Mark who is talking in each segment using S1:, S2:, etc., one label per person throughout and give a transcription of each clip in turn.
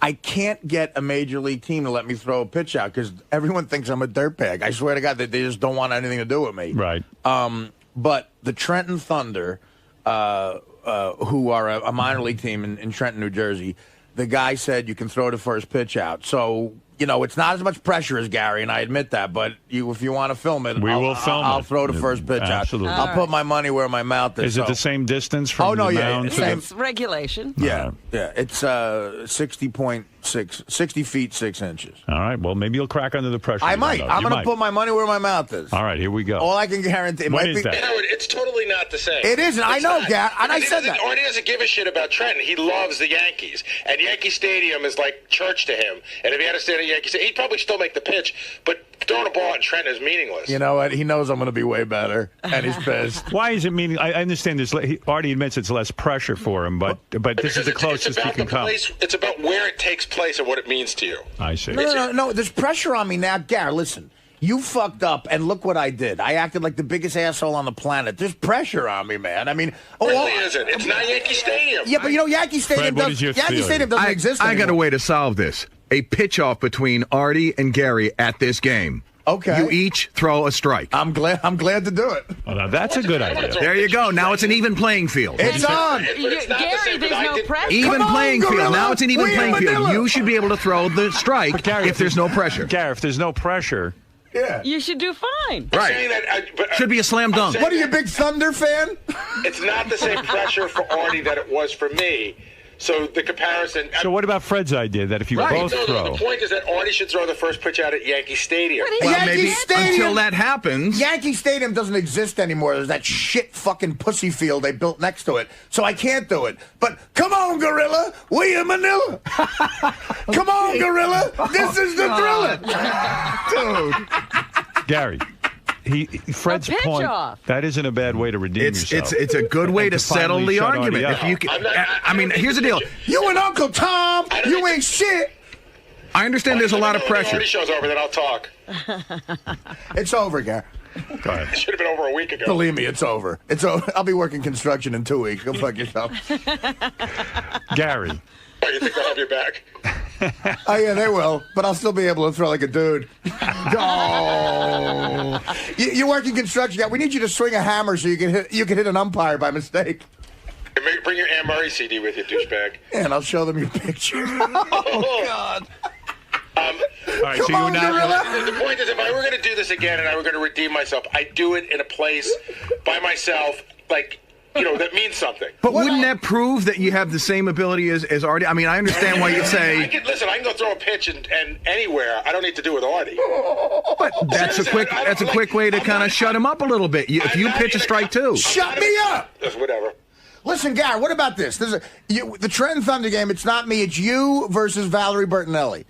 S1: I can't get a major league team to let me throw a pitch out because everyone thinks I'm a dirtbag. I swear to God that they just don't want anything to do with me.
S2: Right.
S1: But the Trenton Thunder, who are a minor league team in Trenton, New Jersey, the guy said you can throw the first pitch out. So, you know, it's not as much pressure as Gary, and I admit that. But if you want to film it, I'll throw the first pitch
S2: Absolutely.
S1: out. I'll put my money where my mouth is.
S2: Is it the same distance from the mound?
S3: It's regulation.
S1: Yeah, yeah. It's 60 feet 6 inches.
S2: All right. Well, maybe you'll crack under the pressure.
S1: I might. I'm going to put my money where my mouth is.
S2: All right. Here we go.
S1: All I can guarantee.
S2: What is that?
S4: It's totally not the same.
S1: It isn't. I know, Gary. And I said that.
S4: Artie doesn't give a shit about Trenton. He loves the Yankees. And Yankee Stadium is like church to him. And if he had to stay at Yankee Stadium, he'd probably still make the pitch. But throwing a ball at Trenton is meaningless.
S1: You know what? He knows I'm going to be way better. And he's pissed.
S2: Why is it meaningless? I understand this. Artie admits it's less pressure for him. But this is the closest he can come.
S4: It's about where it takes place and what it means to you.
S2: I see.
S1: No. There's pressure on me now. Gary, listen. You fucked up, and look what I did. I acted like the biggest asshole on the planet. There's pressure on me, man. I mean,
S4: it really isn't. It's not Yankee Stadium.
S1: Yeah, but you know, Yankee Stadium doesn't exist anymore.
S5: I got a way to solve this. A pitch-off between Artie and Gary at this game.
S1: Okay.
S5: You each throw a strike.
S1: I'm glad to do it.
S2: Oh, now that's a good idea.
S5: There you go. Now it's an even playing field.
S1: It's on.
S3: Gary, there's no pressure.
S5: Even playing field. Now it's an even playing field. You should be able to throw the strike if there's no pressure.
S2: Gary, if there's no pressure.
S1: Yeah.
S3: You should do fine.
S5: Right. Should be a slam dunk.
S1: What are you, a big Thunder fan?
S4: It's not the same pressure for Artie that it was for me. So the comparison.
S2: So what about Fred's idea that if you both throw?
S4: The point is that Artie should throw the first pitch out at Yankee Stadium.
S5: Well, maybe until that happens.
S1: Yankee Stadium doesn't exist anymore. There's that shit fucking pussy field they built next to it. So I can't do it. But come on, Gorilla. We in Manila. Come on, Gorilla. This is the thriller.
S2: Dude. Gary. Fred's point. That isn't a bad way to redeem yourself.
S5: It's a good way to settle the argument. If you can, I mean, here's the deal.
S1: You and Uncle Tom, you ain't shit.
S5: I understand there's a lot of pressure.
S4: When the show's over, then I'll talk.
S1: It's over, Gary.
S2: Go ahead.
S4: It should have been over a week ago.
S1: Believe me, it's over. It's over. I'll be working construction in 2 weeks. Go fuck yourself.
S2: Gary.
S4: Oh, you think they'll have your back?
S1: Oh, yeah, they will. But I'll still be able to throw like a dude. Oh. You work in construction. We need you to swing a hammer so you can hit an umpire by mistake.
S4: Bring your Anne Murray CD with you, douchebag.
S1: Yeah, and I'll show them your picture. Oh, God.
S2: All right, so you're not.
S4: The point is, if I were going to do this again and I were going to redeem myself, I'd do it in a place by myself, like, you know, that means something.
S5: But wouldn't that prove that you have the same ability as Artie? I mean, I understand why you say.
S4: I can go throw a pitch and anywhere. I don't need to do with Artie.
S5: But that's a quick way to kind of shut him up a little bit. If you pitch a strike too.
S1: Shut me up.
S4: Whatever.
S1: Listen, Gary, what about this? The Trenton Thunder game, it's not me, it's you versus Valerie Bertinelli.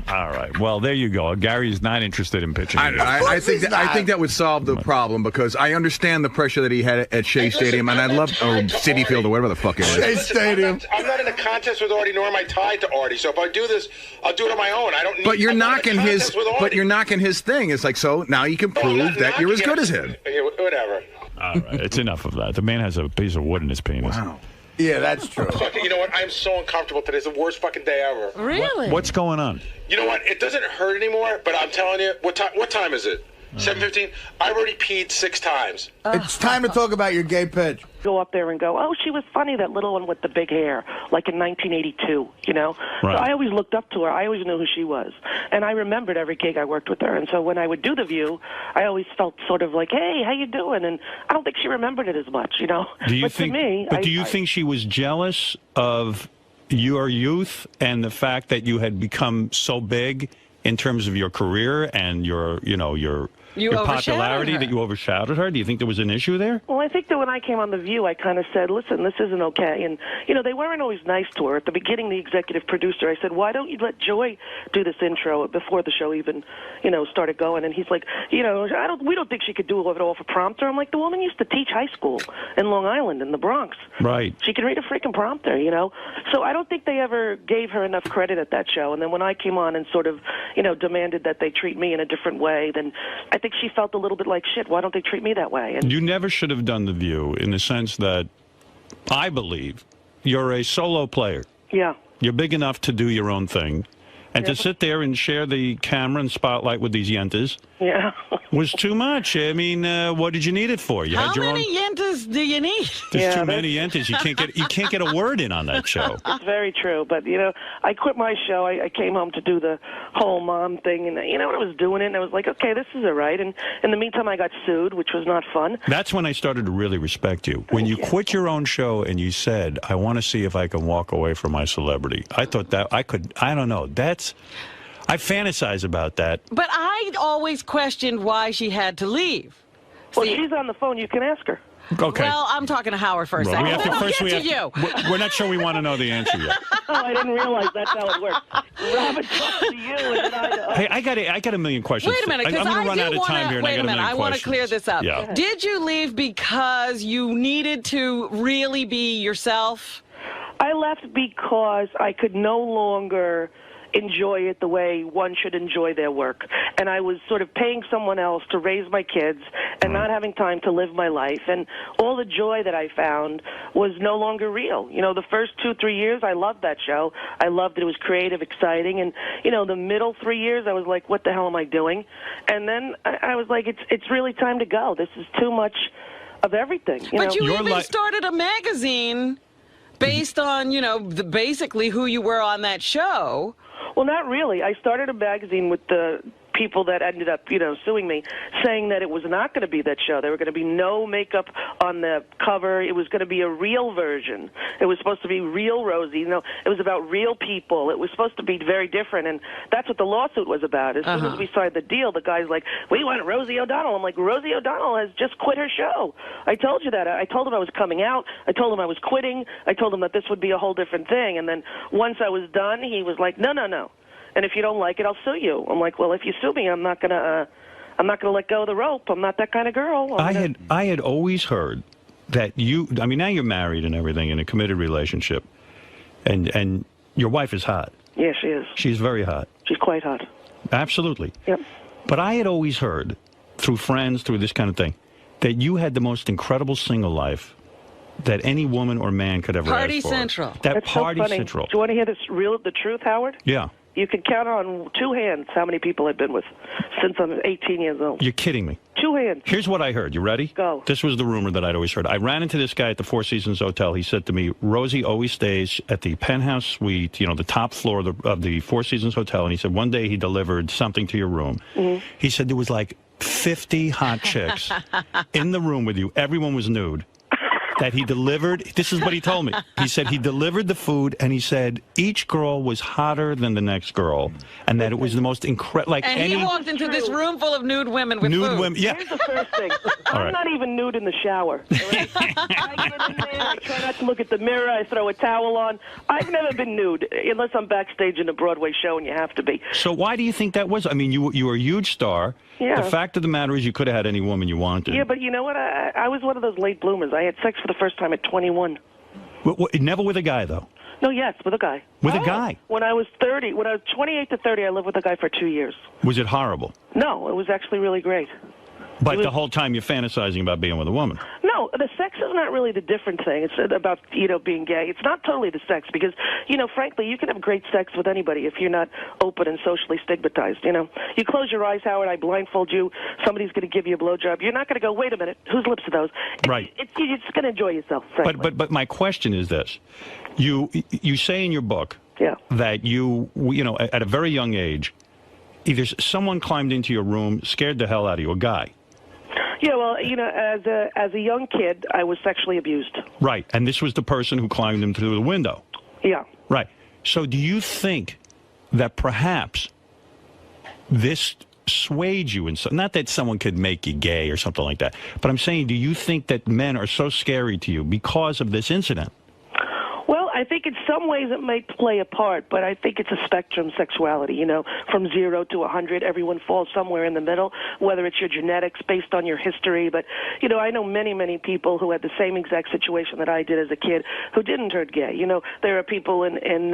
S2: All right. Well, there you go. Gary's not interested in pitching.
S5: I think that would solve the problem because I understand the pressure that he had at Shea Stadium, and I'd love Citi Field or whatever the fuck it is.
S1: Shea Stadium.
S4: I'm not in a contest with Artie, nor am I tied to Artie. So if I do this, I'll do it on my own. I don't need.
S5: But you're knocking his. But you're knocking his thing. It's like so now you can prove that you're as good as him.
S4: Whatever.
S2: All right. It's enough of that. The man has a piece of wood in his penis.
S5: Wow.
S1: Yeah, that's true.
S4: You know what? I'm so uncomfortable today. It's the worst fucking day ever.
S3: Really?
S2: What's going on?
S4: You know what? It doesn't hurt anymore, but I'm telling you, what time is it? 7:15? I've already peed 6 times.
S1: It's time to talk about your gay pitch.
S6: Go up there and go, oh, she was funny, that little one with the big hair, like in 1982, you know?
S2: Right.
S6: So I always looked up to her. I always knew who she was. And I remembered every gig I worked with her. And so when I would do The View, I always felt sort of like, hey, how you doing? And I don't think she remembered it as much, you know?
S2: Do you
S6: think
S2: think she was jealous of your youth and the fact that you had become so big in terms of your career and your popularity that you overshadowed her? Do you think there was an issue there?
S6: Well, I think that when I came on The View, I kind of said, listen, this isn't okay. And, you know, they weren't always nice to her. At the beginning, the executive producer, I said, why don't you let Joy do this intro before the show even, you know, started going? And he's like, you know, we don't think she could do it all for prompter. I'm like, the woman used to teach high school in Long Island in the Bronx.
S2: Right.
S6: She can read a freaking prompter, you know? So I don't think they ever gave her enough credit at that show. And then when I came on and sort of, you know, demanded that they treat me in a different way, then I think she felt a little bit like, shit, why don't they treat me that way? And
S2: you never should have done The View in the sense that I believe, you're a solo player.
S6: Yeah.
S2: You're big enough to do your own thing. And to sit there and share the camera and spotlight with these yentas was too much. I mean, what did you need it for? You
S3: How
S2: had your
S3: many yentas do you need?
S2: There's too many yentas. You can't get a word in on that show.
S6: It's very true. But, I quit my show. I came home to do the whole mom thing. And, I was doing it. And I was like, okay, this is all right. And in the meantime, I got sued, which was not fun.
S2: That's when I started to really respect you. When you quit your own show and you said, I want to see if I can walk away from my celebrity. I thought that I could, I don't know. I fantasize about that.
S3: But I always questioned why she had to leave.
S6: Well, she's on the phone. You can ask her.
S2: Okay.
S3: Well, I'm talking to Howard first.
S2: Well,
S3: you.
S2: We're not sure we want to know the answer yet.
S6: Oh, I didn't realize that's how it works. Robin talks to you, and
S2: Hey, I got a million questions.
S3: Wait a minute, because
S2: I'm going to run out of time here, and I got a million questions.
S3: I want to clear this up.
S2: Yeah.
S3: Did you leave because you needed to really be yourself?
S6: I left because I could no longer enjoy it the way one should enjoy their work. And I was sort of paying someone else to raise my kids and not having time to live my life. And all the joy that I found was no longer real. The first 2-3 years, I loved that show. I loved it. It was creative, exciting. And, the middle 3 years, I was like, what the hell am I doing? And then I was like, it's really time to go. This is too much of everything.
S3: But you even started a magazine based on, basically who you were on that show.
S6: Well, not really. I started a magazine with the people that ended up, suing me, saying that it was not going to be that show. There were going to be no makeup on the cover. It was going to be a real version. It was supposed to be real Rosie. It was about real people. It was supposed to be very different, and that's what the lawsuit was about. As soon as we signed the deal, the guy's like, we want Rosie O'Donnell. I'm like, Rosie O'Donnell has just quit her show. I told you that. I told him I was coming out. I told him I was quitting. I told him that this would be a whole different thing, and then once I was done, he was like, no. And if you don't like it, I'll sue you. I'm like, well, if you sue me, I'm not gonna let go of the rope. I'm not that kind of girl.
S2: I had always heard that now you're married and everything in a committed relationship, and your wife is hot.
S6: Yeah, she is.
S2: She's very hot.
S6: She's quite hot.
S2: Absolutely.
S6: Yep.
S2: But I had always heard, through friends, through this kind of thing, that you had the most incredible single life that any woman or man could ever
S3: Party
S2: ask for.
S3: Central.
S6: That's
S2: Party
S6: so funny.
S2: Central.
S6: Do you want to hear the truth, Howard?
S2: Yeah.
S6: You can count on 2 hands how many people I've been with since I'm 18 years old.
S2: You're kidding me.
S6: 2 hands.
S2: Here's what I heard. You ready?
S6: Go.
S2: This was the rumor that I'd always heard. I ran into this guy at the Four Seasons Hotel. He said to me, Rosie always stays at the penthouse suite, the top floor of the Four Seasons Hotel. And he said one day he delivered something to your room. Mm-hmm. He said there was like 50 hot chicks in the room with you. Everyone was nude. That he delivered, this is what he told me. He said he delivered the food, and he said each girl was hotter than the next girl, and that it was the most incredible.
S3: And he walked into this room full of nude women with
S2: nude
S3: food.
S2: Women, yeah.
S6: Here's the first thing. I'm not even nude in the shower. Right? I get in there, I try not to look at the mirror, I throw a towel on. I've never been nude, unless I'm backstage in a Broadway show, and you have to be.
S2: So why do you think that was? I mean, you were a huge star.
S6: Yeah.
S2: The fact of the matter is you could have had any woman you wanted.
S6: Yeah, but you know what? I was one of those late bloomers. I had sex for the first time at 21.
S2: Never with a guy, though?
S6: No, yes, with a guy.
S2: With a guy?
S6: When I was 28 to 30, I lived with a guy for 2 years. Was
S2: it horrible?
S6: No, it was actually really great.
S2: But the whole time you're fantasizing about being with a woman.
S6: No, the sex is not really the different thing. It's about, being gay. It's not totally the sex because, frankly, you can have great sex with anybody if you're not open and socially stigmatized, You close your eyes, Howard, I blindfold you, somebody's going to give you a blowjob. You're not going to go, wait a minute, whose lips are those?
S2: Right.
S6: You're just going to enjoy yourself, frankly.
S2: But my question is this. You say in your book that you at a very young age, either someone climbed into your room, scared the hell out of you, a guy.
S6: Yeah, well, as a young kid, I was sexually abused.
S2: Right, and this was the person who climbed in through the window.
S6: Yeah.
S2: Right. So do you think that perhaps this swayed you not that someone could make you gay or something like that, but I'm saying, do you think that men are so scary to you because of this incident?
S6: Well, I think in some ways it might play a part, but I think it's a spectrum, sexuality, from 0 to 100. Everyone falls somewhere in the middle, whether it's your genetics based on your history. But, I know many, many people who had the same exact situation that I did as a kid who didn't turn gay. There are people in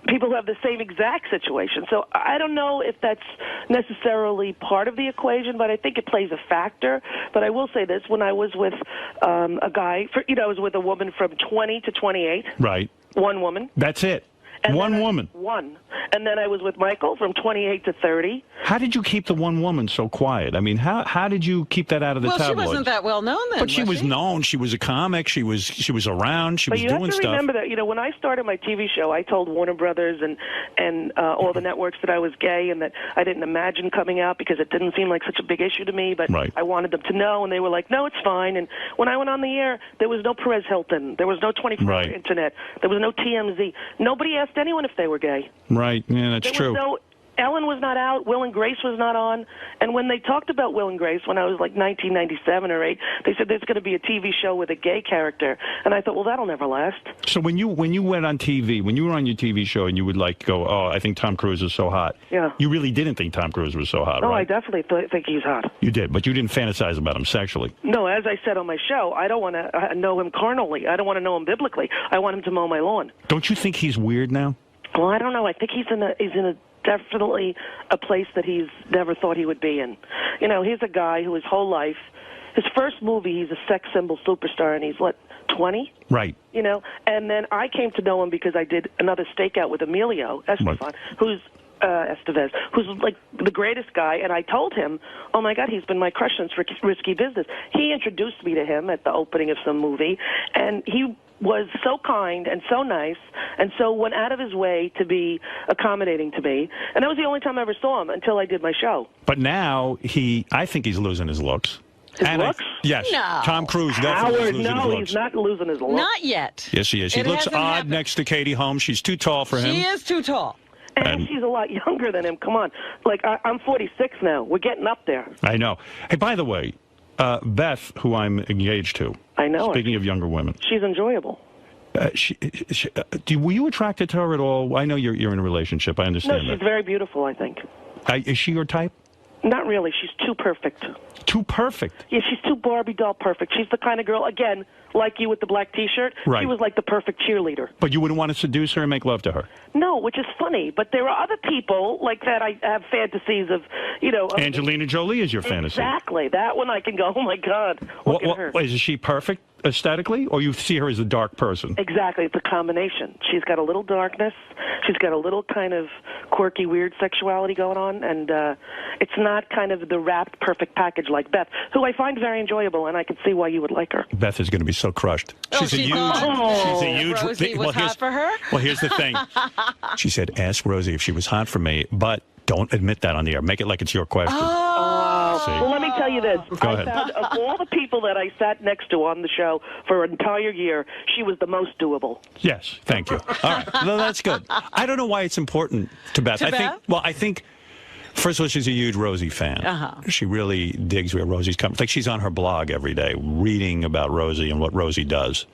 S6: people who have the same exact situation. So I don't know if that's necessarily part of the equation, but I think it plays a factor. But I will say this: when I was with a guy, I was with a woman from 20 to 28.
S2: Right.
S6: One woman.
S2: That's it.
S6: And
S2: one woman.
S6: One. And then I was with Michael from 28 to 30.
S2: How did you keep the one woman so quiet? I mean, how did you keep that out of the tabloids?
S3: Well, she wasn't that well known then.
S2: But she was known. She was a comic. She was around. She was doing stuff. But you have to
S6: remember that, when I started my TV show, I told Warner Brothers and all the networks that I was gay and that I didn't imagine coming out because it didn't seem like such a big issue to me. But I wanted them to know, and they were like, no, it's fine. And when I went on the air, there was no Perez Hilton. There was no 24-hour internet. There was no TMZ. Nobody asked anyone if they were gay.
S2: Right. Yeah, that's true.
S6: Ellen was not out. Will and Grace was not on. And when they talked about Will and Grace, when I was like 1997 or 8, they said there's going to be a TV show with a gay character. And I thought, well, that'll never last.
S2: So when you went on TV, when you were on your TV show and you would go, oh, I think Tom Cruise is so hot.
S6: Yeah.
S2: You really didn't think Tom Cruise was so hot,
S6: right?
S2: No,
S6: I definitely think he's hot.
S2: You did, but you didn't fantasize about him sexually.
S6: No, as I said on my show, I don't want to know him carnally. I don't want to know him biblically. I want him to mow my lawn.
S2: Don't you think he's weird now?
S6: Well, I don't know. I think he's in a definitely a place that he's never thought he would be in. He's a guy who his whole life, his first movie, he's a sex symbol superstar, and he's, 20?
S2: Right.
S6: And then I came to know him because I did another stakeout with Emilio Estefan, who's Estevez, who's like the greatest guy, and I told him, oh my God, he's been my crush since Risky Business. He introduced me to him at the opening of some movie, and he was so kind and so nice and so went out of his way to be accommodating to me. And that was the only time I ever saw him until I did my show.
S2: But now I think he's losing his looks.
S6: His looks?
S2: Yes.
S3: No.
S2: Tom Cruise definitely is losing his looks.
S6: No, he's not losing his looks.
S3: Not yet.
S2: Yes, he is. He looks odd next to Katie Holmes. She's too tall for him.
S3: She is too tall.
S6: And she's a lot younger than him. Come on. I'm 46 now. We're getting up there.
S2: I know. Hey, by the way, Beth, who I'm engaged to.
S6: I know.
S2: Speaking of younger women.
S6: She's enjoyable.
S2: Were you attracted to her at all? I know you're in a relationship. I understand that.
S6: No, she's very beautiful, I think.
S2: Is she your type?
S6: Not really. She's too perfect.
S2: Too perfect?
S6: Yeah, she's too Barbie doll perfect. She's the kind of girl, again, like you with the black T-shirt.
S2: Right.
S6: She was like the perfect cheerleader.
S2: But you wouldn't want to seduce her and make love to her?
S6: No, which is funny. But there are other people like that I have fantasies of,
S2: Angelina Jolie is your fantasy.
S6: Exactly. That one I can go, oh, my God, look at her.
S2: Is she perfect aesthetically, or you see her as a dark person?
S6: Exactly. It's a combination. She's got a little darkness. She's got a little kind of quirky, weird sexuality going on, and it's not kind of the wrapped, perfect package like Beth, who I find very enjoyable, and I can see why you would like her. Beth
S2: is going to be so crushed.
S3: She's a huge. Rosie was hot for her?
S2: Well, here's the thing. She said, ask Rosie if she was hot for me, but don't admit that on the air. Make it like it's your question.
S6: Well, let me tell you this.
S2: Go ahead.
S6: Found, of all the people that I sat next to on the show for an entire year, she was the most doable.
S2: Yes, thank you. All right, well, that's good. I don't know why it's important to Beth. I think, first of all, she's a huge Rosie fan. She really digs where Rosie's coming. Like, she's on her blog every day reading about Rosie and what Rosie does.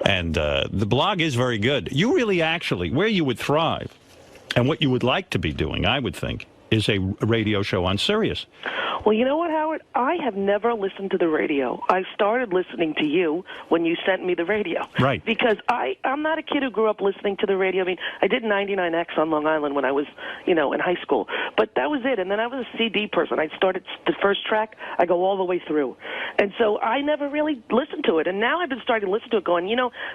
S2: And the blog is very good. You really actually, where you would thrive and what you would like to be doing, I would think, is a radio show on Sirius.
S6: Well, you know what, Howard? I have never listened to the radio. I started listening to you when you sent me the radio.
S2: Right.
S6: Because I'm not a kid who grew up listening to the radio. I mean, I did 99X on Long Island when I was, in high school. But that was it. And then I was a CD person. I started the first track. I go all the way through. And so I never really listened to it. And now I've been starting to listen to it going,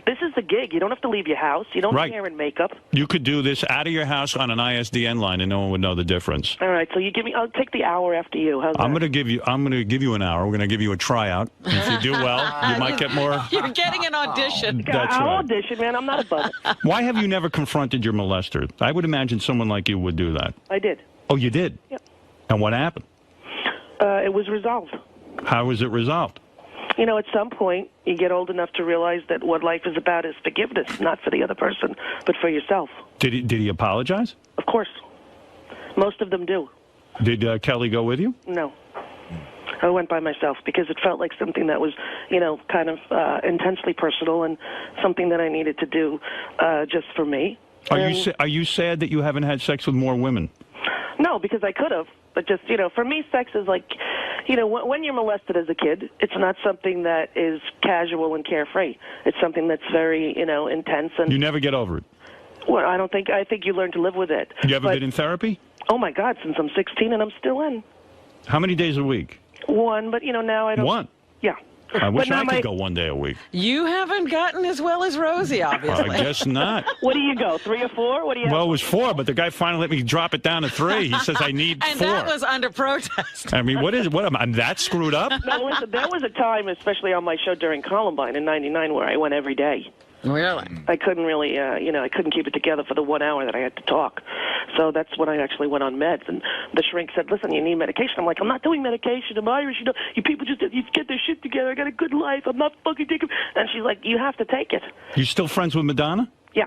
S6: this is the gig. You don't have to leave your house. You don't have hair and makeup.
S2: You could do this out of your house on an ISDN line and no one would know the difference.
S6: All right. So I'll take the hour after you. How's
S2: I'm going to give you an hour. We're going to give you a tryout. If you do well, you might get more.
S3: You're getting an audition.
S2: That's
S6: I'll
S2: right.
S6: audition, man. I'm not a buzzer.
S2: Why have you never confronted your molester? I would imagine someone like you would do that.
S6: I did.
S2: Oh, you did?
S6: Yep.
S2: And what happened?
S6: It was resolved.
S2: How was it resolved?
S6: At some point, you get old enough to realize that what life is about is forgiveness, not for the other person, but for yourself.
S2: Did he apologize?
S6: Of course. Most of them do.
S2: Did Kelly go with you?
S6: No. I went by myself because it felt like something that was, kind of intensely personal and something that I needed to do just for me.
S2: Are you sad that you haven't had sex with more women?
S6: No, because I could have. But just, for me, sex is like, when you're molested as a kid, it's not something that is casual and carefree. It's something that's very, intense. And
S2: you never get over it?
S6: Well, I think you learn to live with it.
S2: You ever been in therapy?
S6: Oh, my God, since I'm 16 and I'm still in.
S2: How many days a week?
S6: One, but, now I don't.
S2: One?
S6: Yeah.
S2: I wish I could go 1 day a week.
S3: You haven't gotten as well as Rosie, obviously.
S2: I guess not.
S6: What do you go, 3 or 4? What do you
S2: Well, it was 4, but the guy finally let me drop it down to 3. He says I need 4.
S3: And that was under protest.
S2: I mean, what is it? What I'm that screwed up?
S6: No, listen, there was a time, especially on my show during Columbine in '99, where I went every day.
S3: Really?
S6: I couldn't really, I couldn't keep it together for the 1 hour that I had to talk. So that's when I actually went on meds. And the shrink said, listen, you need medication. I'm like, I'm not doing medication. I'm Irish. You people just you get their shit together. I got a good life. I'm not fucking taking. And she's like, you have to take it.
S2: You still friends with Madonna?
S6: Yeah.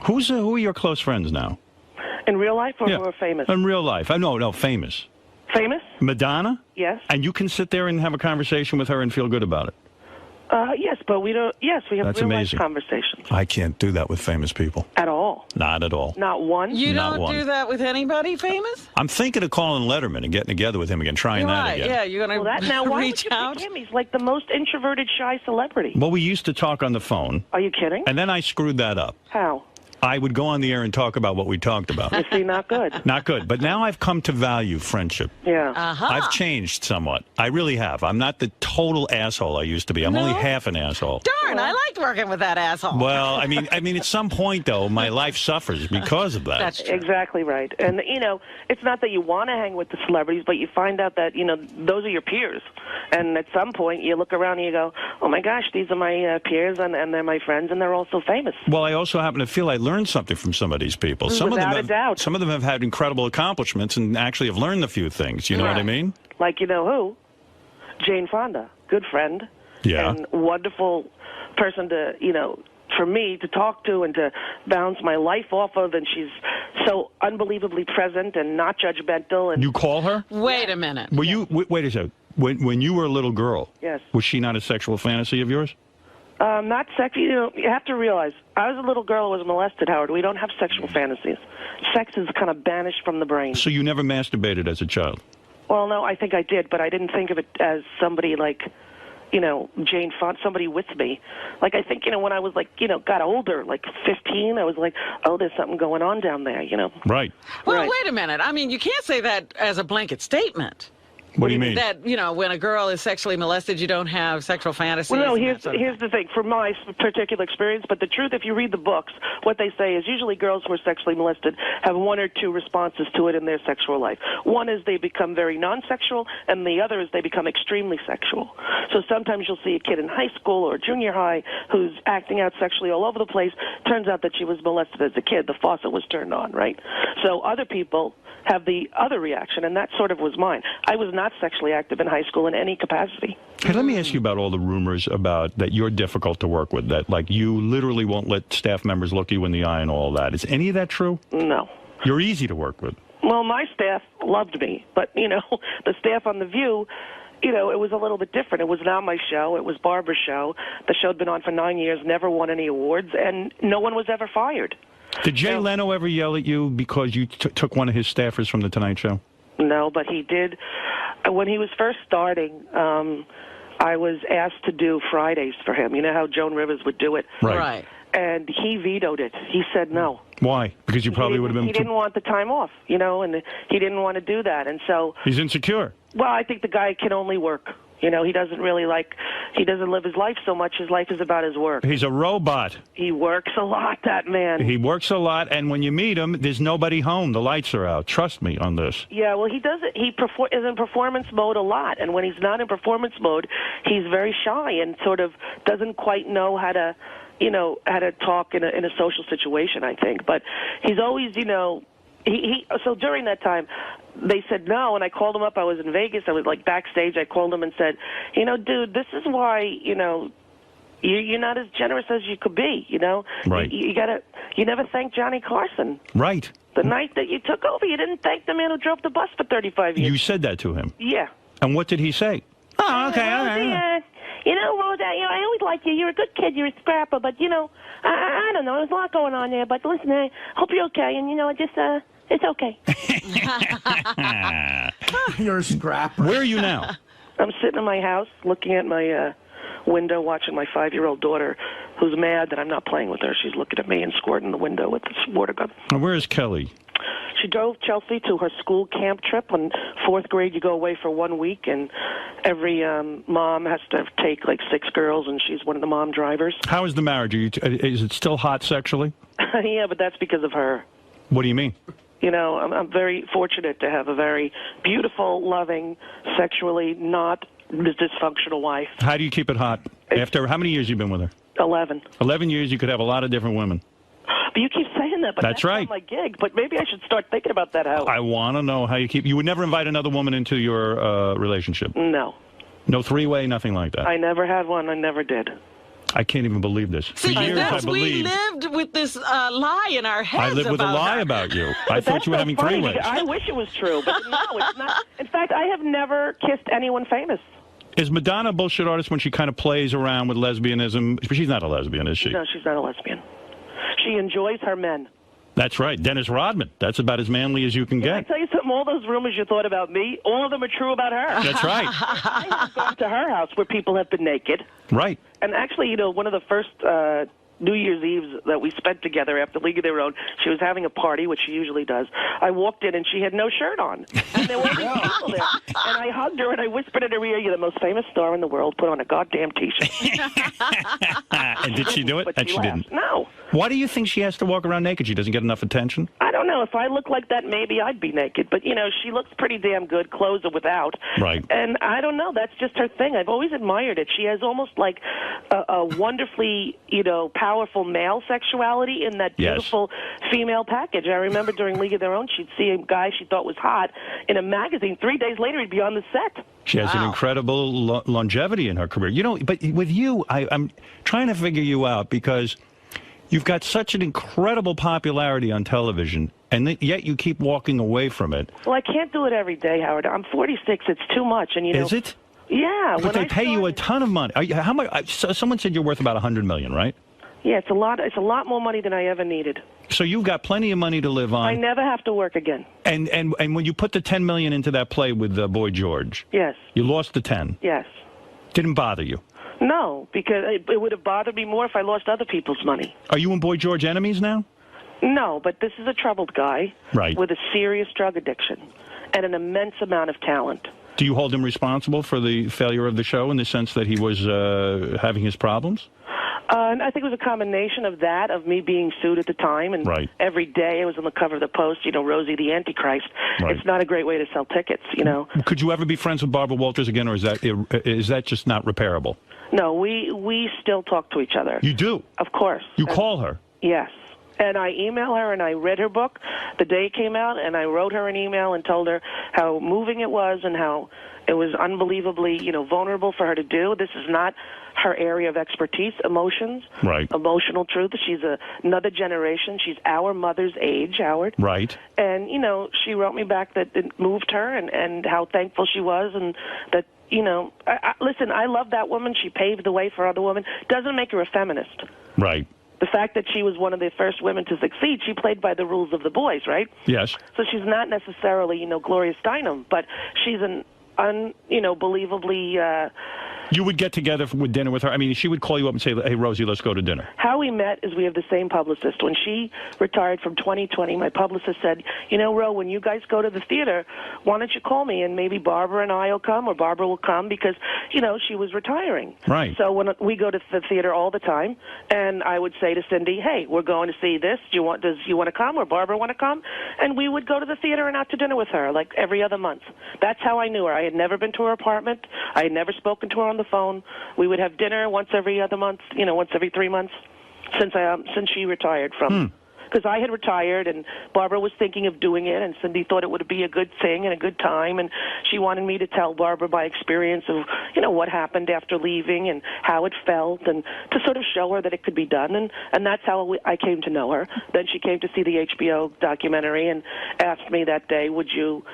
S2: Who are your close friends now?
S6: In real life or who are famous?
S2: In real life. No, famous.
S6: Famous?
S2: Madonna?
S6: Yes.
S2: And you can sit there and have a conversation with her and feel good about it?
S6: Yes, but we don't. Yes, we have
S2: That's
S6: real
S2: amazing.
S6: life conversations.
S2: I can't do that with famous people.
S6: At all.
S2: Not at all.
S6: Not one.
S3: You
S2: Not
S3: don't
S2: one.
S3: do that with anybody famous?
S2: I'm thinking of calling Letterman and getting together with him again, trying that
S3: Right,
S2: again.
S3: yeah, you're going
S6: Well, now
S3: to
S6: why
S3: reach
S6: would you
S3: out?
S6: pick him? He's like the most introverted, shy celebrity.
S2: Well, we used to talk on the phone,
S6: Are you kidding?
S2: and then I screwed that up.
S6: How?
S2: I would go on the air and talk about what we talked about.
S6: You see, not good.
S2: Not good. But now I've come to value friendship.
S6: Yeah.
S2: I've changed somewhat. I really have. I'm not the total asshole I used to be. I'm only half an asshole.
S3: Darn, I liked working with that asshole.
S2: Well, I mean, at some point, though, my life suffers because of that.
S3: That's true.
S6: Exactly right. And, it's not that you want to hang with the celebrities, but you find out that, those are your peers. And at some point, you look around and you go, oh, my gosh, these are my peers, and they're my friends, and they're also famous.
S2: Well, I also happen to feel I learned something from some of these people.
S6: Without a doubt.
S2: Some of them have had incredible accomplishments and actually have learned a few things. You know what I mean?
S6: Like, who? Jane Fonda, good friend.
S2: Yeah.
S6: And wonderful person to, for me to talk to and to bounce my life off of, and she's so unbelievably present and not judgmental. And
S2: You call her?
S3: Wait a minute.
S2: Were you? Wait a second. When you were a little girl,
S6: Yes.
S2: was she not a sexual fantasy of yours?
S6: Not sexy. You have to realize, I was a little girl who was molested, Howard. We don't have sexual fantasies. Sex is kind of banished from the brain.
S2: So you never masturbated as a child?
S6: Well, no, I think I did, but I didn't think of it as somebody like, Jane Fonda, somebody with me. Like, I think, when I was like, got older, like 15, I was like, oh, there's something going on down there,
S2: Right.
S3: Well,
S6: Right.
S3: wait a minute. I mean, you can't say that as a blanket statement.
S2: What do you mean?
S3: That, when a girl is sexually molested, you don't have sexual fantasies.
S6: Well, no,
S3: and
S6: here's
S3: that sort of
S6: the thing. From my particular experience, but the truth, if you read the books, what they say is usually girls who are sexually molested have one or two responses to it in their sexual life. One is they become very non-sexual, and the other is they become extremely sexual. So sometimes you'll see a kid in high school or junior high who's acting out sexually all over the place. Turns out that she was molested as a kid. The faucet was turned on, right? So other people have the other reaction, and that sort of was mine. I was not sexually active in high school in any capacity.
S2: Hey, let me ask you about all the rumors about that you're difficult to work with, that like you literally won't let staff members look you in the eye and all that. Is any of that true?
S6: No.
S2: You're easy to work with.
S6: Well, my staff loved me, but, the staff on The View, it was a little bit different. It was not my show. It was Barbara's show. The show had been on for 9 years, never won any awards, and no one was ever fired.
S2: Did Jay Leno ever yell at you because you took one of his staffers from The Tonight Show?
S6: No, but he did. When he was first starting, I was asked to do Fridays for him. You know how Joan Rivers would do it?
S3: Right.
S6: And he vetoed it. He said no.
S2: Why? Because you probably would have been...
S6: He didn't want the time off, and he didn't want to do that. And so...
S2: He's insecure.
S6: Well, I think the guy can only work. He doesn't really he doesn't live his life so much. His life is about his work.
S2: He's a robot.
S6: He works a lot, that man.
S2: He works a lot, and when you meet him, there's nobody home. The lights are out. Trust me on this.
S6: Yeah, well, he does it. He is in performance mode a lot, and when he's not in performance mode, he's very shy and sort of doesn't quite know how to, how to talk in a social situation, I think. But he's always, so during that time, they said no, and I called him up. I was in Vegas. I was like backstage. I called him and said, dude, this is why, you're not as generous as you could be,
S2: Right.
S6: You never thanked Johnny Carson.
S2: Right.
S6: The night that you took over, you didn't thank the man who drove the bus for 35 years.
S2: You said that to him?
S6: Yeah.
S2: And what did he say? Oh, okay.
S6: Rosie, Rosa, I always liked you. You're a good kid. You're a scrapper. But, I don't know. There's a lot going on there. But listen, I hope you're okay. And, it's okay.
S1: You're a scrapper.
S2: Where are you now?
S6: I'm sitting in my house looking at my window watching my 5-year-old daughter, who's mad that I'm not playing with her. She's looking at me and squirting the window with this water gun.
S2: Now, where is Kelly?
S6: She drove Chelsea to her school camp trip. In 4th grade, you go away for 1 week, and every mom has to take like 6 girls, and she's one of the mom drivers.
S2: How is the marriage? Is it still hot sexually?
S6: Yeah, but that's because of her.
S2: What do you mean?
S6: You know, I'm very fortunate to have a very beautiful, loving, sexually not dysfunctional wife.
S2: How do you keep it hot? After how many years you been with her?
S6: 11.
S2: 11 years, you could have a lot of different women.
S6: But you keep saying that, but that's
S2: right.
S6: not my gig. But maybe I should start thinking about that, Howard.
S2: I want to know how you keep... You would never invite another woman into your relationship?
S6: No.
S2: No three-way, nothing like that?
S6: I never had one. I never did.
S2: I can't even believe this.
S3: See,
S2: For years, I believe...
S3: we lived with this lie in our heads.
S2: I lived with a lie about you. I thought you were having three-ways.
S6: I wish it was true, but no, it's not. In fact, I have never kissed anyone famous.
S2: Is Madonna a bullshit artist when she kind of plays around with lesbianism? She's not a lesbian, is she?
S6: No, she's not a lesbian. She enjoys her men.
S2: That's right. Dennis Rodman. That's about as manly as you can
S6: Can I
S2: get.
S6: tell you something? All those rumors you thought about me, all of them are true about her.
S2: That's right.
S6: I have gone to her house where people have been naked.
S2: Right.
S6: And actually, you know, one of the first New Year's Eves that we spent together after League of Their Own, she was having a party, which she usually does. I walked in, and she had no shirt on. And there were all these people there. And I hugged her, and I whispered in her ear, "You're the most famous star in the world. Put on a goddamn T-shirt."
S2: And did she do it?
S6: But
S2: And she didn't.
S6: No.
S2: Why do you think she has to walk around naked? She doesn't get enough attention?
S6: I don't know. If I look like that, maybe I'd be naked. But, you know, she looks pretty damn good, clothes or without.
S2: Right.
S6: And I don't know. That's just her thing. I've always admired it. She has almost like a wonderfully, you know, powerful male sexuality in that beautiful female package. I remember during League of Their Own, she'd see a guy she thought was hot in a magazine. 3 days later, he'd be on the set.
S2: She has an incredible longevity in her career. You know, but with you, I'm trying to figure you out because you've got such an incredible popularity on television, and yet you keep walking away from it.
S6: Well, I can't do it every day, Howard. I'm 46. It's too much. And you know,
S2: is it?
S6: Yeah.
S2: But they pay you a ton of money. How much? Someone said you're worth about $100 million, right?
S6: Yeah, it's a lot. It's a lot more money than I ever needed.
S2: So you've got plenty of money to live on.
S6: I never have to work again.
S2: And when you put the $10 million into that play with Boy George,
S6: yes,
S2: you lost the 10.
S6: Yes.
S2: Didn't bother you?
S6: No, because it would have bothered me more if I lost other people's money.
S2: Are you and Boy George enemies now?
S6: No, but this is a troubled guy with a serious drug addiction and an immense amount of talent.
S2: Do you hold him responsible for the failure of the show in the sense that he was having his problems?
S6: And I think it was a combination of that, of me being sued at the time, and every day I was on the cover of the Post, you know, Rosie the Antichrist. Right. It's not a great way to sell tickets, you know.
S2: Could you ever be friends with Barbara Walters again, or is that just not repairable?
S6: No, we still talk to each other.
S2: You do?
S6: Of course.
S2: You call her?
S6: Yes. And I email her, and I read her book the day it came out, and I wrote her an email and told her how moving it was and how it was unbelievably, you know, vulnerable for her to do. This is not her area of expertise, emotions, emotional truth. She's another generation. She's our mother's age, Howard.
S2: Right.
S6: And, you know, she wrote me back that it moved her and how thankful she was and that, you know, listen, I love that woman. She paved the way for other women. Doesn't make her a feminist.
S2: Right.
S6: The fact that she was one of the first women to succeed, she played by the rules of the boys, right?
S2: Yes.
S6: So she's not necessarily, you know, Gloria Steinem, but she's an believably...
S2: You would get together with dinner with her? I mean, she would call you up and say, hey, Rosie, let's go to dinner.
S6: How we met is we have the same publicist. When she retired from 2020, my publicist said, you know, Ro, when you guys go to the theater, why don't you call me, and maybe Barbara and I will come, or Barbara will come, because, you know, she was retiring.
S2: Right.
S6: So when we go to the theater all the time, and I would say to Cindy, hey, we're going to see this. Does you want to come, or Barbara want to come? And we would go to the theater and out to dinner with her, like every other month. That's how I knew her. I had never been to her apartment. I had never spoken to her on the phone. We would have dinner once every other month, you know, once every 3 months since she retired from. Because I had retired, and Barbara was thinking of doing it, and Cindy thought it would be a good thing and a good time, and she wanted me to tell Barbara my experience of, you know, what happened after leaving and how it felt, and to sort of show her that it could be done, and that's how I came to know her. Then she came to see the HBO documentary and asked me that day, would you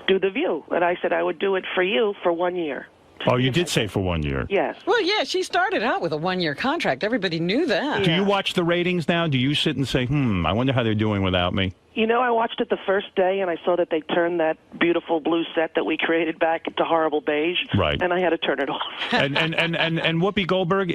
S6: do The View? And I said I would do it for you for 1 year.
S2: Oh, you did say for 1 year.
S6: Yes.
S3: Well, yeah, she started out with a 1-year contract. Everybody knew that.
S2: Do you watch the ratings now? Do you sit and say, I wonder how they're doing without me?
S6: You know, I watched it the first day, and I saw that they turned that beautiful blue set that we created back into horrible beige.
S2: Right.
S6: And I had to turn it off.
S2: And Whoopi Goldberg,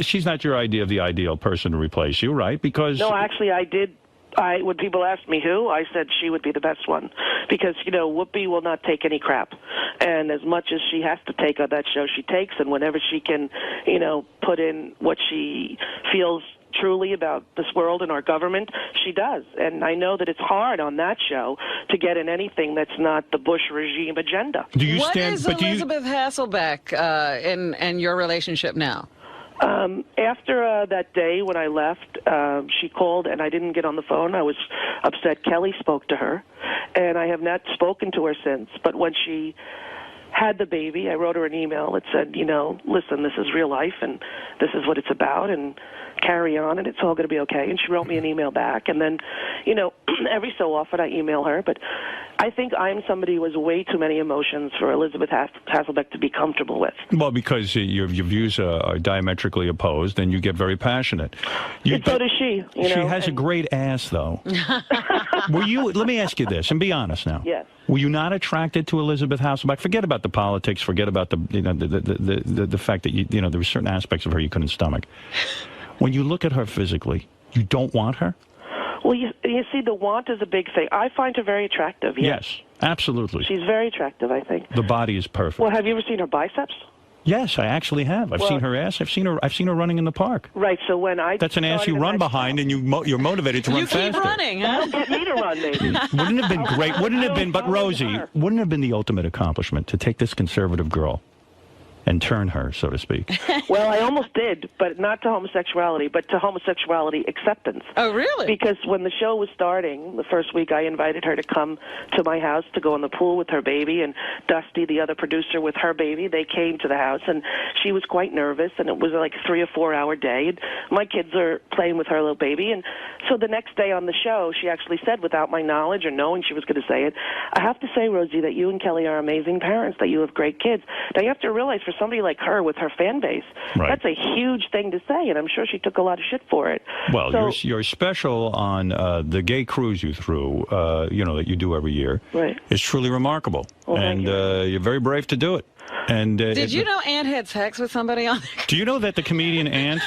S2: she's not your idea of the ideal person to replace you, right? Because
S6: No, actually, I did. When people asked me who, I said she would be the best one. Because, you know, Whoopi will not take any crap. And as much as she has to take on that show, she takes. And whenever she can, you know, put in what she feels truly about this world and our government, she does. And I know that it's hard on that show to get in anything that's not the Bush regime agenda.
S3: What is Elizabeth Hasselbeck in your relationship now?
S6: After that day when I left, she called and I didn't get on the phone. I was upset. Kelly spoke to her, and I have not spoken to her since. But when she had the baby, I wrote her an email that said, you know, listen, this is real life, and this is what it's about, and carry on, and it's all going to be okay. And she wrote me an email back. And then, you know, every so often I email her, but I think I'm somebody who has way too many emotions for Elizabeth Hasselbeck to be comfortable with.
S2: Well, because your views are diametrically opposed, and you get very passionate.
S6: And so does she. You know,
S2: she has a great ass, though. Let me ask you this, and be honest now.
S6: Yes.
S2: Were you not attracted to Elizabeth Hasselbeck? Forget about the politics. Forget about the fact that there were certain aspects of her you couldn't stomach. When you look at her physically, you don't want her?
S6: Well, you see, the want is a big thing. I find her very attractive.
S2: Yes, absolutely.
S6: She's very attractive, I think.
S2: The body is perfect.
S6: Well, have you ever seen her biceps?
S2: Yes, I actually have. I've seen her ass. I've seen her running in the park.
S6: Right. So when
S2: that's an ass you run behind, and you're motivated to run faster.
S3: You keep running, huh?
S6: That'll get me to run, maybe.
S2: Wouldn't it have been great? Wouldn't it have been? But Rosie, wouldn't it have been the ultimate accomplishment to take this conservative girl and turn her, so to speak?
S6: Well, I almost did, but not to homosexuality, but to homosexuality acceptance.
S3: Oh, really?
S6: Because when the show was starting, the first week, I invited her to come to my house to go in the pool with her baby, and Dusty, the other producer, with her baby, they came to the house, and she was quite nervous, and it was like a 3 or 4 hour day, and my kids are playing with her little baby, and so the next day on the show, she actually said, without my knowledge or knowing she was going to say it, I have to say, Rosie, that you and Kelly are amazing parents, that you have great kids. Now, you have to realize, for somebody like her with her fan base,
S2: right,
S6: that's a huge thing to say, and I'm sure she took a lot of shit for it.
S2: Well, so, your special on the gay cruise you threw, that you do every year,
S6: right,
S2: is truly remarkable,
S6: well,
S2: and you're very brave to do it. And
S3: did you know Ant had sex with somebody on there? Do
S2: you know that the comedian Ant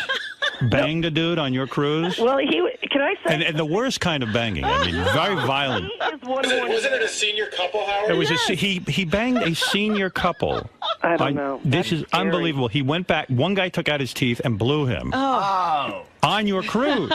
S2: banged a dude on your cruise?
S6: Well, can I say?
S2: And the worst kind of banging. I mean, very violent.
S4: Wasn't it a senior couple, Howard?
S2: It was he banged a senior couple.
S6: I don't know.
S2: This is
S6: scary.
S2: Unbelievable. He went back. One guy took out his teeth and blew him.
S3: Oh.
S2: On your cruise.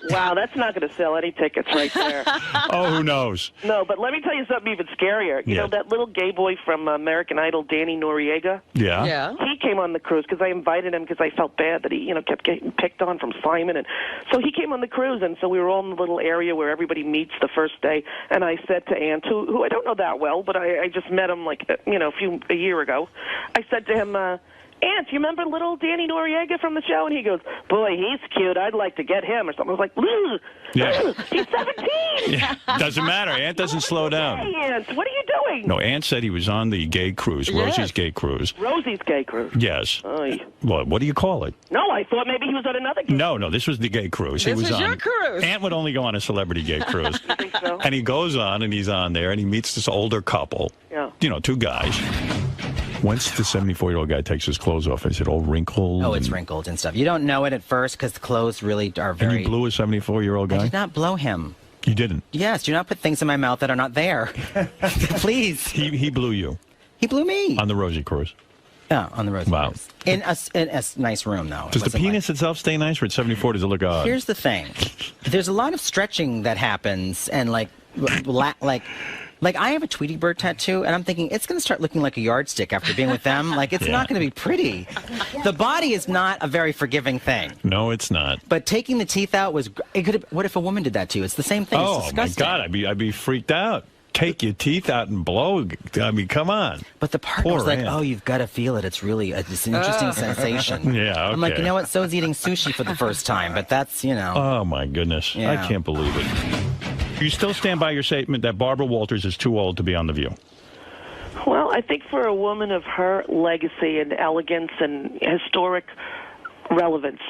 S6: Wow, that's not going to sell any tickets right there.
S2: Oh, who knows?
S6: No, but let me tell you something even scarier. You know that little gay boy from American Idol, Danny Noriega?
S2: Yeah.
S6: He came on the cruise because I invited him because I felt bad that he, kept getting picked on from Simon. And so he came on the cruise, and so we were all in the little area where everybody meets the first day. And I said to Ant, who I don't know that well, but I just met him a year ago. I said to him, Ant, you remember little Danny Noriega from the show? And he goes, boy, he's cute. I'd like to get him or something. I was like, he's 17.
S2: Yeah, doesn't matter. Ant doesn't slow down.
S6: Hey, Ant, what are you doing?
S2: No, Ant said he was on the gay cruise, Rosie's gay cruise.
S6: Rosie's gay cruise.
S2: Yes.
S6: Oy.
S2: Well, what do you call it?
S6: No, I thought maybe he was on another gay
S2: No, this was the gay cruise.
S3: This was your cruise.
S2: Ant would only go on a celebrity gay cruise.
S6: You think so?
S2: And he goes on, and he's on there, and he meets this older couple.
S6: Yeah.
S2: 2 guys. Once the 74-year-old guy takes his clothes off, is it all wrinkled?
S7: Oh, it's wrinkled and stuff. You don't know it at first because the clothes really are very...
S2: And you blew a 74-year-old guy?
S7: I did not blow him.
S2: You didn't?
S7: Yes, do not put things in my mouth that are not there. Please.
S2: He blew you?
S7: He blew me.
S2: On the Rosie cruise?
S7: Yeah, on the Rosie cruise. In a nice room, though.
S2: Does the penis itself stay nice, or at 74 does it look odd?
S7: Here's the thing. There's a lot of stretching that happens, and Like, I have a Tweety Bird tattoo, and I'm thinking it's going to start looking like a yardstick after being with them. Like, it's not going to be pretty. The body is not a very forgiving thing.
S2: No, it's not.
S7: But taking the teeth out was... What if a woman did that to you? It's the same thing. It's disgusting.
S2: My God, I'd be freaked out. Take your teeth out and blow. I mean, come on.
S7: But the partner was like, oh, you've got to feel it. It's really it's an interesting sensation.
S2: Yeah, okay.
S7: I'm like, you know what? So's eating sushi for the first time, but that's,
S2: Oh, my goodness.
S7: Yeah.
S2: I can't believe it. You still stand by your statement that Barbara Walters is too old to be on The View?
S6: Well, I think for a woman of her legacy and elegance and historic relevance,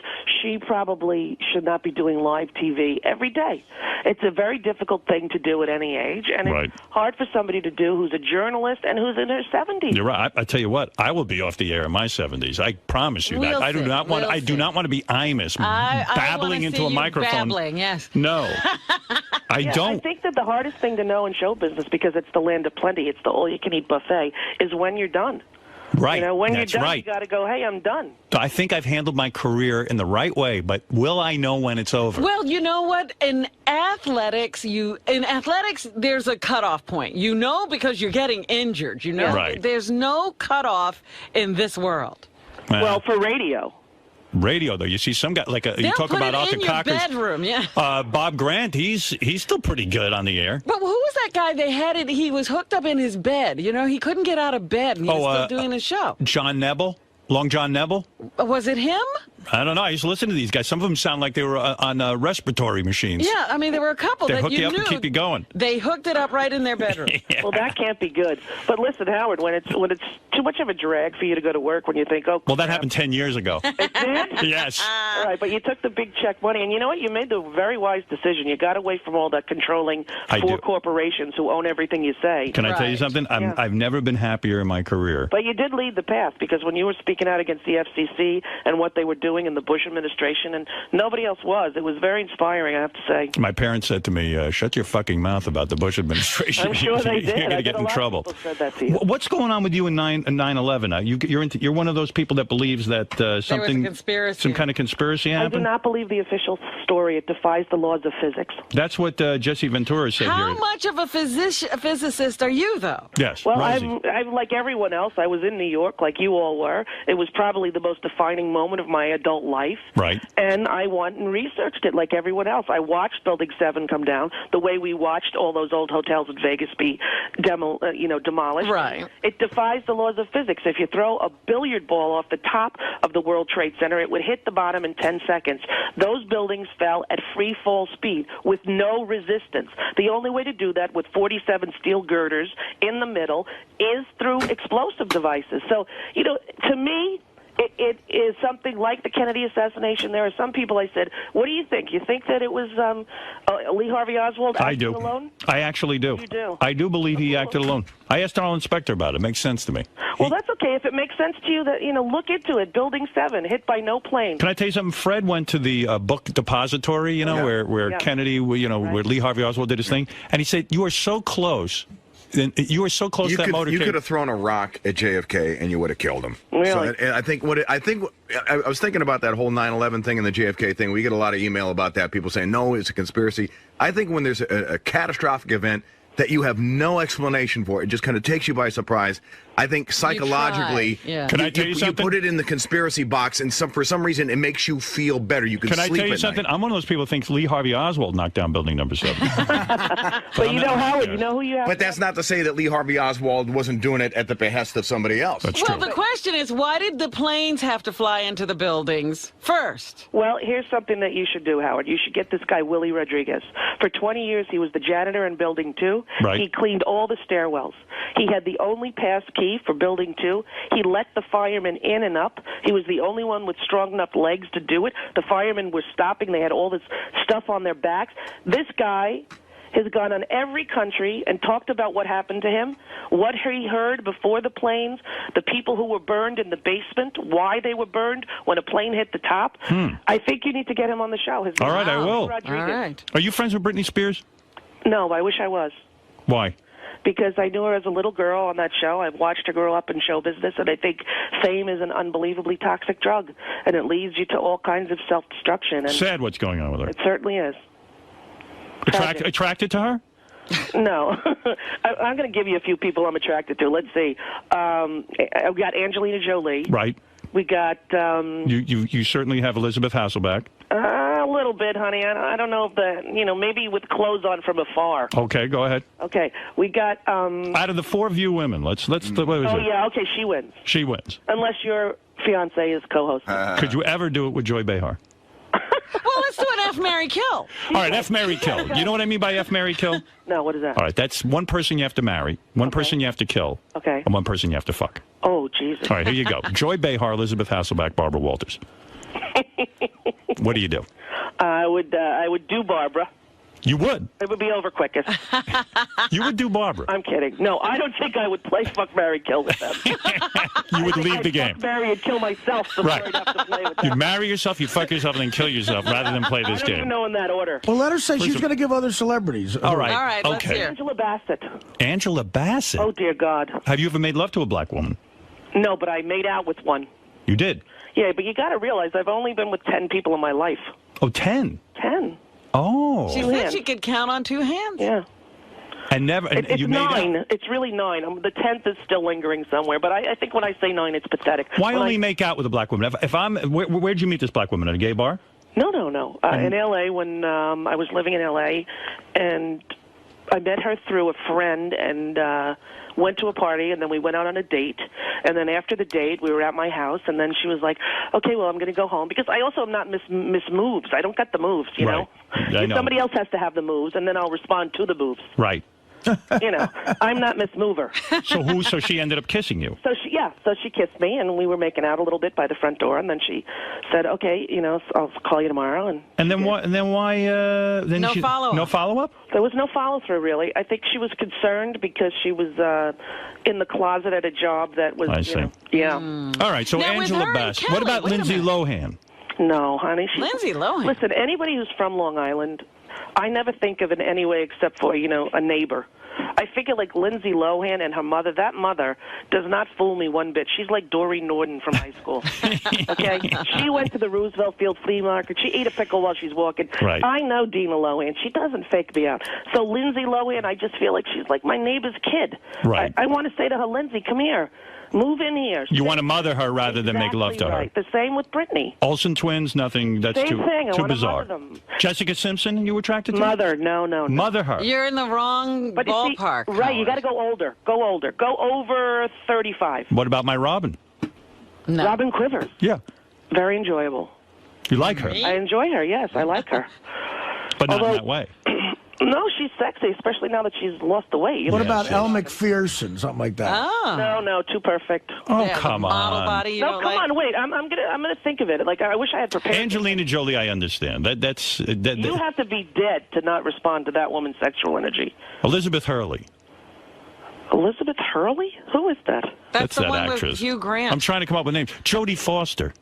S6: she probably should not be doing live TV every day. It's a very difficult thing to do at any age, and it's hard for somebody to do who's a journalist and who's in her 70s.
S2: You're right. I tell you what, I will be off the air in my 70s. I promise you that. I do not want. I do not want to be Imus babbling into a microphone.
S3: Babbling, yes.
S2: No, I don't.
S6: I think that the hardest thing to know in show business, because it's the land of plenty, it's the all-you-can-eat buffet, is when you're done.
S2: Right.
S6: You know, when
S2: That's
S6: you're done,
S2: right.
S6: you got to go, hey, I'm done.
S2: I think I've handled my career in the right way, but will I know when it's over?
S3: Well, you know what? In athletics, there's a cutoff point. You know, because you're getting injured. You know, there's no cutoff in this world.
S6: Well, for radio.
S2: Radio, though, you see some guy you talk about off the Cockers.
S3: Bedroom, yeah.
S2: Bob Grant, he's still pretty good on the air.
S3: But who was that guy? They had it. He was hooked up in his bed. You know, he couldn't get out of bed, and he was still doing his show.
S2: John Nebel, Long John Nebel.
S3: Was it him?
S2: I don't know. I used to listen to these guys. Some of them sound like they were on respiratory machines.
S3: Yeah, I mean, there were a couple that
S2: hook you up and keep you going.
S3: They hooked it up right in their bedroom.
S6: Well, that can't be good. But listen, Howard, when it's too much of a drag for you to go to work, when you think, oh,
S2: well, that happened 10 years ago.
S6: It did?
S2: Yes.
S6: All right, but you took the big check money, and you know what? You made the very wise decision. You got away from all that controlling corporations who own everything you say.
S2: Can I tell you something? I've never been happier in my career.
S6: But you did lead the path, because when you were speaking out against the FCC and what they were doing in the Bush administration, and nobody else was, it was very inspiring, I have to say.
S2: My parents said to me, shut your fucking mouth about the Bush administration.
S6: I'm sure they did.
S2: You're going to get in trouble.
S6: Said that to you.
S2: What's going on with you in 9/11? You're one of those people that believes that something, some kind of conspiracy happened?
S6: I do not believe the official story. It defies the laws of physics.
S2: That's what Jesse Ventura said here.
S3: How much of a physicist are you, though?
S2: Yes.
S6: Well, I'm like everyone else. I was in New York, like you all were. It was probably the most defining moment of my adult life.
S2: Right.
S6: And I went and researched it like everyone else. I watched Building 7 come down the way we watched all those old hotels in Vegas be demolished.
S3: Right.
S6: It defies the laws of physics. If you throw a billiard ball off the top of the World Trade Center, it would hit the bottom in 10 seconds. Those buildings fell at free fall speed with no resistance. The only way to do that with 47 steel girders in the middle is through explosive devices. So, to me, it is something like the Kennedy assassination. There are some people I said, what do you think? You think that it was Lee Harvey Oswald acting alone?
S2: I actually do.
S6: You do?
S2: I do believe he acted alone. I asked Arnold Inspector about it. It makes sense to me.
S6: Well, that's okay. If it makes sense to you, that look into it. Building 7, hit by no plane.
S2: Can I tell you something? Fred went to the book depository, where Kennedy, where Lee Harvey Oswald did his thing, and he said, you are so close. You were so close to that motorcade.
S5: You could have thrown a rock at JFK and you would have killed him.
S6: Really?
S5: So I was thinking about that whole 9/11 thing and the JFK thing. We get a lot of email about that. People saying, no, it's a conspiracy. I think when there's a catastrophic event that you have no explanation for, it just kind of takes you by surprise. I think psychologically,
S2: Can I tell you something?
S5: You put it in the conspiracy box, and for some reason, it makes you feel better. You can sleep at night.
S2: Can I tell you something? I'm one of those people who thinks Lee Harvey Oswald knocked down building number 7.
S6: But Howard, you know who you have.
S5: But that's not to say that Lee Harvey Oswald wasn't doing it at the behest of somebody else.
S2: That's true.
S3: The question is, why did the planes have to fly into the buildings first?
S6: Well, here's something that you should do, Howard. You should get this guy, Willie Rodriguez. For 20 years, he was the janitor in Building 2.
S2: Right.
S6: He cleaned all the stairwells. He had the only pass key for Building 2. He let the firemen in and up. He was the only one with strong enough legs to do it. The firemen were stopping. They had all this stuff on their backs. This guy has gone on every country and talked about what happened to him, what he heard before the planes, the people who were burned in the basement, why they were burned when a plane hit the top. I think you need to get him on the show.
S2: All right, I will.
S6: Rodriguez.
S3: All right.
S2: Are you friends with Britney Spears?
S6: No, I wish I was.
S2: Why?
S6: Because I knew her as a little girl on that show. I've watched her grow up in show business, and I think fame is an unbelievably toxic drug, and it leads you to all kinds of self-destruction. And
S2: sad what's going on with her.
S6: It certainly is.
S2: Attracted to her?
S6: No. I'm going to give you a few people I'm attracted to. Let's see. I've got Angelina Jolie.
S2: Right.
S6: We got...
S2: You certainly have Elizabeth Hasselbeck.
S6: A little bit, honey. I don't know if maybe with clothes on from afar.
S2: Okay, go ahead.
S6: Okay, we got...
S2: out of the 4 of you women, let's what is it?
S6: Okay, she wins.
S2: She wins.
S6: Unless your fiancé is co-host.
S2: Could you ever do it with Joy Behar?
S3: Well, let's do an F, marry, kill.
S2: All right, F, marry, kill. You know what I mean by F, marry, kill?
S6: No, what is that?
S2: All right, that's one person you have to marry, one person you have to kill,
S6: okay,
S2: and one person you have to fuck.
S6: Oh, Jesus.
S2: All right, here you go. Joy Behar, Elizabeth Hasselbeck, Barbara Walters. What do you do?
S6: I would do Barbara.
S2: You would?
S6: It would be over quickest.
S2: You would do Barbara?
S6: I'm kidding. No, I don't think I would play fuck, marry, kill with them.
S2: You would leave the game.
S6: Fuck, marry, and kill myself before
S2: Right.
S6: I'd have to play with them.
S2: You marry yourself, you fuck yourself, and then kill yourself rather than play this
S6: I don't even
S2: game.
S6: know in that order.
S1: Well, let her say she's going to give other celebrities.
S2: All right.
S3: All right, let's
S2: okay.
S3: hear.
S6: Angela Bassett.
S2: Angela Bassett?
S6: Oh, dear God.
S2: Have you ever made love to a black woman?
S6: No, but I made out with one.
S2: You did?
S6: Yeah, but you got to realize I've only been with 10 people in my life.
S2: Oh, 10?
S6: 10.
S2: Oh.
S3: She said she could count on 2 hands.
S6: Yeah.
S2: And never. And
S6: It's
S2: you made
S6: 9.
S2: out?
S6: It's really 9. The 10th is still lingering somewhere, but I think when I say 9, it's pathetic.
S2: Why
S6: When
S2: only make out with a black woman? If I'm, where'd you meet this black woman? At a gay bar?
S6: No. In L.A. when I was living in L.A. and I met her through a friend and went to a party, and then we went out on a date. And then after the date, we were at my house, and then she was like, okay, well, I'm going to go home. Because I also am not Miss Moves. I don't get the moves, you know?
S2: I know.
S6: Somebody else has to have the moves, and then I'll respond to the moves.
S2: Right.
S6: You know, I'm not Miss Mover.
S2: So she ended up kissing you?
S6: So she kissed me, and we were making out a little bit by the front door, and then she said, okay, you know, I'll call you tomorrow.
S2: And then why? Then
S3: No follow-up.
S2: No follow-up?
S6: There was no follow-through, really. I think she was concerned because she was in the closet at a job that was,
S2: I see.
S6: You know, yeah.
S2: All right, so
S3: Now, with
S2: Angela
S3: her and
S2: Bassett.
S3: Kelly,
S2: What about
S3: wait a
S2: Lindsay
S3: minute.
S2: Lohan?
S6: No, honey.
S3: Lindsay Lohan.
S6: Listen, anybody who's from Long Island, I never think of in any way except for, you know, a neighbor. I figure like Lindsay Lohan and her mother, that mother does not fool me one bit. She's like Doreen Norton from high school. Okay? She went to the Roosevelt Field Flea Market. She ate a pickle while she's walking.
S2: Right.
S6: I know Dina Lohan. She doesn't fake me out. So Lindsay Lohan, I just feel like she's like my neighbor's kid.
S2: Right.
S6: I want to say to her, Lindsay, come here. Move in here.
S2: You want to mother her rather than make love to her?
S6: Right. The same with Britney.
S2: Olsen twins, nothing. That's
S6: Same
S2: too
S6: thing. I
S2: too
S6: wanna
S2: bizarre.
S6: mother them.
S2: Jessica Simpson, you attracted to?
S6: Mother, no.
S2: Mother her.
S3: You're in the wrong
S6: But you see,
S3: ballpark.
S6: right, you
S3: Howard.
S6: got to go older. Go older. Go over 35.
S2: What about my Robin?
S3: No.
S6: Robin Quivers.
S2: Yeah.
S6: Very enjoyable.
S2: You like her,
S6: I enjoy her, yes. I like her.
S2: but not in
S6: Although-
S2: that way.
S6: No, she's sexy, especially now that she's lost the weight.
S1: What
S2: Yeah,
S1: about
S2: she
S1: Elle McPherson, something like that?
S3: Oh.
S6: No, too perfect.
S2: Oh,
S3: Yeah,
S2: come
S3: the model
S2: on.
S3: body you
S6: No,
S3: don't
S6: come
S3: like?
S6: on, wait. I'm gonna think of it. Like I wish I had prepared.
S2: Angelina Jolie, I understand.
S6: You have to be dead to not respond to that woman's sexual energy.
S2: Elizabeth Hurley.
S6: Elizabeth Hurley? Who is that?
S3: That's the
S2: that
S3: one
S2: actress.
S3: with Hugh Grant.
S2: I'm trying to come up with names. Jodie Foster.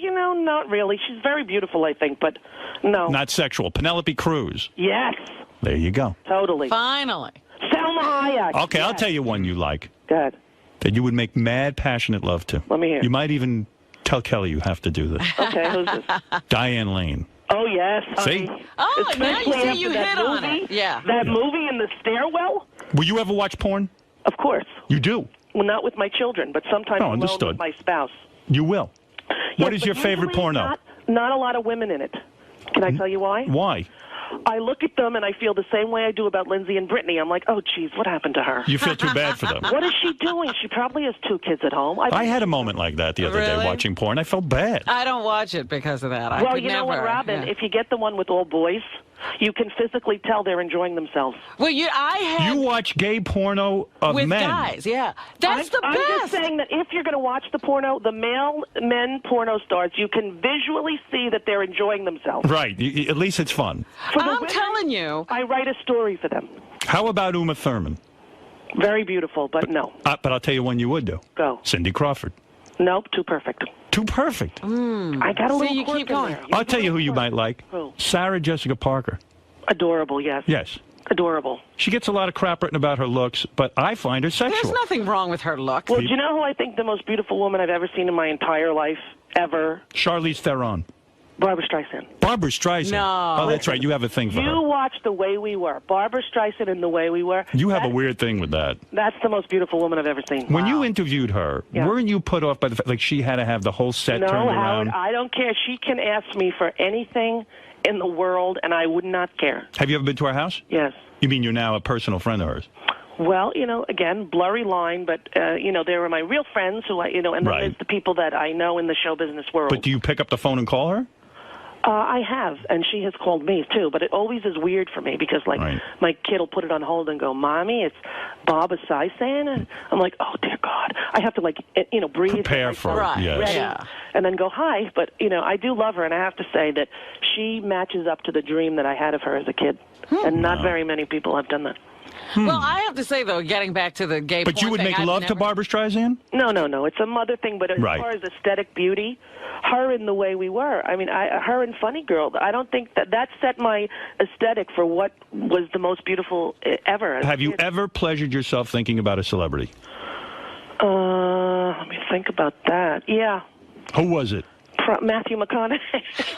S6: You know, not really. She's very beautiful, I think, but no.
S2: Not sexual. Penelope Cruz.
S6: Yes,
S2: There you go.
S6: totally.
S3: Finally.
S6: Selma Hayek.
S2: Okay, I'll
S6: Yes.
S2: tell you one you like
S6: Good.
S2: that you would make mad, passionate love to.
S6: Let me hear.
S2: You might even tell Kelly you have to do this.
S6: Okay, who's this?
S2: Diane Lane.
S6: Oh, yes.
S2: See?
S6: honey.
S3: Oh, now you
S6: Especially
S3: see
S6: after
S3: you
S6: that
S3: hit on
S6: movie,
S3: it. Yeah.
S6: That movie in the stairwell?
S2: Will you ever watch porn?
S6: Of course.
S2: You do.
S6: Well, not with my children, but sometimes
S2: Oh,
S6: alone
S2: understood.
S6: with my spouse.
S2: You will. What
S6: Yes,
S2: is your
S6: but
S2: favorite
S6: usually
S2: porno?
S6: Not a lot of women in it. Can I tell you why?
S2: Why?
S6: I look at them and I feel the same way I do about Lindsay and Brittany. I'm like, oh, geez, what happened to her?
S2: You feel too bad for them.
S6: What is she doing? She probably has 2 kids at home.
S2: I had a moment like that the other day
S3: Really?
S2: watching porn. I felt bad.
S3: I don't watch it because of that. I
S6: Well,
S3: could
S6: you know what,
S3: never,
S6: Robin?
S3: yeah.
S6: If you get the one with all boys, you can physically tell they're enjoying themselves.
S3: Well, I had
S2: You watch gay porno of
S3: with
S2: men.
S3: guys, yeah. That's the
S6: I'm
S3: best.
S6: just saying that if you're going to watch the porno, the male men porno stars, you can visually see that they're enjoying themselves.
S2: Right. At least it's fun.
S6: For the
S3: I'm
S6: women,
S3: telling you.
S6: I write a story for them.
S2: How about Uma Thurman?
S6: Very beautiful, but no.
S2: But I'll tell you one you would do.
S6: Go.
S2: Cindy Crawford.
S6: Nope, too perfect.
S2: Too perfect.
S6: I got a little
S3: you
S6: quirk
S3: keep
S6: in
S3: going.
S6: there.
S2: I'll tell you who you might like.
S6: Who?
S2: Sarah Jessica Parker.
S6: Adorable, yes.
S2: Yes.
S6: Adorable.
S2: She gets a lot of crap written about her looks, but I find her
S3: There's
S2: sexual.
S3: nothing wrong with her look.
S6: Well, do you know who I think the most beautiful woman I've ever seen in my entire life, ever?
S2: Charlize Theron.
S6: Barbara Streisand.
S2: Barbara Streisand.
S3: No.
S2: Oh, that's right. You have a thing for
S6: You
S2: her.
S6: watch The Way We Were. Barbara Streisand in The Way We Were.
S2: You have a weird thing with that.
S6: That's the most beautiful woman I've ever seen.
S2: When you interviewed her,
S6: Yeah.
S2: weren't you put off by the fact like she had to have the whole set
S6: No,
S2: turned
S6: Howard,
S2: around?
S6: I don't care. She can ask me for anything in the world, and I would not care.
S2: Have you ever been to her house?
S6: Yes.
S2: You mean you're now a personal friend of hers?
S6: Well, you know, again, blurry line, but, you know, there are my real friends who and then
S2: Right.
S6: there's the people that I know in the show business world.
S2: But do you pick up the phone and call her?
S6: I have, and she has called me, too. But it always is weird for me because, like, my kid will put it on hold and go, Mommy, it's Bob Esiason. And I'm like, oh, dear God. I have to, like, breathe.
S2: Prepare for it,
S6: yes. And then go, hi. But, I do love her, and I have to say that she matches up to the dream that I had of her as a kid. And not very many people have done that.
S3: Well, I have to say, though, getting back to the gay
S2: But you would make love to Barbra Streisand?
S6: No. It's a mother thing. But as far as aesthetic beauty, her and the way we were, I mean, her and Funny Girl, I don't think that set my aesthetic for what was the most beautiful ever.
S2: Have you ever pleasured yourself thinking about a celebrity?
S6: Let me think about that. Yeah.
S2: Who was it?
S6: Matthew McConaughey.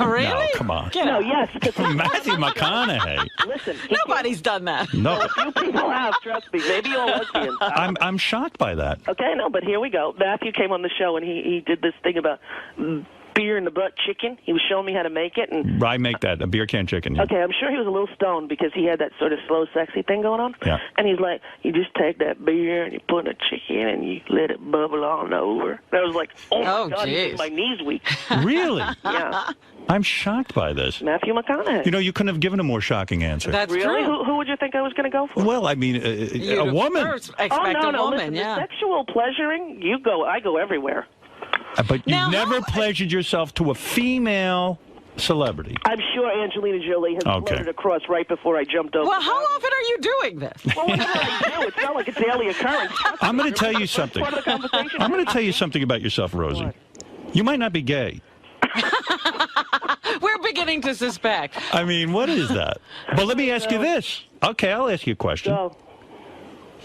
S3: Really?
S2: No, come on.
S6: Yes.
S2: Matthew McConaughey.
S6: Listen,
S3: nobody's done that.
S2: No.
S6: A few people have, trust me. Maybe all lesbians.
S2: I'm shocked by that.
S6: Okay, no, but here we go. Matthew came on the show, and he did this thing about beer in the butt chicken. He was showing me how to make it. And
S2: I make that, a beer can chicken. Yeah.
S6: Okay, I'm sure he was a little stoned because he had that sort of slow, sexy thing going on.
S2: Yeah.
S6: And he's like, you just take that beer and you put in a chicken and you let it bubble on over. And I was like, oh my God, he made my knees weak.
S2: Really?
S6: Yeah.
S2: I'm shocked by this.
S6: Matthew McConaughey.
S2: You couldn't have given a more shocking answer.
S3: That's
S6: really
S3: true.
S6: Who would you think I was going to go for?
S2: Well, I mean, a woman.
S3: Expect
S6: no.
S3: a woman,
S6: Listen,
S3: yeah.
S6: the sexual pleasuring, I go everywhere.
S2: But you never pleasured yourself to a female celebrity.
S6: I'm sure Angelina Jolie has floated across right before I jumped over.
S3: Well, how often are you doing this?
S6: Well, whatever I do, it's not like a daily occurrence.
S2: I'm going to tell you something. I'm going to tell you something about yourself, Rosie. What? You might not be gay.
S3: We're beginning to suspect.
S2: I mean, what is that? But let me ask you this. Okay, I'll ask you a question.
S6: Go.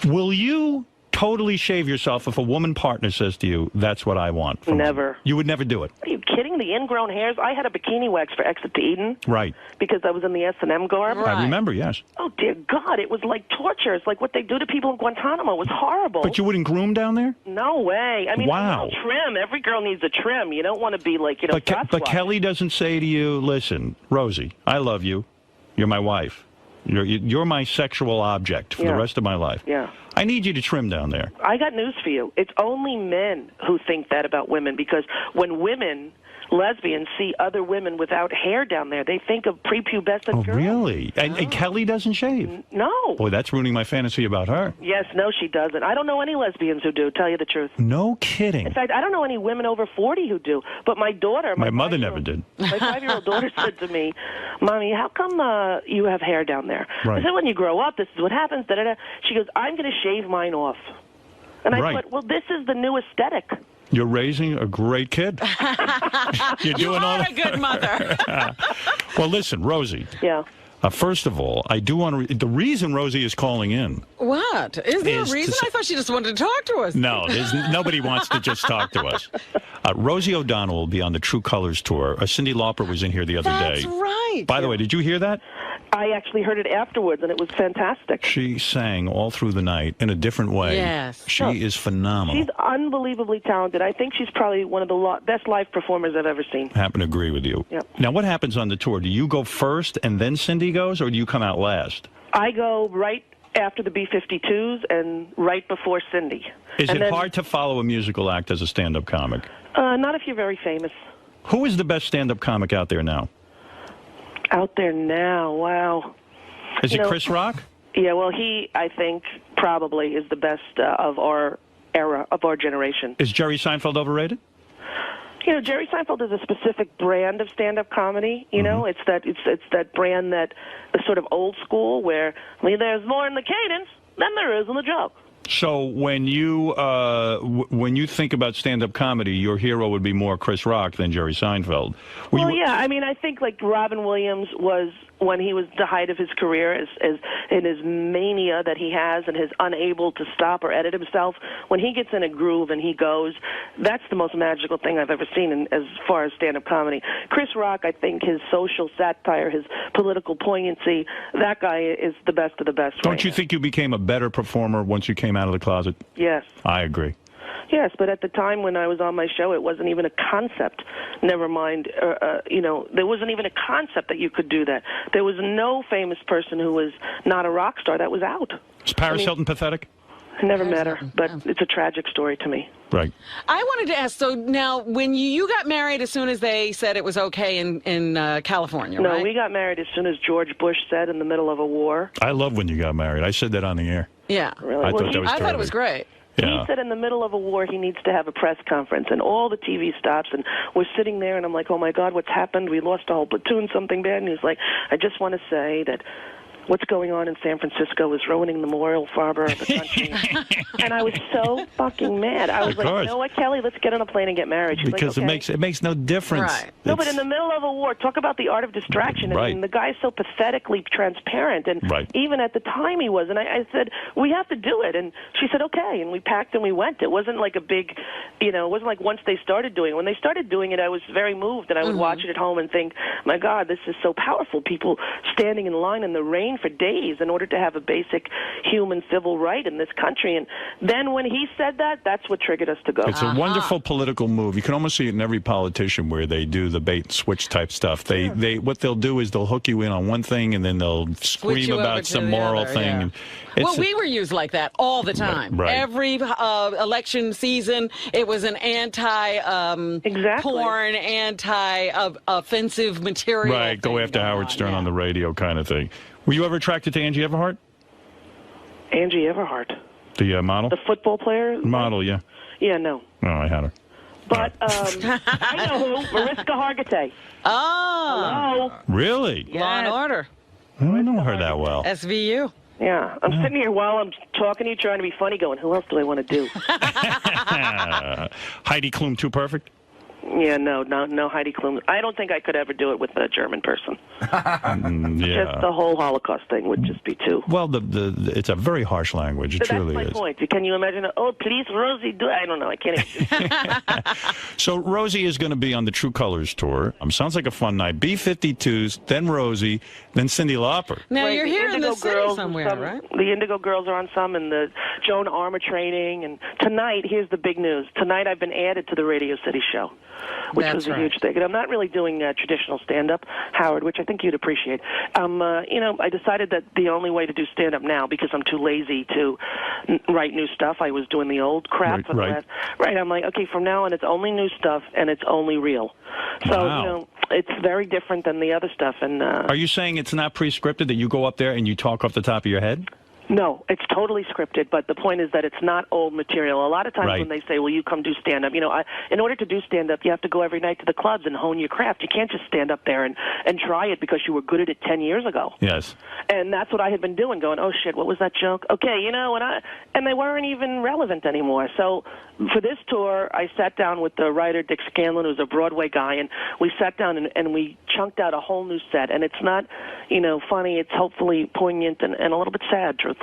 S2: Will you totally shave yourself if a woman partner says to you, that's what I want?
S6: Never.
S2: You would never do it?
S6: Are you kidding? The ingrown hairs? I had a bikini wax for Exit to Eden.
S2: Right.
S6: Because I was in the S&M garb.
S2: Right. I remember, yes.
S6: Oh, dear God. It was like torture. It's like what they do to people in Guantanamo. It was horrible.
S2: But you wouldn't groom down there?
S6: No way. I mean,
S2: wow.
S6: Trim. Every girl needs a trim. You don't want to be like,
S2: But Kelly doesn't say to you, listen, Rosie, I love you. You're my wife. You're my sexual object for the rest of my life.
S6: Yeah.
S2: I need you to trim down there.
S6: I got news for you. It's only men who think that about women because when lesbians see other women without hair down there, they think of prepubescent girls.
S2: Oh, really? And Kelly doesn't shave?
S6: No.
S2: Boy, that's ruining my fantasy about her.
S6: Yes, no, she doesn't. I don't know any lesbians who do, tell you the truth.
S2: No kidding.
S6: In fact, I don't know any women over 40 who do. But my daughter...
S2: My mother never did.
S6: My 5-year-old daughter said to me, Mommy, how come you have hair down there?
S2: Right.
S6: I said, when you grow up, this is what happens. Da-da-da. She goes, I'm going to shave mine off. And I thought, well, this is the new aesthetic.
S2: You're raising a great kid. You're doing all
S3: a good mother.
S2: Well, listen, Rosie.
S6: Yeah.
S2: First of all, I do want to. The reason Rosie is calling in.
S3: What? Is there a reason? I thought she just wanted to talk to us.
S2: No, nobody wants to just talk to us. Rosie O'Donnell will be on the True Colors tour. Cyndi Lauper was in here the other day.
S3: That's right.
S2: By the way, did you hear that?
S6: I actually heard it afterwards, and it was fantastic.
S2: She sang all through the night in a different way.
S3: Yes.
S2: She is phenomenal.
S6: She's unbelievably talented. I think she's probably one of the best live performers I've ever seen.
S2: Happen to agree with you.
S6: Yep.
S2: Now, what happens on the tour? Do you go first and then Cyndi goes, or do you come out last?
S6: I go right after the B-52s and right before Cyndi.
S2: Is it hard to follow a musical act as a stand-up comic?
S6: Not if you're very famous.
S2: Who is the best stand-up comic out there now?
S6: Out there now, wow.
S2: Is it Chris Rock?
S6: Yeah, well, he, I think, probably is the best of our era, of our generation.
S2: Is Jerry Seinfeld overrated?
S6: Jerry Seinfeld is a specific brand of stand-up comedy. You know, it's that brand that is sort of old school, where there's more in the cadence than there is in the joke.
S2: So when you think about stand-up comedy, your hero would be more Chris Rock than Jerry Seinfeld.
S6: Yeah. I mean, I think like Robin Williams was when he was the height of his career, as in his mania that he has and his unable to stop or edit himself. When he gets in a groove and he goes, that's the most magical thing I've ever seen as far as stand-up comedy. Chris Rock, I think his social satire, his political poignancy, that guy is the best of the best.
S2: Don't you think you became a better performer once you came out of the closet?
S6: Yes.
S2: I agree.
S6: Yes, but at the time when I was on my show, it wasn't even a concept. Never mind, there wasn't even a concept that you could do that. There was no famous person who was not a rock star that was out.
S2: Is Paris Hilton pathetic?
S6: I never met her, but it's a tragic story to me.
S2: Right.
S3: I wanted to ask, so now, when you got married as soon as they said it was okay in California,
S6: No,
S3: right?
S6: we got married as soon as George Bush said in the middle of a war.
S2: I love when you got married. I said that on the air.
S3: Yeah.
S6: Really?
S2: I
S6: Well,
S2: thought that was
S3: I thought it was great.
S2: Yeah.
S6: He said in the middle of a war he needs to have a press conference, and all the TV stops, and we're sitting there, and I'm like, oh, my God, what's happened? We lost a whole platoon, something bad. And he's like, I just want to say that what's going on in San Francisco is ruining the moral fiber of the country. And I was so fucking mad. I was like, you know what, Kelly, let's get on a plane and get married. She's
S2: because
S6: like, okay.
S2: it makes no difference.
S3: Right.
S6: No, but in the middle of a war, talk about the art of distraction. I mean, the guy's so pathetically transparent, and even at the time he was. And I said, we have to do it. And she said, okay. And we packed and we went. It wasn't like a big, it wasn't like once they started doing it. When they started doing it, I was very moved, and I would watch it at home and think, my God, this is so powerful. People standing in line in the rain for days in order to have a basic human civil right in this country. And then when he said that, that's what triggered us to go.
S2: It's a wonderful political move. You can almost see it in every politician where they do the bait and switch type stuff. They what they'll do is they'll hook you in on one thing and then they'll scream about some moral thing.
S3: Yeah. Well, we were used like that all the time.
S2: Right.
S3: Every election season, it was an anti-porn, anti-offensive material.
S2: Right, go after Howard Stern on the radio kind of thing. Were you ever attracted to Angie Everhart?
S6: Angie Everhart.
S2: The model?
S6: The football player?
S2: Model, yeah.
S6: Yeah, no.
S2: Oh, I had her.
S6: But I know who. Mariska Hargitay.
S3: Oh.
S6: Hello.
S2: Really?
S3: Law and Order.
S2: I don't know her that well.
S3: SVU.
S6: Yeah. I'm sitting here while I'm talking to you, trying to be funny, going, who else do I want to do?
S2: Heidi Klum, too perfect?
S6: Yeah, no Heidi Klum. I don't think I could ever do it with a German person.
S2: Yeah.
S6: Just the whole Holocaust thing would just be too.
S2: Well, it's a very harsh language. It truly is.
S6: That's my point. Can you imagine? Oh, please, Rosie, do. I don't know. I can't even.
S2: So Rosie is going to be on the True Colors tour. Sounds like a fun night. B-52s, then Rosie, then Cyndi Lauper.
S3: Now you're here in the city somewhere, right?
S6: The Indigo Girls are on some, and the Joan Armour training. And tonight, here's the big news. Tonight, I've been added to the Radio City show, which was a huge thing. And I'm not really doing traditional stand-up, Howard, which I think you'd appreciate. I decided that the only way to do stand-up now, because I'm too lazy to write new stuff, I was doing the old crap.
S2: Right.
S6: I'm like, okay, from now on, it's only new stuff, and it's only real. So, it's very different than the other stuff. And
S2: are you saying it's not pre-scripted, that you go up there and you talk off the top of your head?
S6: No, it's totally scripted, but the point is that it's not old material. A lot of times when they say, well, you come do stand-up, in order to do stand-up, you have to go every night to the clubs and hone your craft. You can't just stand up there and try it because you were good at it 10 years ago.
S2: Yes.
S6: And that's what I had been doing, going, oh, shit, what was that joke? Okay, and they weren't even relevant anymore. So for this tour, I sat down with the writer, Dick Scanlon, who's a Broadway guy, and we sat down and we chunked out a whole new set. And it's not, funny. It's hopefully poignant and a little bit sad, truthfully.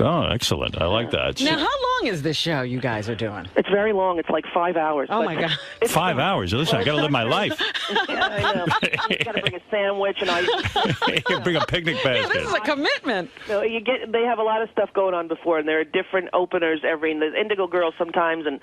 S2: Oh, excellent. I like that.
S3: Now, how long is this show you guys are doing?
S6: It's very long. It's like 5 hours.
S3: Oh, my God.
S2: 5 hours? Listen, I got to live my life.
S6: Yeah, I know. You got to bring a sandwich and
S2: bring a picnic basket.
S3: This is a commitment.
S6: So they have a lot of stuff going on before, and there are different openers the Indigo Girls sometimes, and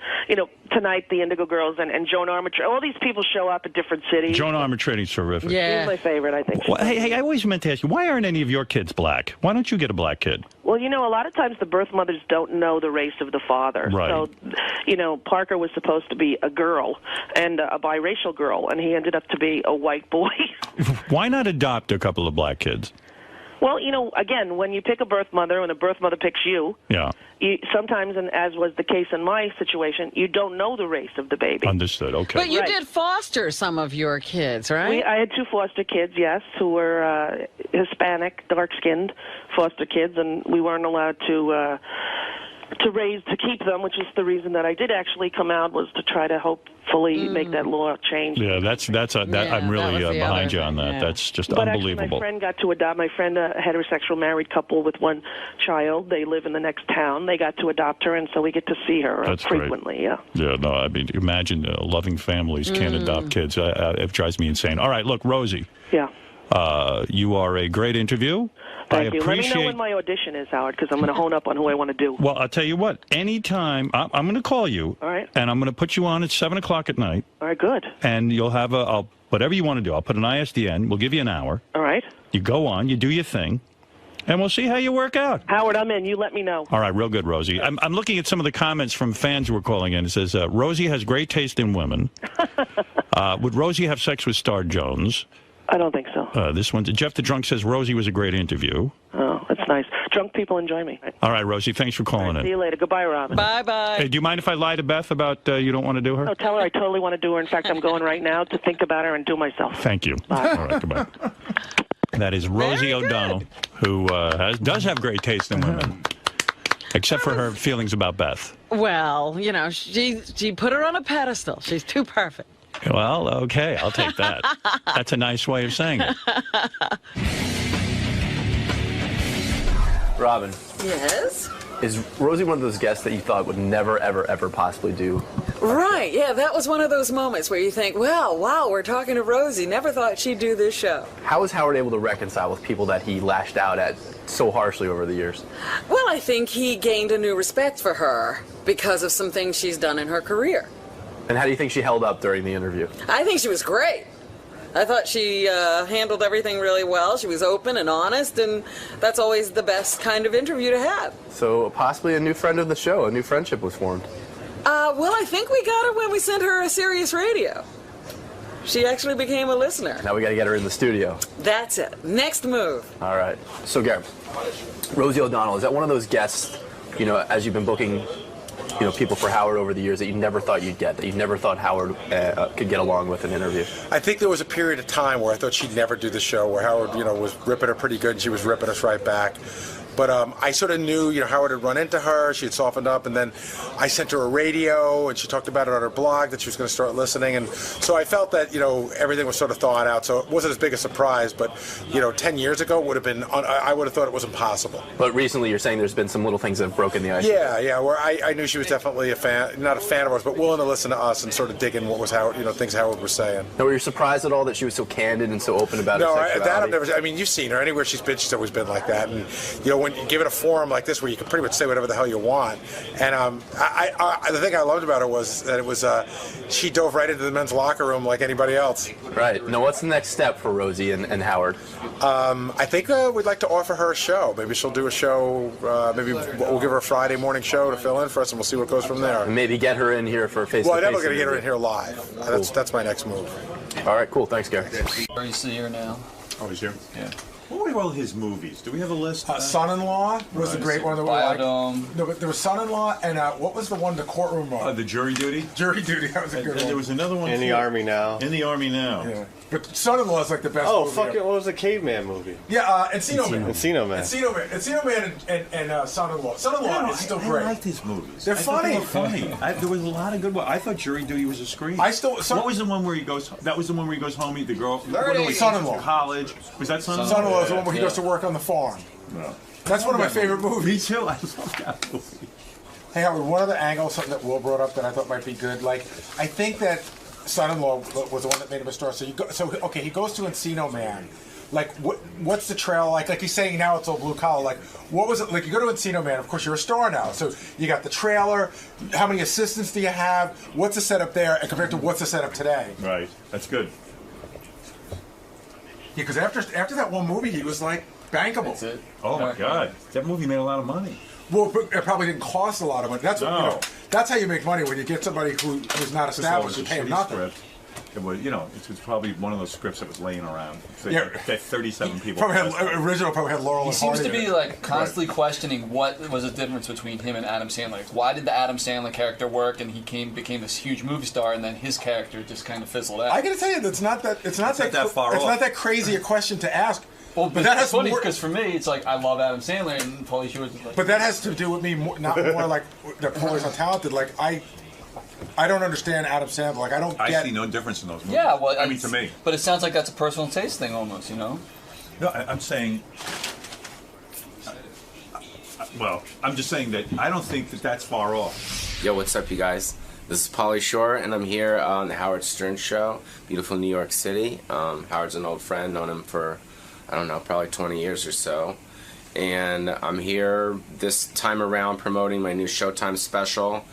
S6: tonight the Indigo Girls and Joan Armour. All these people show up at different cities.
S2: Joan Armour training's terrific.
S3: Yeah.
S6: She's my favorite, I think.
S2: Well, hey, I always meant to ask you, why aren't any of your kids black? Why don't you get a black kid?
S6: Well, a lot of times the birth mothers don't know the race of the father.
S2: Right.
S6: So, Parker was supposed to be a girl and a biracial girl, and he ended up to be a white boy.
S2: Why not adopt a couple of black kids?
S6: Well, again, when you pick a birth mother and a birth mother picks you, sometimes, and as was the case in my situation, you don't know the race of the baby.
S2: Understood. Okay.
S3: But you did foster some of your kids, right?
S6: I had 2 foster kids, yes, who were Hispanic, dark-skinned foster kids, and we weren't allowed to keep them, which is the reason that I did actually come out, was to try to hopefully make that law change.
S2: Yeah, I'm really behind you on that.
S3: Yeah.
S2: That's just
S6: but
S2: unbelievable.
S6: Actually, my friend got to adopt. My friend, a heterosexual married couple with 1 child. They live in the next town. They got to adopt her, and so we get to see her frequently.
S2: Great. Yeah, no, I mean, imagine loving families can't adopt kids. It drives me insane. All right, look, Rosie.
S6: Yeah.
S2: You are a great interview.
S6: Thank you. Let me know when my audition is, Howard, because I'm going to hone up on who I want to do.
S2: Well, I'll tell you what. Anytime, I'm going to call you.
S6: All right.
S2: And I'm going to put you on at 7 o'clock at night.
S6: All right, good.
S2: And you'll have whatever you want to do. I'll put an ISDN. We'll give you an hour.
S6: All right.
S2: You go on. You do your thing. And we'll see how you work out.
S6: Howard, I'm in. You let me know.
S2: All right, real good, Rosie. I'm looking at some of the comments from fans who are calling in. It says, Rosie has great taste in women. Would Rosie have sex with Star Jones?
S6: I don't think so.
S2: This one, Jeff the Drunk says, Rosie was a great interview.
S6: Oh, that's nice. Drunk people enjoy me.
S2: All right, Rosie, thanks for calling in.
S6: See you later. Goodbye, Robin.
S3: Bye-bye.
S2: Hey, do you mind if I lie to Beth about you don't want to do her?
S6: No, tell her I totally want to do her. In fact, I'm going right now to think about her and do myself.
S2: Thank you.
S6: Bye.
S2: All right, goodbye. That is Rosie O'Donnell, who does have great taste in women, except for her feelings about Beth.
S3: Well, you know, she put her on a pedestal. She's too perfect.
S2: Well, okay, I'll take that. That's a nice way of saying it.
S8: Robin.
S3: Yes?
S8: Is Rosie one of those guests that you thought would never, ever, ever possibly do?
S3: Right, yeah, that was one of those moments where you think, well, wow, we're talking to Rosie. Never thought she'd do this show.
S8: How was Howard able to reconcile with people that he lashed out at so harshly over the years?
S3: Well, I think he gained a new respect for her because of some things she's done in her career.
S8: And how do you think she held up during the interview?
S3: I think she was great. I thought she handled everything really well. She was open and honest, and that's always the best kind of interview to have.
S8: So possibly a new friend of the show, a new friendship was formed.
S3: Well, I think we got her when we sent her a Sirius Radio. She actually became a listener.
S8: Now we got to get her in the studio.
S3: That's it. Next move.
S8: All right. So, Gary, Rosie O'Donnell, is that one of those guests, you know, as you've been booking, you know, people for Howard over the years that you never thought you'd get, that you never thought Howard could get along with an interview?
S4: I think there was a period of time where I thought she'd never do the show, where Howard, you know, was ripping her pretty good and she was ripping us right back. But I sort of knew, you know, Howard had run into her, she had softened up, and then I sent her a radio, and she talked about it on her blog, that she was going to start listening, and so I felt that, you know, everything was sort of thawed out, so it wasn't as big a surprise, but, you know, 10 years ago would have been, I would have thought it was impossible.
S8: But recently you're saying there's been some little things that have broken the ice?
S4: Yeah, where I knew she was definitely a fan, not a fan of ours, but willing to listen to us and sort of dig in what was Howard, you know, things Howard was saying.
S8: Now, were you surprised at all that she was so candid and so open about her sexuality?
S4: No, that I've never, I mean, you've seen her, anywhere she's been, she's always been like that, and, you know, when you give it a forum like this where you can pretty much say whatever the hell you want. And the thing I loved about her was that it was she dove right into the men's locker room like anybody else.
S8: Right. Now, what's the next step for Rosie and Howard?
S4: I think we'd like to offer her a show. Maybe she'll do a show. Maybe we'll give her a Friday morning show to fill in for us, and we'll see what goes from there.
S8: And maybe get her in here for face-to-face.
S4: Well, I'm never going to get her in here live. Cool. That's my next move.
S8: All right, cool. Thanks, Gary.
S9: Are you here now?
S10: Oh, he's here?
S9: Yeah.
S10: What were all his movies? Do we have a list?
S11: Son-in-Law was a great one. That we like.
S9: No,
S11: but there was Son-in-Law, and what was the one, the courtroom one?
S10: The Jury Duty?
S11: Jury Duty, that was a good one.
S10: And there was another one.
S12: In the Army Now.
S10: In the Army Now.
S11: Yeah. But Son-in-Law is like the best movie.
S12: Oh, fuck it. What was the caveman movie?
S11: Yeah, Encino Man.
S12: Encino Man.
S11: Encino Man and Son-in-Law. Son-in-law is still great.
S10: I liked his movies.
S11: They're funny.
S10: They were funny. There was a lot of good ones. I thought Jury Duty was a scream. What was the one where he goes? That was the one where he goes home. The girl.
S11: Son-in-law.
S10: College. Was that Son-in-law?
S11: Son-in-law is the one where he goes to work on the farm.
S10: No.
S11: That's one of my favorite movies.
S10: Me too. I love that movie.
S11: Hey, Howard, one other angle, something that Will brought up that I thought might be good. Like, I think that Son-in-Law was the one that made him a star. So he goes to Encino Man. Like, what's the trail like? Like he's saying now it's all blue collar. Like, what was it like? You go to Encino Man, of course you're a star now. So you got the trailer. How many assistants do you have? What's the setup there, and compared to what's the setup today?
S10: Right. That's good.
S11: Yeah, because after that one movie, he was like bankable.
S9: That's it.
S10: Oh my God, that movie made a lot of money.
S11: Well, it probably didn't cost a lot of money. That's what, you know. That's how you make money when you get somebody who's not established. You pay him nothing.
S10: Script. It was, you know, it was probably one of those scripts that was laying around. So
S11: yeah,
S10: that 37 people.
S11: Probably had Laurel.
S9: He seems to be like constantly questioning what was the difference between him and Adam Sandler. Like, why did the Adam Sandler character work, and he became this huge movie star, and then his character just kind of fizzled out.
S11: I got to tell you, it's not that far off. It's not that crazy a question to ask.
S9: Well, but that has funny because for me, it's like I love Adam Sandler, and Pauly Shore. Like,
S11: but that has to do with me not more like that Pauly's untalented. Like I don't understand Adam Sandler. Like I
S10: see no difference in those movies.
S9: Yeah, well,
S10: I mean, to me.
S9: But it sounds like that's a personal taste thing, almost. You know.
S10: No, I'm saying. Well, I'm just saying that I don't think that that's far off.
S13: Yo, what's up, you guys? This is Pauly Shore, and I'm here on the Howard Stern Show, beautiful New York City. Howard's an old friend, known him for, I don't know, probably 20 years or so. And I'm here this time around promoting my new Showtime special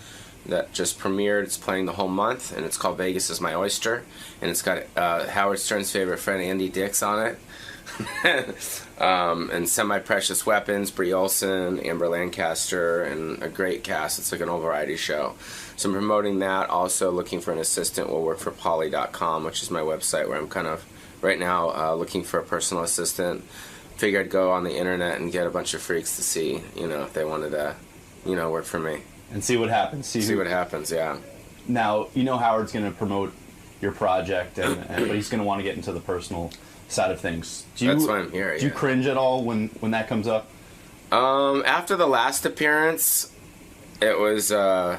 S13: that just premiered. It's playing the whole month, and it's called Vegas is My Oyster. And it's got Howard Stern's favorite friend, Andy Dix, on it. and Semi-Precious Weapons, Brie Olson, Amber Lancaster, and a great cast. It's like an old variety show. So I'm promoting that. Also looking for an assistant. Will work for Poly.com, which is my website where I'm kind of right now looking for a personal assistant. Figured I'd go on the internet and get a bunch of freaks to see, if they wanted to, work for me.
S8: And see what happens.
S13: See what happens, yeah.
S8: Now, Howard's going to promote your project, but he's going to want to get into the personal side of things.
S13: That's why I'm here.
S8: Do you cringe at all when that comes up?
S13: After the last appearance, it was, I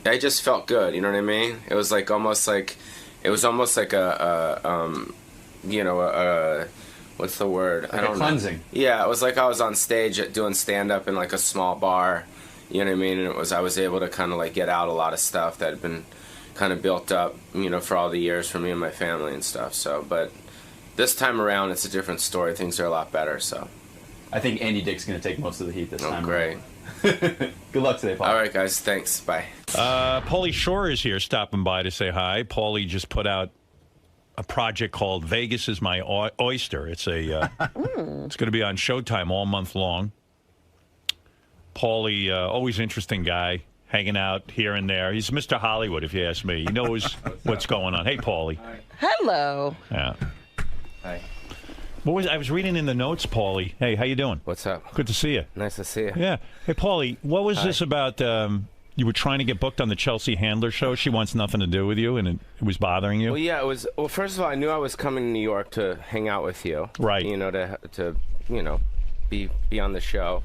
S13: just felt good, you know what I mean? It was almost like what's the word?
S8: Like I don't know. Cleansing.
S13: Yeah, it was like I was on stage doing stand-up in like a small bar, you know what I mean? And I was able to kind of get out a lot of stuff that had been kind of built up, for all the years for me and my family and stuff. So, but this time around, it's a different story. Things are a lot better, so.
S8: I think Andy Dick's going to take most of the heat this time.
S13: Great.
S8: Good luck today, Paul.
S13: All right, guys. Thanks. Bye.
S2: Pauly Shore is here stopping by to say hi. Pauly just put out a project called Vegas is My Oyster. It's it's going to be on Showtime all month long. Pauly, always interesting guy, hanging out here and there. He's Mr. Hollywood, if you ask me. He knows what's going on. Hey, Pauly.
S3: Hello.
S2: Yeah.
S13: Hi.
S2: I was reading in the notes, Pauly. Hey, how you doing?
S13: What's up?
S2: Good to see you.
S13: Nice to see you.
S2: Yeah. Hey, Pauly, what was this about? You were trying to get booked on the Chelsea Handler show. She wants nothing to do with you, and it was bothering you.
S13: Well, yeah, it was. Well, first of all, I knew I was coming to New York to hang out with you.
S2: Right.
S13: To be on the show.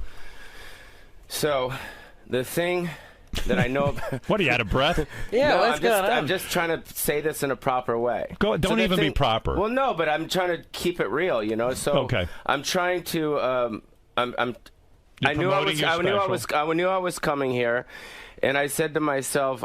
S13: So, the thing that I know about...
S2: What, are you out of breath?
S3: Yeah, what's going on?
S13: I'm just trying to say this in a proper way.
S2: Don't even be proper.
S13: Well, no, but I'm trying to keep it real, So
S2: okay.
S13: I'm trying to. I knew I was coming here, and I said to myself,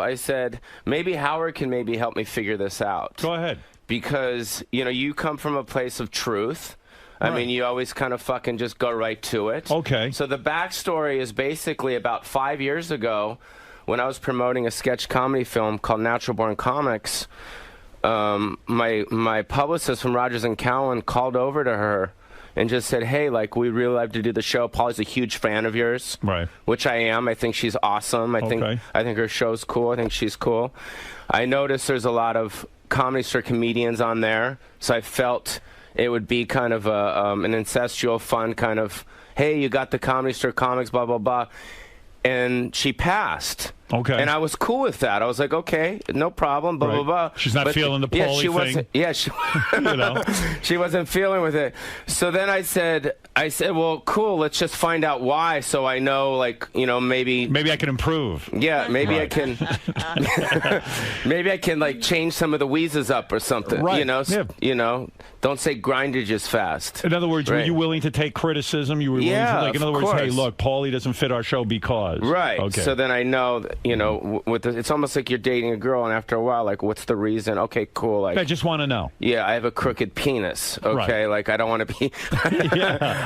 S13: maybe Howard can help me figure this out.
S2: Go ahead.
S13: Because you come from a place of truth. I mean, you always kind of fucking just go right to it.
S2: Okay.
S13: So the backstory is basically about 5 years ago when I was promoting a sketch comedy film called Natural Born Comics. My publicist from Rogers & Cowan called over to her and just said, hey, we'd really like to do the show. Pauly's a huge fan of yours.
S2: Right.
S13: Which I am. I think she's awesome. I think her show's cool. I think she's cool. I noticed there's a lot of Comedy Store comedians on there, so I felt it would be kind of an incestual, fun kind of, hey, you got the Comedy Store comics, blah, blah, blah. And she passed.
S2: Okay.
S13: And I was cool with that. I was like, okay, no problem, blah, blah, blah.
S2: She's not feeling the Pauly thing.
S13: Yeah, she wasn't feeling with it. So then I said, well, cool, let's just find out why so I know, maybe...
S2: Maybe I can improve.
S13: Yeah, maybe I can... maybe I can, change some of the wheezes up or something.
S2: Right.
S13: Don't say grindages fast.
S2: In other words, were you willing to take criticism? You were willing to, in other words, hey, look, Pauly doesn't fit our show because...
S13: Right.
S2: Okay.
S13: So then I know... it's almost like you're dating a girl, and after a while, what's the reason? Okay, cool.
S2: I just want to know.
S13: Yeah, I have a crooked penis. Okay, I don't want to be.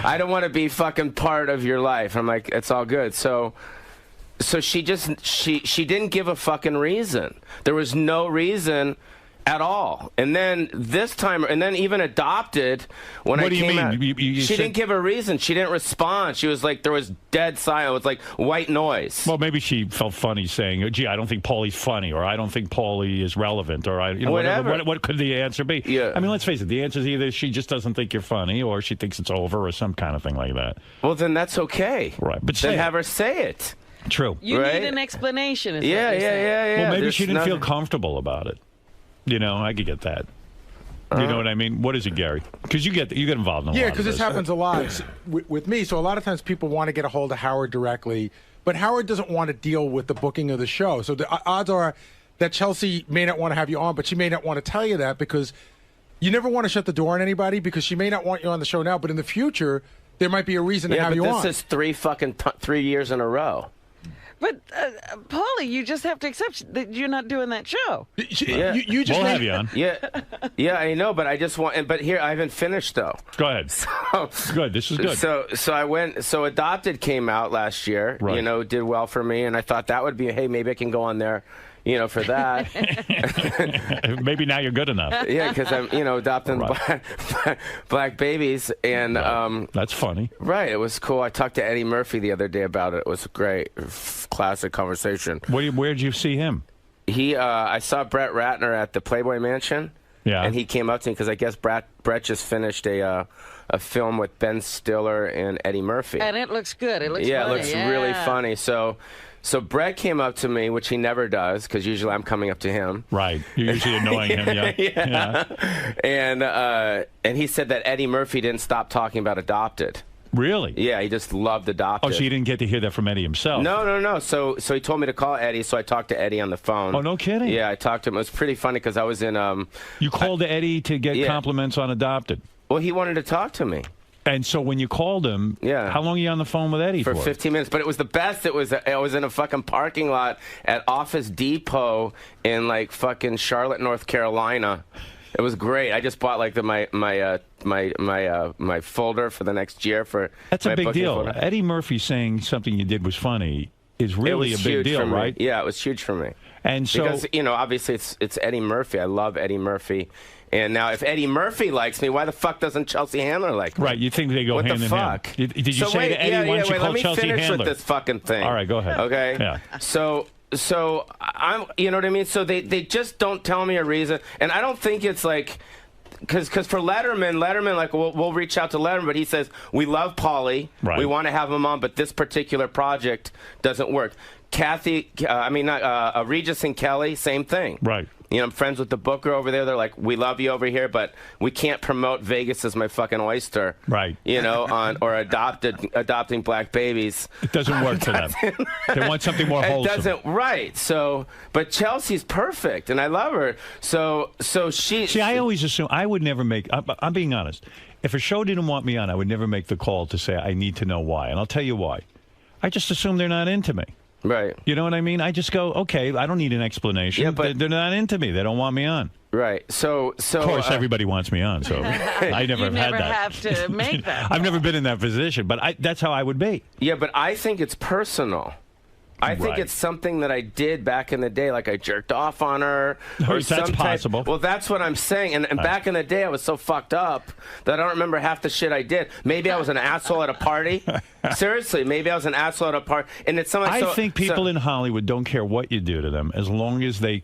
S13: I don't want to be fucking part of your life. I'm like, it's all good. So she didn't give a fucking reason. There was no reason at all. And then this time, and then even Adopted, when I came out, she didn't give a reason. She didn't respond. She was like, there was dead silence. It was like white noise.
S2: Well, maybe she felt funny saying, gee, I don't think Pauly's funny, or I don't think Pauly is relevant, or whatever. What could the answer be?
S13: Yeah.
S2: I mean, let's face it, the answer is either she just doesn't think you're funny, or she thinks it's over, or some kind of thing like that.
S13: Well, then that's okay.
S2: Right. But
S13: then have her say it.
S2: True.
S3: You need an explanation.
S13: Yeah.
S2: Well, maybe she didn't feel comfortable about it. I could get that. You know what I mean? What is it, Gary? Because you get involved in a lot of this.
S11: Yeah, because this happens a lot with me. So a lot of times people want to get a hold of Howard directly, but Howard doesn't want to deal with the booking of the show. So the odds are that Chelsea may not want to have you on, but she may not want to tell you that because you never want to shut the door on anybody because she may not want you on the show now, but in the future, there might be a reason to have you on.
S13: Yeah, but this is 3 years in a row.
S3: But, Pauly, you just have to accept that you're not doing that show.
S13: Yeah.
S11: You just
S2: we'll have you on.
S13: Yeah, I know, but I just want... But here, I haven't finished, though.
S2: Go ahead. Good, this is good.
S13: So I went... So Adopted came out last year, did well for me, and I thought that would be, hey, maybe I can go on there for that.
S2: Maybe now you're good enough.
S13: Yeah, because I'm, adopting black babies, and
S2: that's funny.
S13: Right, it was cool. I talked to Eddie Murphy the other day about it. It was a great, classic conversation.
S2: Where did you see him?
S13: I saw Brett Ratner at the Playboy Mansion.
S2: Yeah,
S13: and he came up to me because I guess Brett just finished a film with Ben Stiller and Eddie Murphy,
S3: and it looks good. It looks
S13: funny.
S3: It
S13: looks really funny. So Brett came up to me, which he never does, because usually I'm coming up to him.
S2: Right. You're usually annoying him, yeah.
S13: And he said that Eddie Murphy didn't stop talking about Adopted.
S2: Really?
S13: Yeah, he just loved Adopted.
S2: Oh, so you didn't get to hear that from Eddie himself?
S13: No. So he told me to call Eddie, so I talked to Eddie on the phone.
S2: Oh, no kidding?
S13: Yeah, I talked to him. It was pretty funny because I was in...
S2: You called Eddie to get compliments on Adopted?
S13: Well, he wanted to talk to me.
S2: And so when you called him, how long were you on the phone with Eddie for?
S13: For 15 minutes. But it was the best. I was in a fucking parking lot at Office Depot in like fucking Charlotte, North Carolina. It was great. I just bought like my folder for the next year for.
S2: That's a big deal.
S13: Folder.
S2: Eddie Murphy saying something you did was funny is really a big deal, right?
S13: Yeah, it was huge for me.
S2: And so
S13: because obviously it's Eddie Murphy. I love Eddie Murphy. And now, if Eddie Murphy likes me, why the fuck doesn't Chelsea Handler like me?
S2: Right, you think they go
S13: what
S2: hand
S13: the
S2: in
S13: fuck?
S2: hand. Did you say to Eddie, why don't you call Chelsea Handler?
S13: Let me finish with this fucking thing.
S2: All right, go ahead.
S13: Okay?
S2: Yeah.
S13: So I'm, you know what I mean? So they just don't tell me a reason. And I don't think it's like, because for Letterman, like, we'll reach out to Letterman, but he says, we love Pauly.
S2: Right.
S13: We want to have him on, but this particular project doesn't work. Regis and Kelly, same thing.
S2: Right.
S13: I'm friends with the booker over there. They're like, we love you over here, but we can't promote Vegas as my fucking oyster.
S2: Right.
S13: Or adopting black babies.
S2: It doesn't work for them. They want something more wholesome.
S13: It doesn't, right. So, but Chelsea's perfect, and I love her. So she...
S2: See, I always assume, I would never make, I'm being honest. If a show didn't want me on, I would never make the call to say, I need to know why. And I'll tell you why. I just assume they're not into me.
S13: Right.
S2: You know what I mean? I just go, okay, I don't need an explanation.
S13: Yeah, but
S2: they're not into me. They don't want me on.
S13: Right. So
S2: of course, everybody wants me on, so I never have had that.
S3: You never have to make that.
S2: I've never been in that position, but that's how I would be.
S13: Yeah, but I think it's personal. I think it's something that I did back in the day, like I jerked off on her. Or
S2: that's possible.
S13: Well, that's what I'm saying. And back in the day, I was so fucked up that I don't remember half the shit I did. Maybe I was an asshole at a party. Seriously, maybe I was an asshole at a party. And it's something.
S2: I think people in Hollywood don't care what you do to them as long as they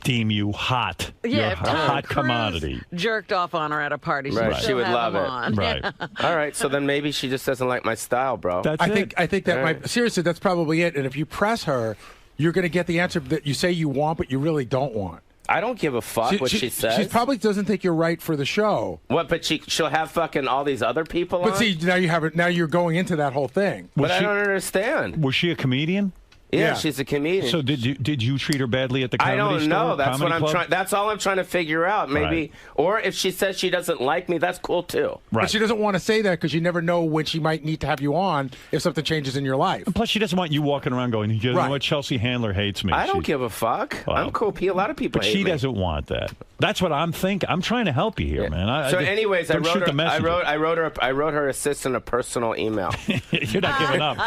S2: deem you hot.
S3: Yeah,
S2: you're a hot commodity.
S3: Jerked off on her at a party.
S13: She would love it.
S2: Right.
S13: All right. So then maybe she just doesn't like my style, bro.
S11: I think that might seriously. That's probably it. And if you press her, you're going to get the answer that you say you want, but you really don't want.
S13: I don't give a fuck what she says.
S11: She probably doesn't think you're right for the show.
S13: What? But she'll have fucking all these other people on?
S11: But see, now you're going into that whole thing.
S13: But I don't understand.
S2: Was she a comedian?
S13: Yeah, she's a comedian.
S2: So did you treat her badly at the comedy store?
S13: I don't know. That's what I'm
S2: club?
S13: trying. That's all I'm trying to figure out. Maybe, or if she says she doesn't like me, that's cool too.
S11: Right. But she doesn't want to say that because you never know when she might need to have you on if something changes in your life.
S2: And plus, she doesn't want you walking around going, "You know what? Chelsea Handler hates me."
S13: I don't give a fuck. I'm cool. A lot of people hate me.
S2: But she doesn't want that. That's what I'm thinking. I'm trying to help you here, man.
S13: Anyways, I wrote her assistant a personal email.
S2: You're not giving up.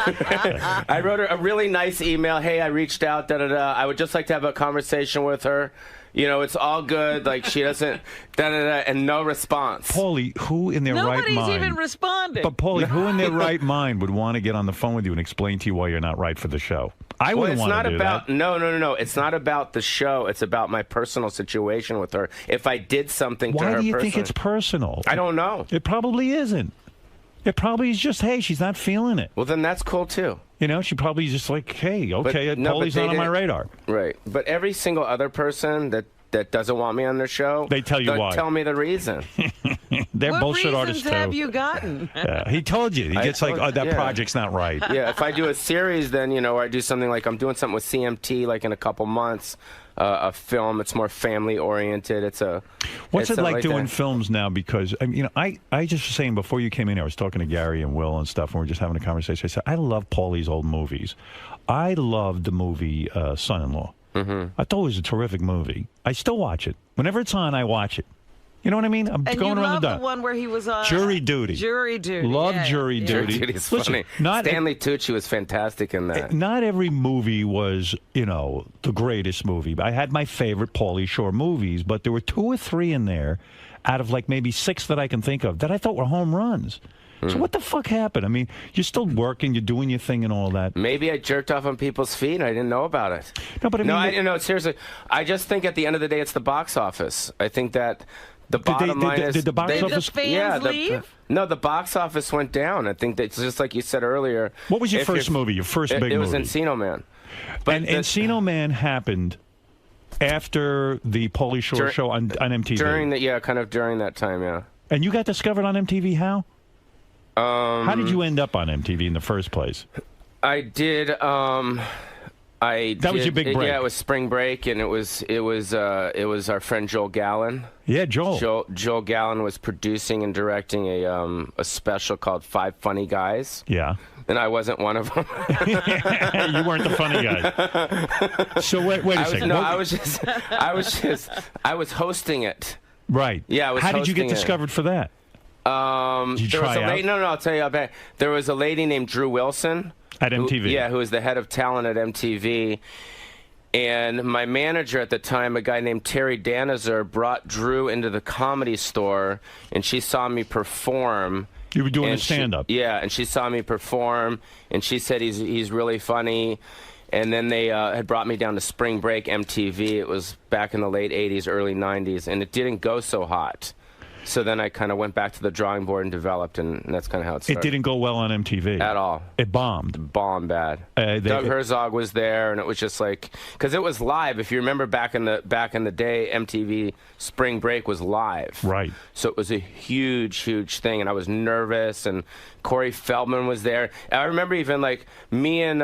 S13: I wrote her a really nice email. Hey, I reached out. I would just like to have a conversation with her. It's all good. Like she doesn't. And no response.
S2: Paulie, who in their right mind?
S3: Nobody's even responding.
S2: But Paulie, who in their right mind would want to get on the phone with you and explain to you why you're not right for the show? I wouldn't want to do that.
S13: No. It's not about the show. It's about my personal situation with her. If I did something to her
S2: Why do you
S13: personally,
S2: think it's personal?
S13: I don't know.
S2: It probably isn't. It probably is just, hey, she's not feeling it.
S13: Well, then that's cool too.
S2: She probably just like, hey, okay, Paulie's not on my radar.
S13: Right. But every single other person that doesn't want me on their show,
S2: they tell you why.
S13: Tell me the reason.
S2: They're
S3: what
S2: bullshit artists too.
S3: What reasons have you gotten?
S2: Yeah, he told you. He gets like, oh, that project's not right.
S13: Yeah, if I do a series, then or I do something like I'm doing something with CMT like in a couple months. A film. It's more family oriented.
S2: What's it like doing films now? Because I just was saying before you came in here, I was talking to Gary and Will and stuff, and we were just having a conversation. I said I love Paulie's old movies. I loved the movie Son-in-Law. Mm-hmm. I thought it was a terrific movie. I still watch it whenever it's on. I watch it. You know what I mean? I'm
S3: and
S2: going
S3: you
S2: around
S3: love
S2: the dot.
S3: the one where he was on
S2: Jury Duty.
S3: Jury Duty.
S2: Love Jury Duty.
S13: Jury Duty is
S2: Listen,
S13: funny.
S2: not
S13: Stanley Tucci was fantastic in that.
S2: Not every movie was, the greatest movie. I had my favorite Pauly Shore movies, but there were 2 or 3 in there out of like maybe 6 that I can think of that I thought were home runs. So what the fuck happened? I mean, you're still working, you're doing your thing and all that.
S13: Maybe I jerked off on people's feet and I didn't know about it.
S2: No, but I mean,
S13: no, seriously. I just think at the end of the day, it's the box office. I think that the bottom line is...
S2: Did the box office...
S3: Did the fans leave?
S13: No, the box office went down. I think that's just like you said earlier.
S2: What was your first movie, your first big movie?
S13: It was Encino Man.
S2: But Encino Man happened after the Pauly Shore show on MTV.
S13: Kind of during that time, yeah.
S2: And you got discovered on MTV how? How did you end up on MTV in the first place?
S13: I did. That
S2: was your big break.
S13: Yeah, it was spring break, and it was our friend Joel Gallen.
S2: Yeah, Joel.
S13: Joel Gallen was producing and directing a special called 5 Funny Guys.
S2: Yeah.
S13: And I wasn't one of them.
S2: You weren't the funny guy. So wait a second.
S13: I was hosting it.
S2: Right.
S13: Yeah, I was.
S2: How did you get discovered for that? Did you try out?
S13: No, I'll tell you about it. There was a lady named Drew Wilson.
S2: At MTV.
S13: Who was the head of talent at MTV. And my manager at the time, a guy named Terry Danizer, brought Drew into the Comedy Store, and she saw me perform.
S2: You were doing a stand-up.
S13: Yeah, and she saw me perform, and she said he's really funny. And then they had brought me down to Spring Break MTV. It was back in the late 80s, early 90s, and it didn't go so hot. So then I kind of went back to the drawing board and developed, and that's kind of how it started.
S2: It didn't go well on MTV.
S13: At all.
S2: It bombed.
S13: Bombed bad. Doug Herzog was there, and it was just like, because it was live. If you remember back in the day, MTV Spring Break was live.
S2: Right.
S13: So it was a huge, huge thing, and I was nervous, and Corey Feldman was there. I remember even like me and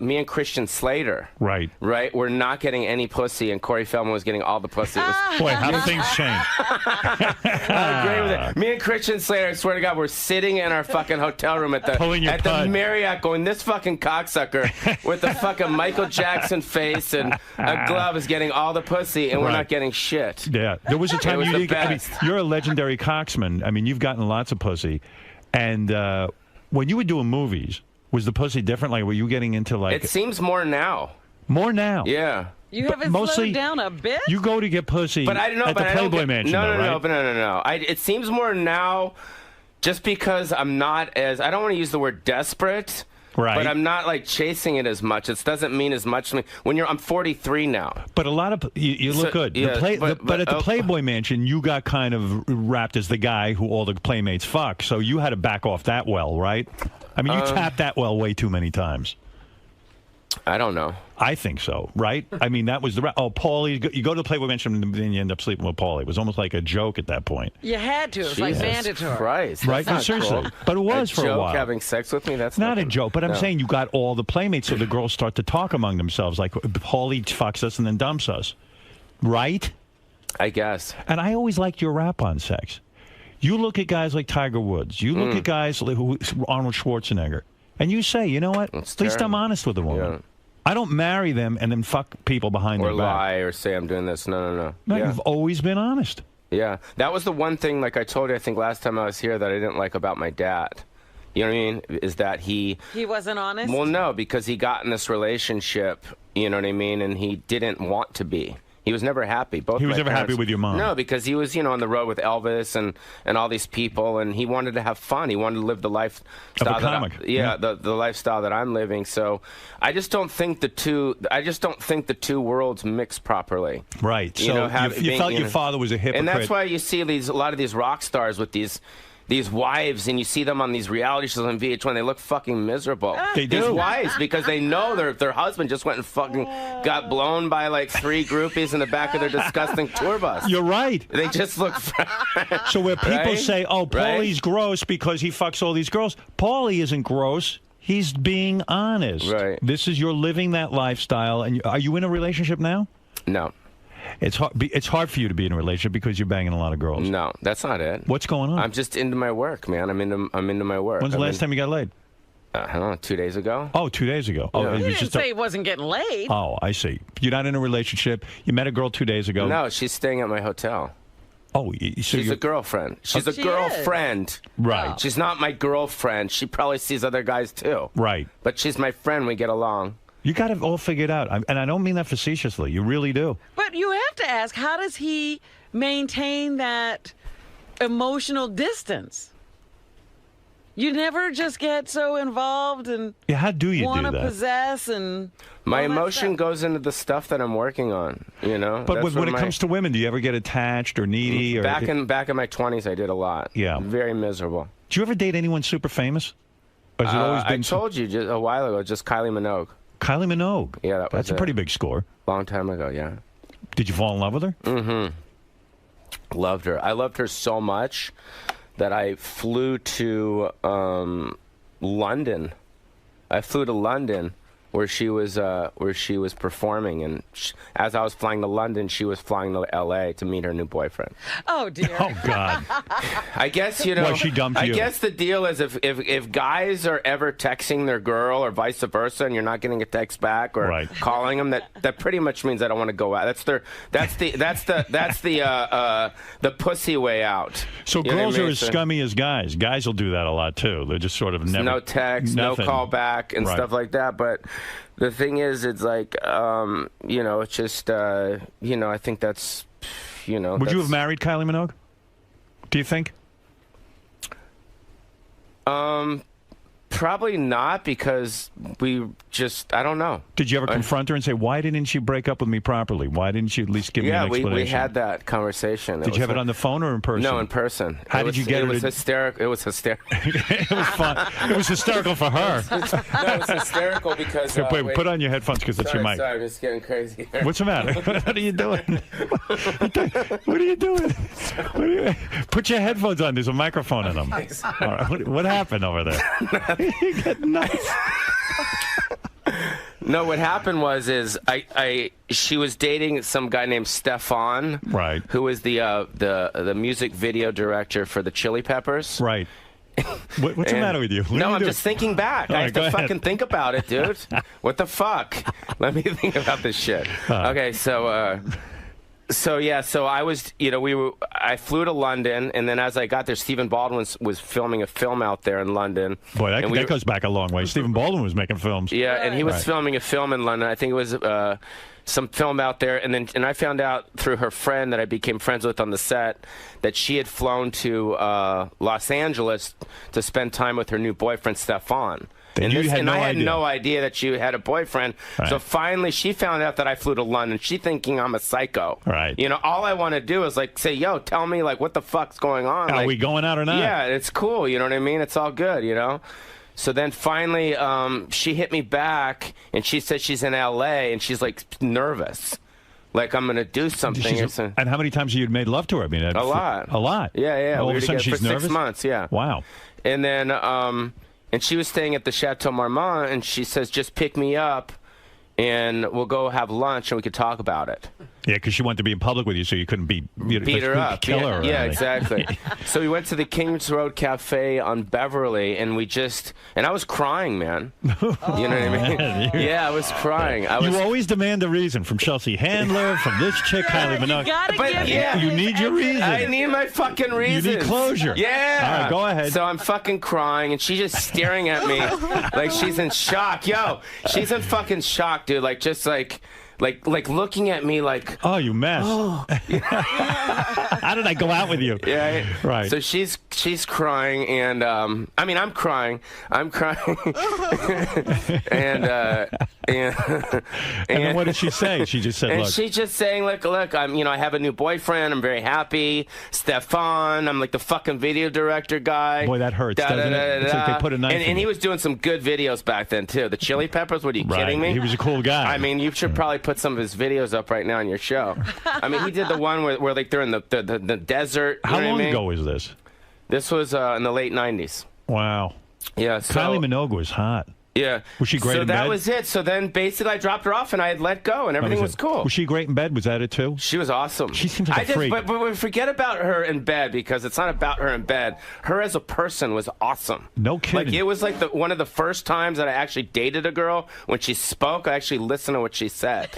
S13: me and Christian Slater.
S2: Right.
S13: Right. We're not getting any pussy, and Corey Feldman was getting all the pussy.
S2: Boy, how do things change?
S13: I agree with it. Me and Christian Slater, I swear to God, we're sitting in our fucking hotel room at the Marriott going, this fucking cocksucker with the fucking Michael Jackson face and a glove is getting all the pussy, and we're not getting shit.
S2: Yeah. There was a time you did. I mean, you're a legendary cocksman. I mean, you've gotten lots of pussy. And when you were doing movies, was the pussy different? Like, were you getting into like...
S13: It seems more now.
S2: More now?
S13: Yeah.
S3: You haven't slowed down a bit?
S2: You go to get pussy at the Playboy Mansion,
S13: No. It seems more now just because I'm not as... I don't want to use the word desperate,
S2: right?
S13: But I'm not like chasing it as much. It doesn't mean as much to me. I'm 43 now.
S2: But a lot of... You look good.
S13: Yeah,
S2: but at the Playboy Mansion, you got kind of wrapped as the guy who all the playmates fuck. So you had to back off that well, right? I mean, you tapped that well way too many times.
S13: I don't know.
S2: I think so, right? I mean, that was the... Paulie, you go to the Playboy Mansion and then you end up sleeping with Paulie. It was almost like a joke at that point.
S3: You had to. It was like mandatory.
S13: Christ,
S2: right? No, seriously.
S13: Cool.
S2: But it was for a while.
S13: Having sex with me? That's
S2: not a joke, but I'm saying you got all the playmates, so the girls start to talk among themselves, like, Paulie fucks us and then dumps us. Right?
S13: I guess.
S2: And I always liked your rap on sex. You look at guys like Tiger Woods. You look at guys like Arnold Schwarzenegger. And you say, you know what? At least I'm honest with a woman. Yeah. I don't marry them and then fuck people behind their back.
S13: Or lie or say I'm doing this. No.
S2: No, you've always been honest.
S13: Yeah. That was the one thing, like I told you, I think last time I was here, that I didn't like about my dad. You know what I mean? Is that he
S3: wasn't honest?
S13: Well, no, because he got in this relationship, you know what I mean, and he didn't want to be. He was never happy.
S2: He was never happy with your mom?
S13: No, because he was, on the road with Elvis and all these people, and he wanted to have fun. He wanted to live the lifestyle
S2: of a comic.
S13: The lifestyle that I'm living. So I just don't think the two worlds mix properly.
S2: Right. So you felt your father was a hypocrite.
S13: And that's why you see a lot of these rock stars with these wives, and you see them on these reality shows on VH1, they look fucking miserable.
S2: They do.
S13: These wives, because they know their husband just went and fucking got blown by like 3 groupies in the back of their disgusting tour bus.
S2: You're right.
S13: They just look...
S2: So where people say, Paulie's gross because he fucks all these girls, Paulie isn't gross. He's being honest.
S13: Right.
S2: You're living that lifestyle. And are you in a relationship now?
S13: No.
S2: It's hard for you to be in a relationship because you're banging a lot of girls.
S13: No, that's not it.
S2: What's going on?
S13: I'm just into my work, man. I'm into my work.
S2: When's the last time you got laid?
S13: I don't know, 2 days ago.
S2: Oh, 2 days ago.
S3: Yeah. He didn't say he wasn't getting laid.
S2: Oh, I see. You're not in a relationship. You met a girl 2 days ago.
S13: No, she's staying at my hotel.
S2: Oh, so
S13: she's a girlfriend. She's a girlfriend.
S2: Right.
S13: She's not my girlfriend. She probably sees other guys too.
S2: Right.
S13: But she's my friend. We get along.
S2: You got it all figured out. And I don't mean that facetiously. You really do.
S3: But you have to ask, how does he maintain that emotional distance? You never just get so involved and
S2: how do you
S3: want
S2: do
S3: to
S2: that?
S3: Possess and
S13: my emotion goes into the stuff that I'm working on. You know.
S2: But when it comes to women, do you ever get attached or needy? Or
S13: back in my 20s, I did a lot.
S2: Yeah.
S13: Very miserable.
S2: Did you ever date anyone super famous? Or has it always been?
S13: I told you just a while ago, just Kylie Minogue.
S2: Kylie Minogue.
S13: Yeah,
S2: that's a pretty big score.
S13: Long time ago, yeah.
S2: Did you fall in love with her?
S13: Mm-hmm. Loved her. I loved her so much that I flew to London. I flew to London where she was performing, and as I was flying to London, she was flying to L.A. to meet her new boyfriend.
S3: Oh dear.
S2: Oh God.
S13: I guess you know.
S2: Well, she dumped you.
S13: I guess the deal is if guys are ever texting their girl or vice versa, and you're not getting a text back or calling them, that pretty much means I don't want to go out. That's the pussy way out.
S2: So
S13: you know
S2: girls
S13: what I
S2: are
S13: mean?
S2: as scummy as guys. Guys will do that a lot too. They're just sort of never
S13: no text,
S2: nothing.
S13: no call back, and stuff like that. But the thing is, it's like, you know, it's just, you know, I think that's, you know.
S2: Would you have married Kylie Minogue? Do you think?
S13: Probably not, because we just, I don't know.
S2: Did you ever confront her and say, why didn't you break up with me properly? Why didn't you at least give me an explanation?
S13: Yeah, we had that conversation.
S2: Did you have it on the phone or in person?
S13: No, in person.
S2: How did you get
S13: it?
S2: it?
S13: It was hysterical. It was hysterical.
S2: It was fun. It was hysterical for her.
S13: No, it was hysterical because...
S2: wait, put on your headphones because it's your mic.
S13: Sorry, I'm just getting crazy.
S2: What's the matter? What are you doing? What are you doing? Put your headphones on. There's a microphone in them. All right. What happened over there? You get nuts.
S13: No, what happened was she was dating some guy named Stefan,
S2: right?
S13: Who was the music video director for the Chili Peppers,
S2: right? What's the matter with you?
S13: I'm just thinking back. I have to fucking think about it, dude. What the fuck? Let me think about this shit. Okay, so I was, you know, I flew to London, and then as I got there, Stephen Baldwin was filming a film out there in London.
S2: Boy, that goes back a long way. Stephen Baldwin was making films.
S13: Yeah, and he was filming a film in London. I think it was some film out there, and I found out through her friend that I became friends with on the set that she had flown to Los Angeles to spend time with her new boyfriend, Stefan. And I had no idea that she had a boyfriend. Right. So finally, she found out that I flew to London. She thinking I'm a psycho.
S2: Right.
S13: You know, all I want to do is like say, "Yo, tell me like what the fuck's going on?
S2: Are we going out or not?"
S13: Yeah, it's cool. You know what I mean? It's all good. You know. So then finally, she hit me back, and she said she's in L.A. and she's like nervous. Like I'm gonna do something.
S2: And how many times have you made love to her? I mean,
S13: a lot.
S2: A lot.
S13: Yeah.
S2: All of a sudden, she's nervous.
S13: For 6 months. Yeah.
S2: Wow.
S13: And then, and she was staying at the Chateau Marmont, and she says, "Just pick me up, and we'll go have lunch, and we could talk about it."
S2: Yeah, because she wanted to be in public with you, so you couldn't beat
S13: her up,
S2: kill her.
S13: Yeah, exactly. So we went to the Kings Road Cafe on Beverly, and I was crying, man. You know what I mean? Yeah, I was crying.
S2: You always demand a reason from Chelsea Handler, from this chick, Kylie Minogue. You need your reason.
S13: I need my fucking reason.
S2: You need closure.
S13: Yeah.
S2: All right, go ahead.
S13: So I'm fucking crying, and she's just staring at me like she's in shock. Yo, she's in fucking shock, dude. Like, just like looking at me like,
S2: oh, you mess. Oh. How did I go out with you?
S13: Yeah,
S2: right.
S13: So she's crying, and I mean I'm crying, and
S2: then what did she say? She just said,
S13: and
S2: look.
S13: she's just saying, look, I have a new boyfriend. I'm very happy. Stefan, I'm like the fucking video director guy.
S2: Boy, that hurts, doesn't it? It's like they put a knife in
S13: and he was doing some good videos back then too. The Chili Peppers. What are you kidding me?
S2: He was a cool guy.
S13: I mean, you should probably put some of his videos up right now on your show. I mean, he did the one where like they're in the desert.
S2: How long ago was this?
S13: This was in the late 90s.
S2: Wow.
S13: Yeah. So,
S2: Kylie Minogue was hot.
S13: Yeah.
S2: Was she great
S13: so
S2: in
S13: that
S2: bed?
S13: was it. So then basically I dropped her off and I had let go and everything was cool.
S2: Was she great in bed? Was that it too?
S13: She was awesome.
S2: She seems like a freak.
S13: But we forget about her in bed because it's not about her in bed. Her as a person was awesome.
S2: No kidding.
S13: Like it was like one of the first times that I actually dated a girl. When she spoke, I actually listened to what she said.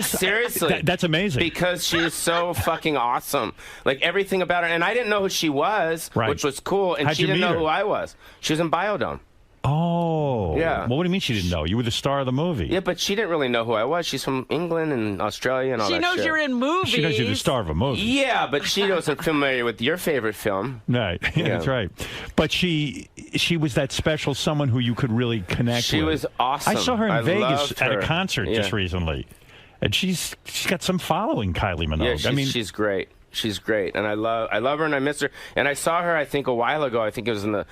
S13: Seriously.
S2: That's amazing.
S13: Because she is so fucking awesome. Like everything about her. And I didn't know who she was, which was cool. And she didn't know who I was. She was in Biodome.
S2: Oh.
S13: Yeah.
S2: Well, what do you mean she didn't know? You were the star of the movie.
S13: Yeah, but she didn't really know who I was. She's from England and Australia and all that shit.
S3: She knows you're in movies.
S2: She knows you're the star of a movie.
S13: Yeah, but she wasn't familiar with your favorite film.
S2: Right. Yeah, that's right. But she was that special someone who you could really connect with.
S13: She was awesome.
S2: I saw her in Vegas at a
S13: her.
S2: concert just recently. And she's got some following, Kylie Minogue.
S13: Yeah, she's great. She's great. And I love her and I miss her. And I saw her, I think, a while ago. I think it was in the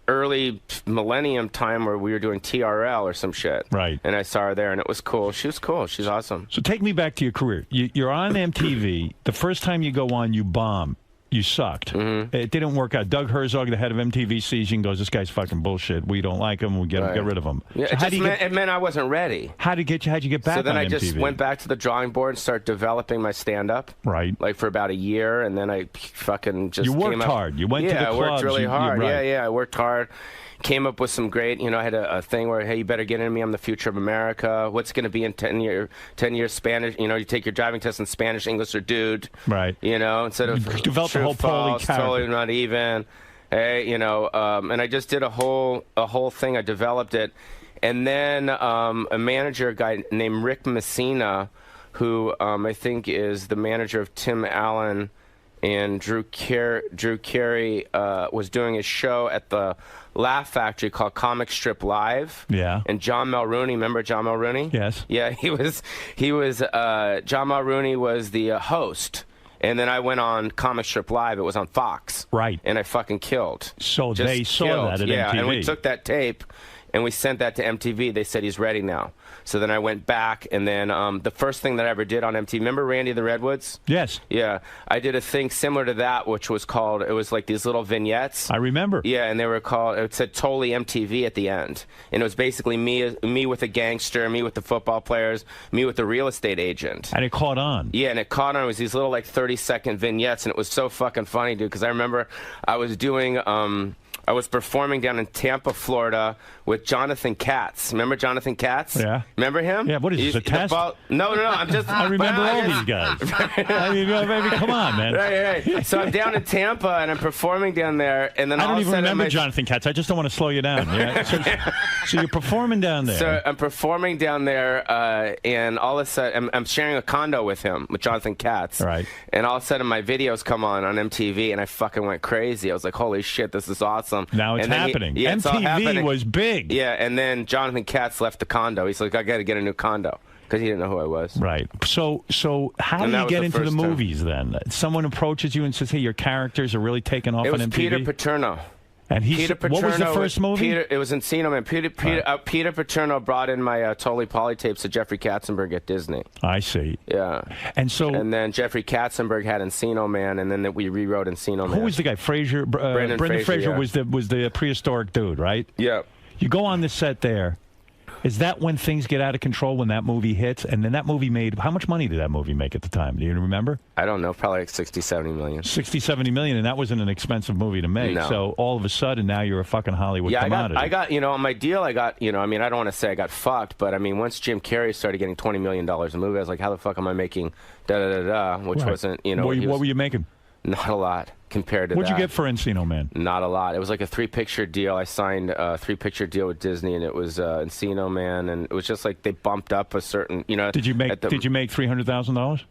S13: early millennium time where we were doing TRL or some shit.
S2: Right.
S13: And I saw her there, and it was cool. She was cool. She's awesome.
S2: So take me back to your career. You're on MTV. The first time you go on, you bomb. You sucked.
S13: Mm-hmm.
S2: It didn't work out. Doug Herzog, the head of MTV, sees you and goes, "This guy's fucking bullshit. We don't like him. We get rid of him."
S13: Yeah,
S2: so
S13: it meant I wasn't ready.
S2: How'd you get back?
S13: So then
S2: on
S13: I
S2: MTV?
S13: just went back to the drawing board and started developing my stand-up.
S2: Right.
S13: Like for about a year, and then I fucking just
S2: You worked
S13: came up,
S2: hard. You went to the clubs.
S13: I worked really hard.
S2: Right.
S13: Yeah, I worked hard. Came up with some great, I had a thing where, hey, you better get into me. I'm the future of America. What's going to be in 10 years Spanish? You take your driving test in Spanish, English, or dude.
S2: Right.
S13: Instead of
S2: you developed
S13: true,
S2: a whole
S13: false,
S2: character.
S13: totally not even. Hey, and I just did a whole thing. I developed it. And then a manager, a guy named Rick Messina, who I think is the manager of Tim Allen and Drew Carey was doing a show at the Laugh Factory called Comic Strip Live.
S2: Yeah.
S13: And John Mulrooney, remember John Mulrooney?
S2: Yes.
S13: Yeah, he was John Mulrooney was the host. And then I went on Comic Strip Live. It was on Fox.
S2: Right.
S13: And I fucking killed.
S2: So
S13: Just
S2: they saw
S13: killed.
S2: that at
S13: yeah,
S2: MTV.
S13: and we took that tape and we sent that to MTV. They said he's ready now. So then I went back, and then the first thing that I ever did on MTV, remember Randy the Redwoods?
S2: Yes.
S13: Yeah. I did a thing similar to that, which was called, it was like these little vignettes.
S2: I remember.
S13: Yeah, and they were called, it said totally MTV at the end. And it was basically me with a gangster, me with the football players, me with the real estate agent.
S2: And it caught on.
S13: Yeah, and it caught on. It was these little, 30-second vignettes, and it was so fucking funny, dude, because I remember I was doing... I was performing down in Tampa, Florida, with Jonathan Katz. Remember Jonathan Katz?
S2: Yeah.
S13: Remember him?
S2: Yeah. What is this, a test?
S13: No. I'm just.
S2: I remember all these guys. I mean, come on, man.
S13: Right. So I'm down in Tampa and I'm performing down there, and then
S2: I don't
S13: all
S2: even
S13: of a sudden
S2: remember Jonathan Katz. I just don't want to slow you down. Yeah. So you're performing down there.
S13: So I'm performing down there, and all of a sudden I'm sharing a condo with him, with Jonathan Katz.
S2: Right.
S13: And all of a sudden my videos come on MTV, and I fucking went crazy. I was like, holy shit, this is awesome.
S2: Now it's happening.
S13: It's all
S2: MTV
S13: happening.
S2: was big.
S13: Yeah, and then Jonathan Katz left the condo. He's like, I got to get a new condo, because he didn't know who I was.
S2: Right. So how do you get into the movies then? Someone approaches you and says, hey, your characters are really taking off on MTV?
S13: It was Peter Paterno.
S2: And what was the first movie?
S13: It was Encino Man. Peter Paterno brought in my Totally Poly tapes to Jeffrey Katzenberg at Disney.
S2: I see.
S13: Yeah.
S2: And
S13: then Jeffrey Katzenberg had Encino Man, and then we rewrote Encino Man.
S2: Who was the guy? Fraser. Brendan Fraser was the prehistoric dude, right?
S13: Yeah.
S2: You go on the set there. Is that when things get out of control, when that movie hits? And then that movie made, how much money did that movie make at the time? Do you remember?
S13: I don't know, probably like 60, 70 million.
S2: 60, 70 million, and that wasn't an expensive movie to make.
S13: No.
S2: So all of a sudden, now you're a fucking Hollywood commodity.
S13: I got, on my deal, I got, I mean, I don't want to say I got fucked, but I mean, once Jim Carrey started getting $20 million a movie, I was like, how the fuck am I making da-da-da-da, which wasn't,
S2: What were you making?
S13: Not a lot compared to
S2: What'd you get for Encino Man?
S13: Not a lot. It was like a 3-picture deal. I signed a 3-picture deal with Disney, and it was Encino Man, and it was just like they bumped up a certain,
S2: Did you make $300,000?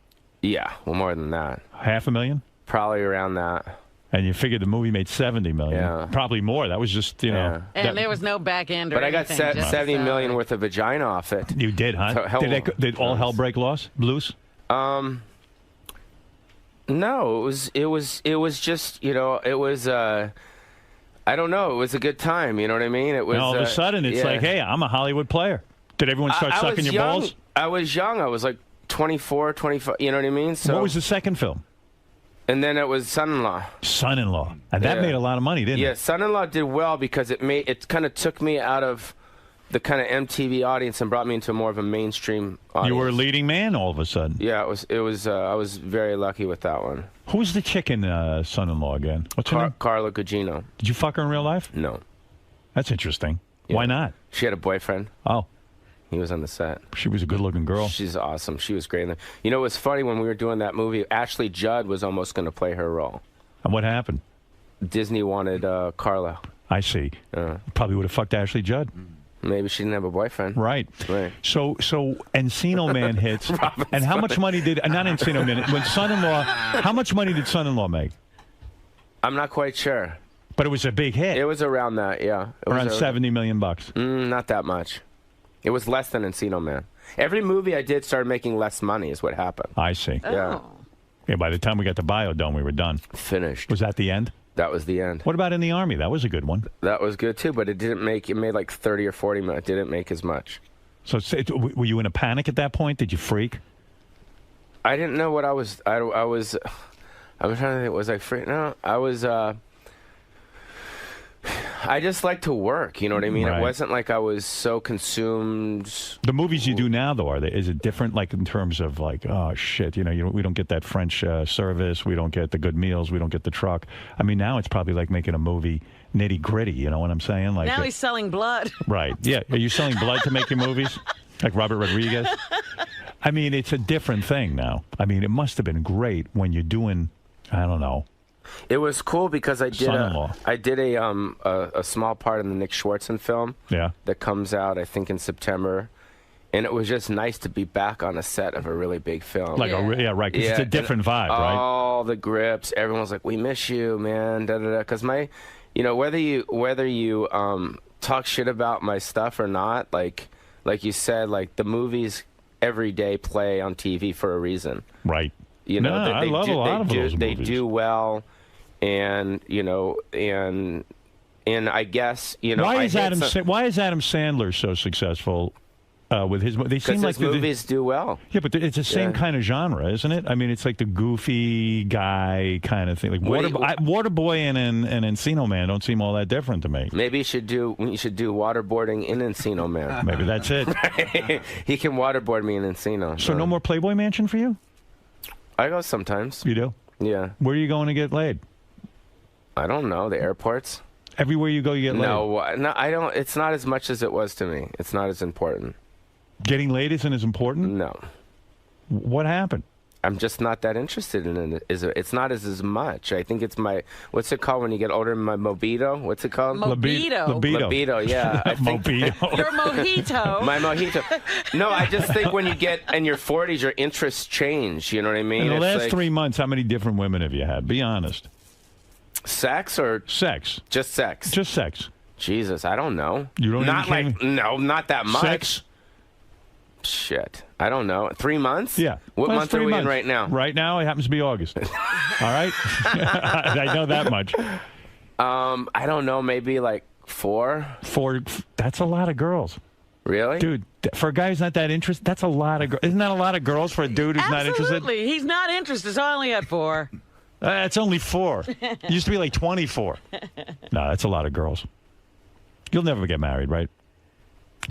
S13: Yeah, well, more than that.
S2: $500,000?
S13: Probably around that.
S2: And you figured the movie made $70 million.
S13: Yeah.
S2: Probably more. That was just,
S3: And there was no back end or
S13: But I got
S3: anything,
S13: $70 million worth of vagina off it.
S2: You did, huh?
S13: So,
S2: did all hell break loose?
S13: No, it was just, it was, I don't know, it was a good time, you know what I mean? It was.
S2: And all of a sudden, it's like, hey, I'm a Hollywood player. Did everyone start sucking your balls?
S13: I was young. I was like 24, 25, you know what I mean? So.
S2: What was the second film?
S13: And then it was Son-in-Law.
S2: Son-in-Law. And that made a lot of money, didn't it?
S13: Yeah, Son-in-Law did well because it kind of took me out of the kind of MTV audience and brought me into more of a mainstream audience.
S2: You were a leading man all of a sudden.
S13: Yeah, it was. I was very lucky with that one.
S2: Who's the chicken son-in-law again? What's her name?
S13: Carla Gugino.
S2: Did you fuck her in real life?
S13: No.
S2: That's interesting.
S13: Yeah.
S2: Why not?
S13: She had a boyfriend.
S2: Oh.
S13: He was on the set.
S2: She was a good-looking girl.
S13: She's awesome. She was great. You know, it was funny when we were doing that movie, Ashley Judd was almost going to play her role.
S2: And what happened?
S13: Disney wanted Carla.
S2: I see. Probably would have fucked Ashley Judd.
S13: Maybe she didn't have a boyfriend.
S2: Right. So Encino Man hits. And how much money did, not Encino Man, when Son-in-Law, how much money did Son-in-Law make?
S13: I'm not quite sure.
S2: But it was a big hit.
S13: It was around that, yeah.
S2: Around $70 million.
S13: Not that much. It was less than Encino Man. Every movie I did started making less money is what happened.
S2: I see.
S13: Yeah.
S2: Yeah, by the time we got to Biodome, we were done.
S13: Finished.
S2: Was that the end?
S13: That was the end.
S2: What about In the Army? That was a good one.
S13: That was good, too, but it made like 30 or 40 minutes. It didn't make as much.
S2: So were you in a panic at that point? Did you freak?
S13: I didn't know what I was trying to think, was I freak? No, I just like to work, you know what I mean?
S2: Right.
S13: It wasn't like I was so consumed.
S2: The movies you do now, though, is it different, like in terms of like, oh shit, we don't get that French service, we don't get the good meals, we don't get the truck. I mean, now it's probably like making a movie nitty gritty. You know what I'm saying? Like
S3: now he's selling blood.
S2: Right? Yeah. Are you selling blood to make your movies, like Robert Rodriguez? I mean, it's a different thing now. I mean, it must have been great when you're doing, I don't know.
S13: It was cool because I did
S2: Son-in-law.
S13: a small part in the Nick Schwartzen film.
S2: Yeah.
S13: That comes out, I think, in September. And it was just nice to be back on a set of a really big film.
S2: Like right, because it's a different vibe, right?
S13: All the grips, everyone's like, "We miss you, man." Da da da. Because whether you talk shit about my stuff or not, like you said, like the movies every day play on TV for a reason.
S2: Right.
S13: You know,
S2: I love a lot of those
S13: They
S2: movies.
S13: do well, and and I guess
S2: why is Adam Sandler so successful with his? They seem like
S13: his movies do well.
S2: Yeah, but it's the same kind of genre, isn't it? I mean, it's like the goofy guy kind of thing. Like Waterboy and Encino Man don't seem all that different to me.
S13: Maybe you should do waterboarding in Encino Man.
S2: Maybe that's it.
S13: He can waterboard me in Encino.
S2: So no more Playboy Mansion for you?
S13: I go sometimes.
S2: You do?
S13: Yeah.
S2: Where are you going to get laid?
S13: I don't know. The airports.
S2: Everywhere you go, you get laid?
S13: No, I don't. It's not as much as it was to me. It's not as important.
S2: Getting laid isn't as important?
S13: No.
S2: What happened?
S13: I'm just not that interested in it. It's not as much. I think it's my, what's it called when you get older? My mojito? What's it called?
S3: Libido,
S13: yeah. I think
S3: Your mojito.
S13: My mojito. No, I just think when you get in your 40s, your interests change. You know what I mean?
S2: In the last 3 months, how many different women have you had? Be honest.
S13: Sex or?
S2: Sex.
S13: Just sex.
S2: Just sex.
S13: Jesus, I don't know.
S2: You don't
S13: not that much.
S2: Sex?
S13: Shit. I don't know. 3 months?
S2: Yeah.
S13: What month are we in right now?
S2: Right now, it happens to be August. All right? I know that much.
S13: I don't know. Maybe like 4?
S2: 4. That's a lot of girls.
S13: Really?
S2: Dude, for a guy who's not that interested, that's a lot of girls. Isn't that a lot of girls for a dude who's not interested?
S3: Absolutely. He's not interested, so I only had 4.
S2: It's only 4. It used to be like 24. No, that's a lot of girls. You'll never get married, right?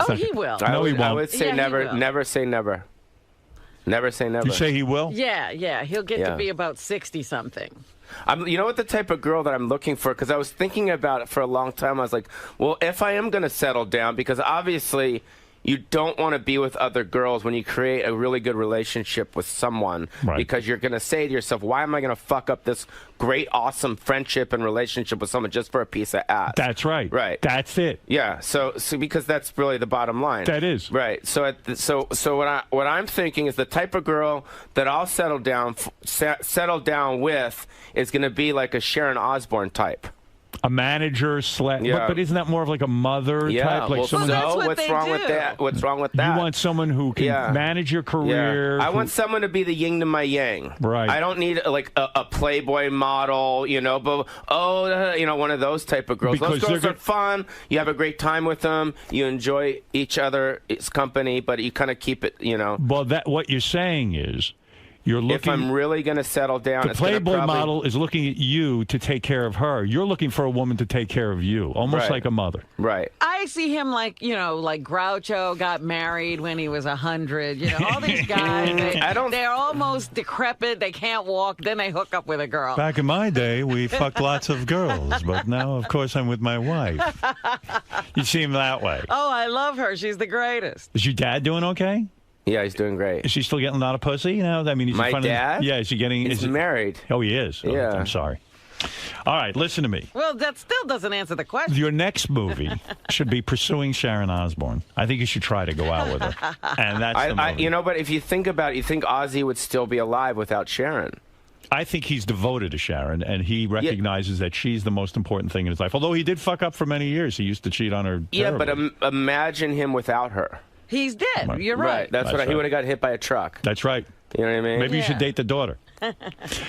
S3: Oh, he will.
S2: No, he won't.
S13: I would say never. Never say never. Never say never.
S2: You say he will?
S3: Yeah. He'll get to be about 60-something.
S13: You know what the type of girl that I'm looking for? Because I was thinking about it for a long time. I was like, well, if I am going to settle down, because obviously you don't want to be with other girls when you create a really good relationship with someone.
S2: Right.
S13: Because you're going to say to yourself, why am I going to fuck up this great, awesome friendship and relationship with someone just for a piece of ass?
S2: That's right.
S13: Right.
S2: That's it.
S13: Yeah. So because that's really the bottom line.
S2: That is.
S13: Right. So what I'm thinking is the type of girl that I'll settle down with is going to be like a Sharon Osbourne type.
S2: A manager but isn't that more of like a mother type? Like
S13: what's wrong with that? What's wrong with that?
S2: You want someone who can manage your career.
S13: Yeah. I want someone to be the yin to my yang.
S2: Right.
S13: I don't need like a Playboy model, but one of those type of girls.
S2: Because
S13: those girls are fun. You have a great time with them. You enjoy each other's company, but you kind of keep it,
S2: Well, what you're saying is You're looking.
S13: If I'm really going to settle down,
S2: the Playboy model is looking at you to take care of her. You're looking for a woman to take care of you, almost like a mother.
S13: Right.
S3: I see him like Groucho got married when he was 100. All these guys, they're almost decrepit. They can't walk. Then they hook up with a girl.
S2: Back in my day, we fucked lots of girls, but now, of course, I'm with my wife. You seem that way.
S3: Oh, I love her. She's the greatest.
S2: Is your dad doing okay?
S13: Yeah, he's doing great.
S2: Is she still getting a lot of pussy? I mean, he's
S13: my
S2: in front
S13: dad?
S2: Of, yeah, is he getting?
S13: He's married.
S2: Oh, he is. Oh,
S13: yeah.
S2: I'm sorry. All right, listen to me.
S3: Well, that still doesn't answer the question.
S2: Your next movie should be pursuing Sharon Osbourne. I think you should try to go out with her. And that's the movie.
S13: But if you think about it, you think Ozzy would still be alive without Sharon.
S2: I think he's devoted to Sharon, and he recognizes that she's the most important thing in his life. Although he did fuck up for many years. He used to cheat on her terribly.
S13: Yeah, but imagine him without her.
S3: He's dead. You're right.
S13: That's what he would have got hit by a truck.
S2: That's right.
S13: You know what I mean?
S2: Maybe you should date the daughter.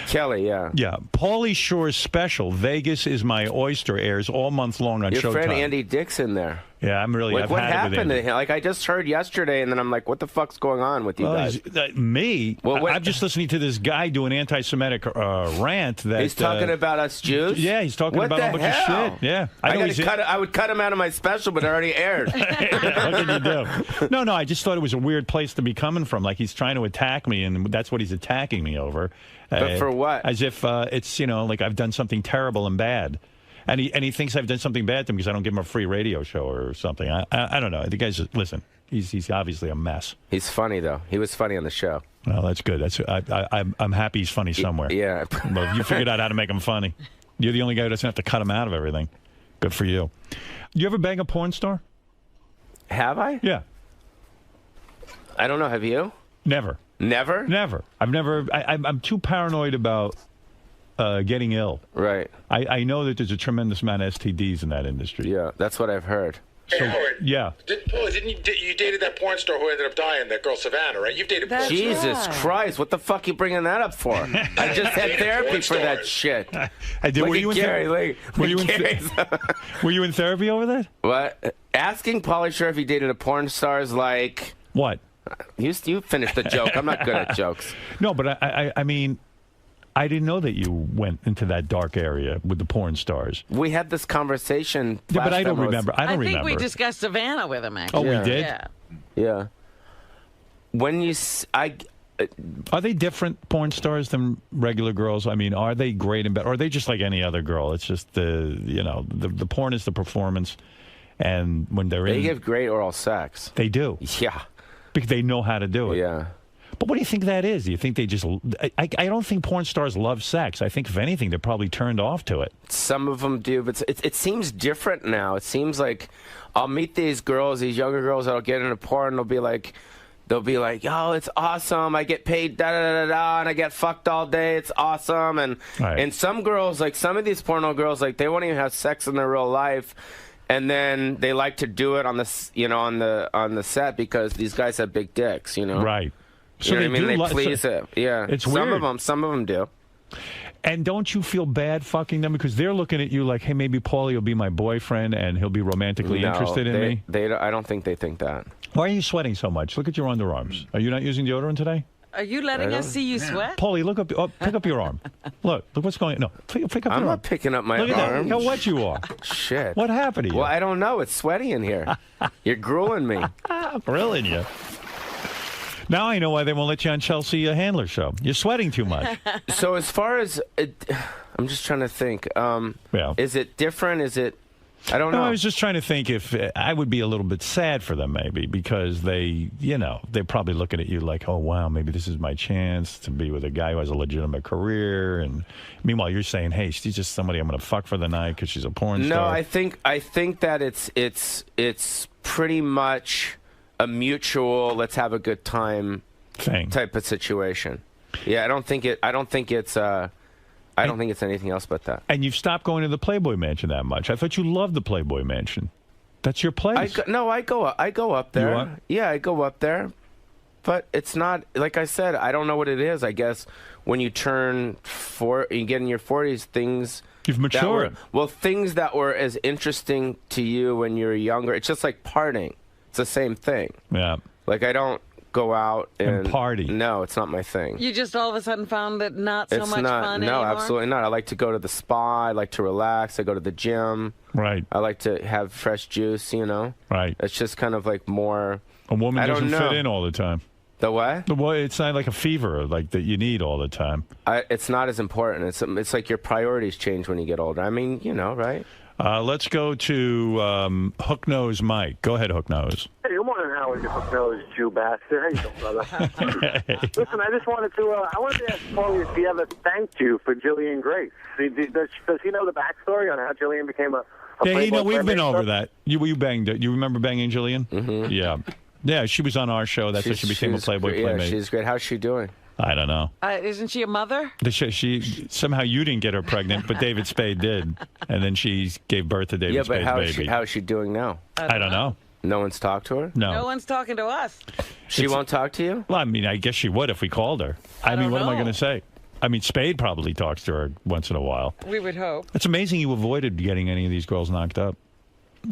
S13: Kelly, yeah.
S2: Yeah. Pauly Shore's special, Vegas is My Oyster, airs all month long on Showtime.
S13: Your friend Andy Dick's in there.
S2: Yeah, I'm really...
S13: Like, what happened to him? Like, I just heard yesterday, and then I'm like, what the fuck's going on with you guys?
S2: Me? Well, I'm just listening to this guy do an anti-Semitic rant that...
S13: He's talking about us Jews?
S2: Yeah, he's talking about a bunch of shit. Yeah.
S13: I would cut him out of my special, but it already aired.
S2: What can you do? No, I just thought it was a weird place to be coming from. Like, he's trying to attack me, and that's what he's attacking me over.
S13: But for what?
S2: As if it's, like I've done something terrible and bad. And he thinks I've done something bad to him because I don't give him a free radio show or something. I don't know. The guy's listen. He's obviously a mess.
S13: He's funny though. He was funny on the show.
S2: Well, that's good. I'm happy he's funny somewhere.
S13: Yeah.
S2: Well, you figured out how to make him funny. You're the only guy who doesn't have to cut him out of everything. Good for you. You ever bang a porn star?
S13: Have I?
S2: Yeah.
S13: I don't know. Have you?
S2: Never.
S13: Never?
S2: Never. I've never. I'm too paranoid about getting ill.
S13: Right.
S2: I know that there's a tremendous amount of STDs in that industry.
S13: Yeah, that's what I've heard.
S2: So, yeah.
S11: Didn't you dated that porn star who ended up dying, that girl Savannah, right? You've dated porn stars.
S13: Jesus Christ, what the fuck are you bringing that up for? I just had therapy for that shit.
S2: I did. Were you in therapy over that?
S13: What? Asking Pauly Shore if he dated a porn star is like...
S2: What?
S13: You finished the joke. I'm not good at jokes.
S2: No, but I mean... I didn't know that you went into that dark area with the porn stars.
S13: We had this conversation.
S2: Yeah, but I don't remember. I
S3: think we discussed Savannah with him, actually.
S2: Oh, we did?
S13: Yeah. When you...
S2: Are they different porn stars than regular girls? I mean, are they great and bad? Or are they just like any other girl? It's just the porn is the performance. And when
S13: they give great oral sex.
S2: They do.
S13: Yeah.
S2: Because they know how to do it.
S13: Yeah.
S2: But what do you think that is? Do you think they just... I don't think porn stars love sex. I think, if anything, they're probably turned off to it.
S13: Some of them do, but it seems different now. It seems like I'll meet these girls, these younger girls that'll get into porn, and they'll be like, oh, it's awesome. I get paid da-da-da-da-da, and I get fucked all day. It's awesome. And some girls, like some of these porno girls, like they won't even have sex in their real life. And then they like to do it on the on the set because these guys have big dicks,
S2: Right.
S13: So you know what I mean? They please it. Yeah.
S2: It's
S13: weird.
S2: Some
S13: of them do.
S2: And don't you feel bad fucking them because they're looking at you like, hey, maybe Paulie will be my boyfriend and he'll be romantically interested in me?
S13: I don't think they think that.
S2: Why are you sweating so much? Look at your underarms. Are you not using deodorant today?
S3: Are you letting us see you sweat?
S2: Paulie, look up. Pick up your arm. Look what's going on. No, pick up your arm.
S13: I'm not picking up my arm.
S2: Look at that. How wet you are.
S13: Shit.
S2: What happened to you?
S13: Well, I don't know. It's sweaty in here. You're grueling me.
S2: Grilling you. Now I know why they won't let you on Chelsea Handler show. You're sweating too much.
S13: So as far as... I'm just trying to think. Is it different? Is it... I don't know.
S2: I was just trying to think if I would be a little bit sad for them maybe because they're probably looking at you like, oh, wow, maybe this is my chance to be with a guy who has a legitimate career. And meanwhile, you're saying, hey, she's just somebody I'm going to fuck for the night because she's a porn star.
S13: No, I think that it's pretty much a mutual let's have a good time
S2: thing
S13: type of situation. Yeah, I don't think it's anything else but that.
S2: And you've stopped going to the Playboy Mansion that much. I thought you loved the Playboy Mansion. That's your place.
S13: I go up there.
S2: You are?
S13: Yeah, I go up there. But it's not, like I said, I don't know what it is. I guess when you turn you get in your 40s, things...
S2: You've matured.
S13: Things that were as interesting to you when you were younger, it's just like partying. It's the same thing.
S2: Yeah.
S13: Like, I don't go out and
S2: party.
S13: No, it's not my thing.
S3: You just all of a sudden found it not so much fun
S13: No,
S3: anymore?
S13: absolutely not. I like to go to the spa. I like to relax. I go to the gym.
S2: Right.
S13: I like to have fresh juice, you know?
S2: Right.
S13: It's just kind of like more...
S2: A woman doesn't fit in all the time.
S13: The what?
S2: Well, it's not like a fever like that you need all the time.
S13: It's not as important. It's like your priorities change when you get older. I mean, you know, right?
S2: Let's go to Hook Nose Mike. Go ahead, Hook Nose.
S14: Hey, good morning, Howard, you Hook Nose Jew bastard. How you doing, brother? Listen, I just wanted to ask Paulie if he ever thanked you for Jillian Grace. Does he know the backstory on how Jillian became a
S2: Yeah, you know, we've been
S14: Playboy
S2: over that. You banged it. You remember banging Jillian? Mm-hmm. Yeah. Yeah, she was on our show. That's how she became a Playboy Playmate.
S13: Yeah, she's great. How's she doing?
S2: I don't know.
S3: Isn't she a mother?
S2: She somehow you didn't get her pregnant, but David Spade did, and then she gave birth to David Spade's baby.
S13: How is she doing now?
S2: I don't know.
S13: No one's talked to her?
S2: No.
S3: No one's talking to us.
S13: She won't talk to you?
S2: Well, I mean, I guess she would if we called her. I mean, what am I going to say? I mean, Spade probably talks to her once in a while.
S3: We would hope.
S2: It's amazing you avoided getting any of these girls knocked up.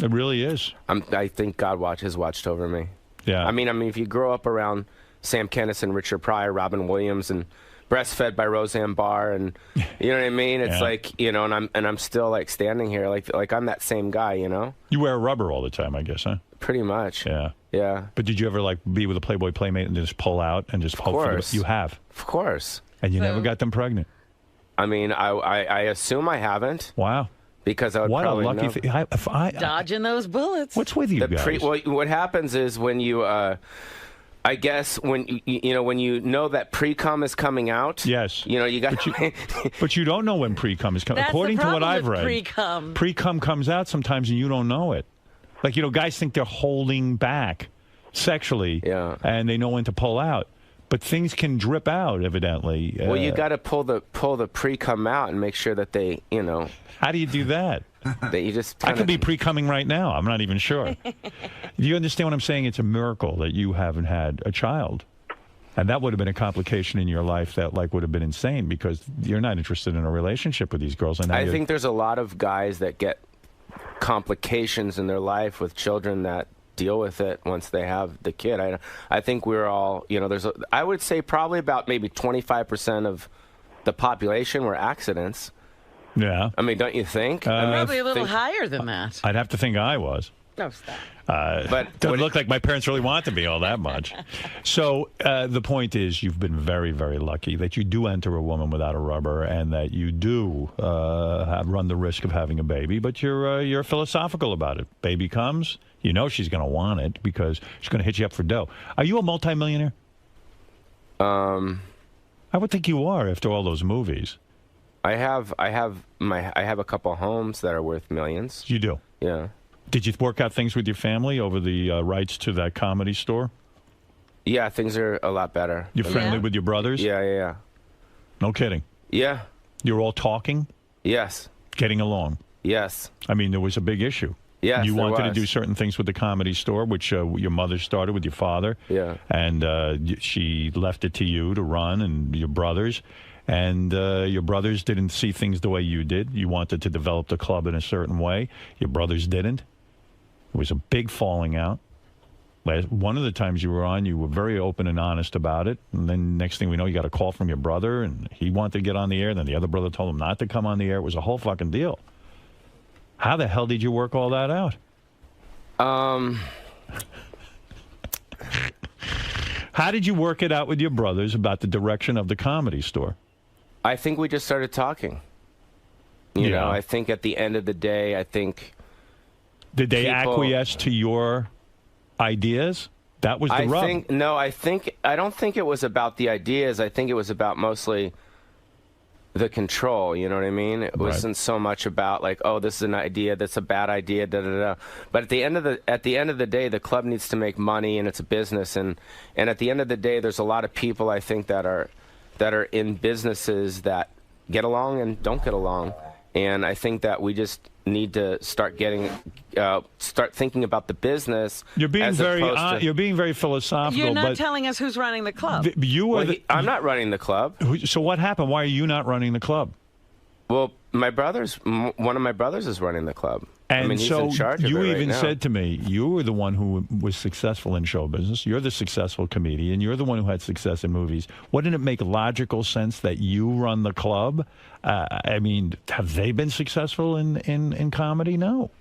S2: It really is.
S13: I think God has watched over me.
S2: Yeah.
S13: I mean, if you grow up around Sam Kinison, Richard Pryor, Robin Williams, and breastfed by Roseanne Barr, and you know what I mean? It's like, you know, and I'm still like standing here, like I'm that same guy, you know?
S2: You wear rubber all the time, I guess, huh?
S13: Pretty much.
S2: Yeah.
S13: Yeah.
S2: But did you ever like be with a Playboy Playmate and just pull out and just hope for the, you have?
S13: Of course.
S2: And you never got them pregnant?
S13: I mean, I assume I haven't.
S2: Wow.
S13: Because I would probably
S2: what a lucky thing.
S3: Dodging those bullets.
S2: What's with you guys?
S13: What happens is when you, I guess when you know that pre-cum is coming out.
S2: Yes.
S13: You know you got.
S2: But you don't know when pre-cum is coming.
S3: That's
S2: According
S3: the
S2: to what
S3: problem
S2: I've
S3: with
S2: read,
S3: pre-cum.
S2: Pre-cum comes out sometimes and you don't know it. Like, you know, guys think they're holding back sexually.
S13: Yeah.
S2: And they know when to pull out. But things can drip out, evidently.
S13: Well, you got to pull the pre-cum out and make sure that they, you know.
S2: How do you do that?
S13: That you just.
S2: I could be pre-cumming right now. I'm not even sure. Do you understand what I'm saying? It's a miracle that you haven't had a child. And that would have been a complication in your life that would have been insane because you're not interested in a relationship with these girls. And
S13: I think there's a lot of guys that get complications in their life with children that deal with it once they have the kid. I think we're all, you know, I would say probably about maybe 25% of the population were accidents.
S2: Yeah.
S13: I mean, don't you think?
S3: Probably a little higher than that.
S2: I'd have to think I was.
S3: No, stop.
S2: But doesn't look like my parents really wanted me all that much. So the point is, you've been very, very lucky that you do enter a woman without a rubber, and that you do run the risk of having a baby. But you're philosophical about it. Baby comes, you know she's going to want it because she's going to hit you up for dough. Are you a multimillionaire? I would think you are after all those movies.
S13: I have a couple homes that are worth millions.
S2: You do?
S13: Yeah.
S2: Did you work out things with your family over the rights to that comedy store?
S13: Yeah, things are a lot better.
S2: You're friendly with your brothers?
S13: Yeah.
S2: No kidding?
S13: Yeah.
S2: You're all talking?
S13: Yes.
S2: Getting along?
S13: Yes.
S2: I mean, there was a big issue.
S13: Yes,
S2: you wanted to
S13: was.
S2: do certain things with the comedy store, which your mother started with your father.
S13: Yeah.
S2: And she left it to you to run and your brothers. And your brothers didn't see things the way you did. You wanted to develop the club in a certain way. Your brothers didn't. It was a big falling out. One of the times you were on, you were very open and honest about it. And then next thing we know, you got a call from your brother, and he wanted to get on the air. Then the other brother told him not to come on the air. It was a whole fucking deal. How the hell did you work all that out? How did you work it out with your brothers about the direction of the comedy store?
S13: I think we just started talking. You know, I think at the end of the day,
S2: Did they acquiesce to your ideas? That was the rub.
S13: I don't think it was about the ideas. I think it was about mostly the control. You know what I mean? It wasn't so much about like, oh, this is an idea, that's a bad idea, da da da. But at the end of the day, the club needs to make money, and it's a business. And at the end of the day, there's a lot of people I think that are in businesses that get along and don't get along. And I think that we just need to start thinking about the business.
S2: You're being very philosophical.
S3: You're not telling us who's running the club.
S13: I'm not running the club.
S2: So what happened? Why are you not running the club?
S13: Well, one of my brothers is running the club.
S2: And
S13: I mean, he's
S2: so
S13: in charge of
S2: you
S13: it right
S2: even
S13: now.
S2: said to me, you were the one who was successful in show business. You're the successful comedian. You're the one who had success in movies. Wouldn't it make logical sense that you run the club? I mean, have they been successful in comedy? No.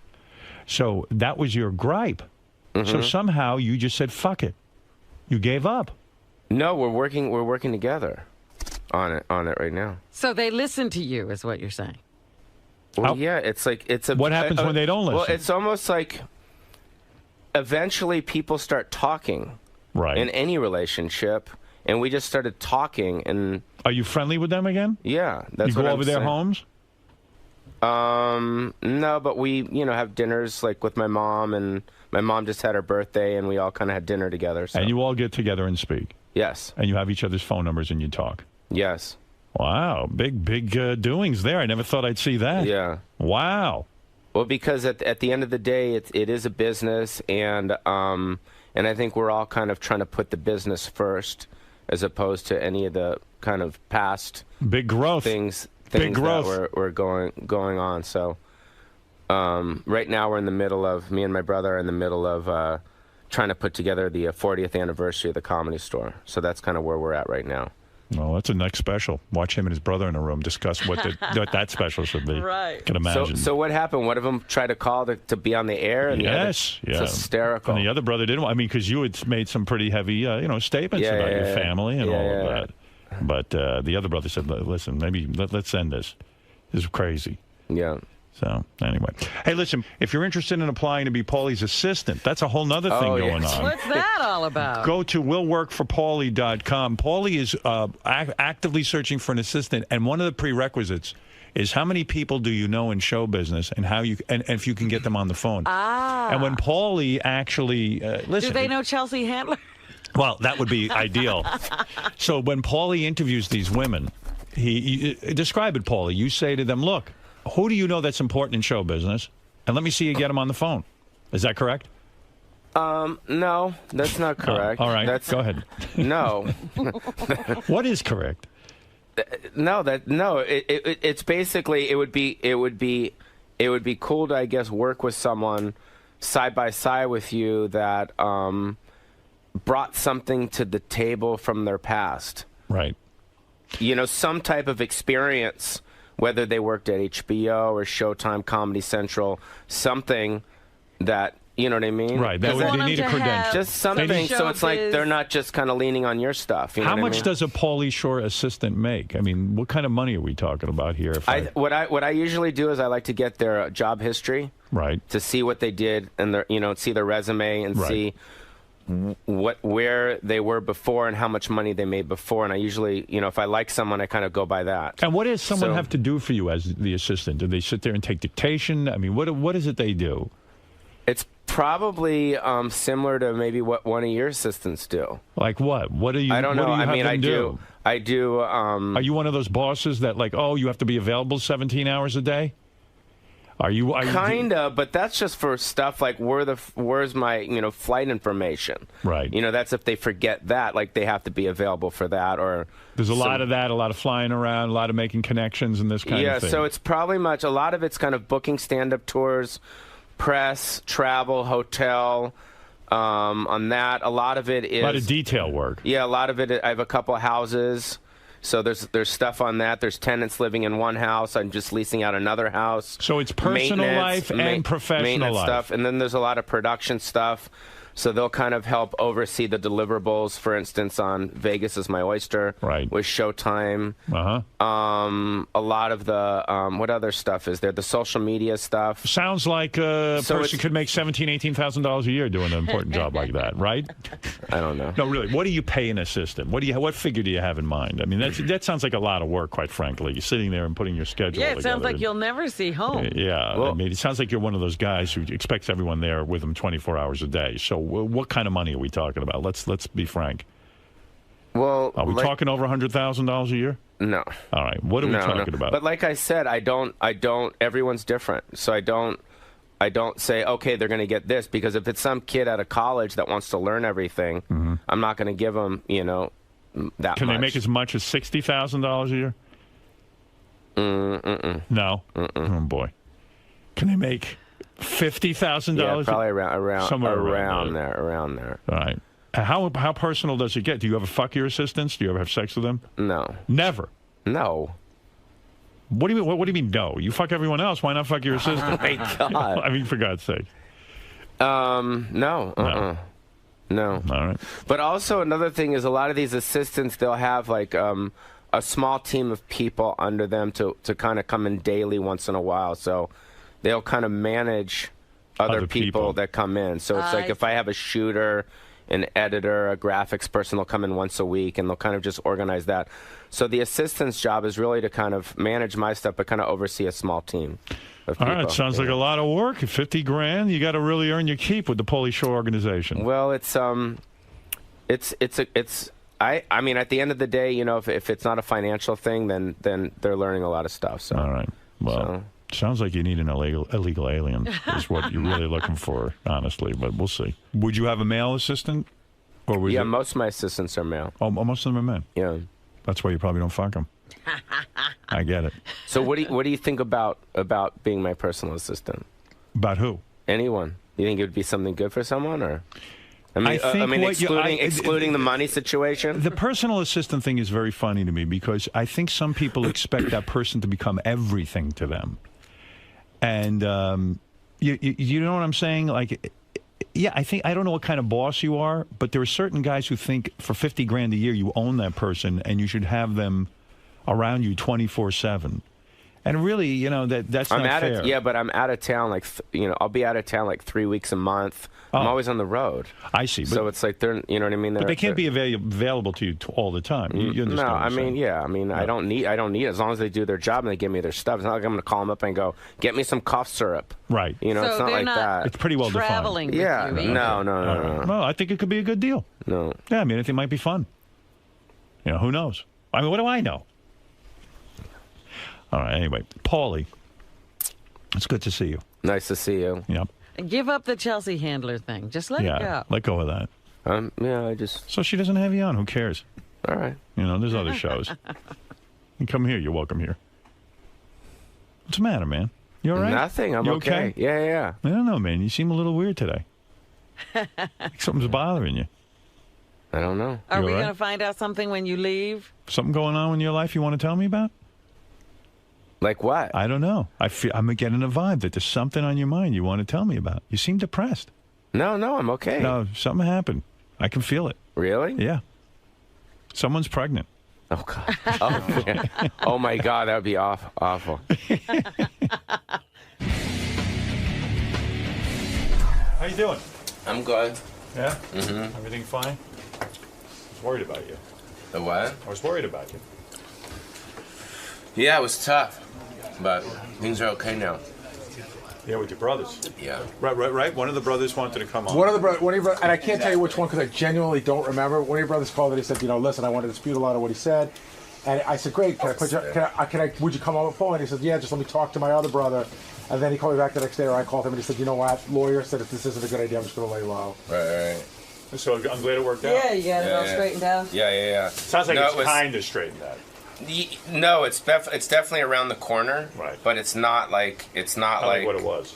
S2: So that was your gripe. So somehow you just said, fuck it. You gave up.
S13: No, we're working together on it right now.
S3: So they listen to you, is what you're saying.
S13: Well, yeah, it's like it's a.
S2: What happens when they don't listen?
S13: Well, it's almost like eventually people start talking,
S2: right?
S13: In any relationship, and we just started talking. And
S2: are you friendly with them again?
S13: Yeah, that's
S2: you go
S13: what
S2: over
S13: I'm
S2: their
S13: saying.
S2: homes.
S13: No, but we have dinners like with my mom, and my mom just had her birthday, and we all kind of had dinner together. So.
S2: And you all get together and speak.
S13: Yes.
S2: And you have each other's phone numbers and you talk.
S13: Yes.
S2: Wow, big doings there. I never thought I'd see that.
S13: Yeah.
S2: Wow.
S13: Well, because at the end of the day, it is a business, and I think we're all kind of trying to put the business first, as opposed to any of the kind of past
S2: big growth
S13: things
S2: big growth
S13: that were going on. So right now we're in the middle of me and my brother are in the middle of trying to put together the 40th anniversary of the Comedy Store. So that's kind of where we're at right now.
S2: Well, that's a next special. Watch him and his brother in a room discuss what that special should be.
S3: Right.
S2: Can imagine.
S13: So what happened? One of them tried to call to be on the air, and
S2: yes,
S13: it's hysterical.
S2: And the other brother didn't. I mean, because you had made some pretty heavy, statements about your family and all of that. But the other brother said, "Listen, maybe let's end this. This is crazy."
S13: Yeah.
S2: So, anyway. Hey, listen, if you're interested in applying to be Paulie's assistant, that's a whole nother thing going on.
S3: What's that all about?
S2: Go to willworkforpaulie.com. Paulie is actively searching for an assistant, and one of the prerequisites is how many people do you know in show business and how you and if you can get them on the phone. And when Paulie actually, listen.
S3: Do they know Chelsea Handler?
S2: Well, that would be ideal. So when Paulie interviews these women, he describe it, Paulie. You say to them, look, who do you know that's important in show business? And let me see you get them on the phone. Is that correct?
S13: No, that's not correct.
S2: All right, go ahead.
S13: No.
S2: What is correct?
S13: It's basically it would be cool to, I guess, work with someone side by side with you that brought something to the table from their past.
S2: Right.
S13: Some type of experience, whether they worked at HBO or Showtime, Comedy Central, something that, you know what I mean?
S2: Right. They need a credential.
S13: Just something, so it's like they're not just kind of leaning on your stuff.
S2: How much does a Paulie Shore assistant make? I mean, what kind of money are we talking about here?
S13: What I usually do is I like to get their job history,
S2: right,
S13: to see what they did and their see their resume and see where they were before and how much money they made before. And I usually, if I like someone, I kind of go by that.
S2: And what does someone have to do for you as the assistant? Do they sit there and take dictation? I mean, what is it they do?
S13: It's probably similar to maybe what one of your assistants do.
S2: Like what? What do you?
S13: I don't know. I mean, I do.
S2: Are you one of those bosses that you have to be available 17 hours a day? Are you
S13: kinda, but that's just for stuff like where's my flight information?
S2: Right.
S13: That's if they forget that, like they have to be available for that. Or
S2: there's a lot of that, a lot of flying around, a lot of making connections and this kind of thing.
S13: Yeah, so it's probably a lot of it's kind of booking stand-up tours, press, travel, hotel. On that, a lot of it is
S2: a lot of detail work.
S13: Yeah, a lot of it. I have a couple of houses. So there's stuff on that. There's tenants living in one house. I'm just leasing out another house.
S2: So it's personal life and professional life.
S13: Stuff. And then there's a lot of production stuff. So they'll kind of help oversee the deliverables. For instance, on Vegas is My Oyster,
S2: right,
S13: with Showtime. A lot of the what other stuff is there? The social media stuff.
S2: Sounds like a person could make $17,000, $18,000 a year doing an important job like that, right?
S13: I don't know.
S2: No, really. What do you pay an assistant? What figure do you have in mind? I mean, that sounds like a lot of work, quite frankly. You're sitting there and putting your schedule together.
S3: Yeah, it sounds like you'll never see home.
S2: Yeah, I mean, it sounds like you're one of those guys who expects everyone there with them 24 hours a day. So what kind of money are we talking about? Let's be frank.
S13: Well,
S2: are we talking over $100,000 a year?
S13: No.
S2: All right. What are we talking about?
S13: But like I said, I don't. Everyone's different, so I don't say okay, they're going to get this, because if it's some kid out of college that wants to learn everything, I'm not going to give them that much.
S2: Can they make as much as $60,000 a year? No. Oh boy. Can they make $50,000?
S13: Yeah, probably around
S2: somewhere
S13: around there.
S2: All right. How personal does it get? Do you ever fuck your assistants? Do you ever have sex with them?
S13: No.
S2: Never?
S13: No.
S2: What do you mean? What do you mean? No, you fuck everyone else. Why not fuck your assistant?
S13: Oh my God!
S2: I mean, for God's sake.
S13: No. No.
S2: All right.
S13: But also another thing is a lot of these assistants, they'll have like a small team of people under them to kind of come in daily once in a while. So they'll kind of manage other people that come in. So it's like if I have a shooter, an editor, a graphics person, they'll come in once a week and they'll kind of just organize that. So the assistant's job is really to kind of manage my stuff, but kind of oversee a small team of people.
S2: All right, sounds like a lot of work. $50,000, you got to really earn your keep with the Pauly Shore organization.
S13: Well, I mean, at the end of the day, you know, if it's not a financial thing, then they're learning a lot of stuff. So.
S2: All right. Well, sounds like you need an illegal alien is what you're really looking for, honestly, but we'll see. Would you have a male assistant? Or was
S13: most of my assistants are male.
S2: Oh, most of them are men?
S13: Yeah.
S2: That's why you probably don't fuck them. I get it.
S13: So what do you think about being my personal assistant?
S2: About who?
S13: Anyone. You think it would be something good for someone, or? I mean, excluding the money situation.
S2: The personal assistant thing is very funny to me because I think some people expect that person to become everything to them, and you know what I'm saying? Like, yeah, I don't know what kind of boss you are, but there are certain guys who think for $50,000 a year you own that person and you should have them around you 24/7. And really, you know, that's not fair.
S13: Yeah, but I'm out of town. Like, I'll be out of town like 3 weeks a month. I'm always on the road.
S2: I see.
S13: So it's like they're, you know what I mean?
S2: But they can't be available to you all the time. You understand?
S13: No, I mean, yeah. I mean, I don't need it as long as they do their job and they give me their stuff. It's not like I'm going to call them up and go, get me some cough syrup.
S2: Right.
S13: You know,
S3: so
S13: it's not like that.
S2: It's pretty well
S3: traveling
S2: defined.
S3: With you,
S13: No.
S2: Well, I think it could be a good deal.
S13: No.
S2: Yeah, I mean, I think it might be fun. You know, who knows? I mean, what do I know? All right, anyway, Pauly, it's good to see you.
S13: Nice to see you.
S2: Yep.
S3: Give up the Chelsea handler thing. Just let it go.
S2: Let go of that.
S13: Yeah, I just...
S2: So she doesn't have you on. Who cares?
S13: All right.
S2: You know, there's other shows. You come here. You're welcome here. What's the matter, man? You all right?
S13: Nothing. I'm okay. Yeah.
S2: I don't know, man. You seem a little weird today. Like something's bothering you.
S13: I don't know.
S3: Are we going to find out something when you leave?
S2: Something going on in your life you want to tell me about?
S13: Like what?
S2: I don't know. I'm getting a vibe that there's something on your mind you want to tell me about. You seem depressed.
S13: No, I'm okay.
S2: No, something happened. I can feel it.
S13: Really?
S2: Yeah. Someone's pregnant.
S13: Oh, God. Oh, yeah. Oh my God, that would be awful.
S2: How you doing?
S13: I'm good.
S2: Yeah?
S13: Mm-hmm.
S2: Everything fine? I was worried about you.
S13: The what?
S2: I was worried about you.
S13: Yeah, it was tough, but things are okay now.
S2: Yeah, with your brothers.
S13: Yeah.
S2: Right. One of the brothers wanted to come on.
S11: One of your brothers, and I can't tell you which one because I genuinely don't remember. One of your brothers called and he said, listen, I want to dispute a lot of what he said. And I said, great, would you come on the phone? And he said, yeah, just let me talk to my other brother. And then he called me back the next day, or I called him and he said, you know what, lawyer said if this isn't a good idea, I'm just going to lay low.
S13: Right.
S2: So I'm glad it worked out.
S3: Yeah, you got it all straightened out.
S13: Yeah.
S2: Sounds like it's kind of straightened out.
S13: No, it's definitely around the corner.
S2: Right.
S13: But it's not like
S2: what it was.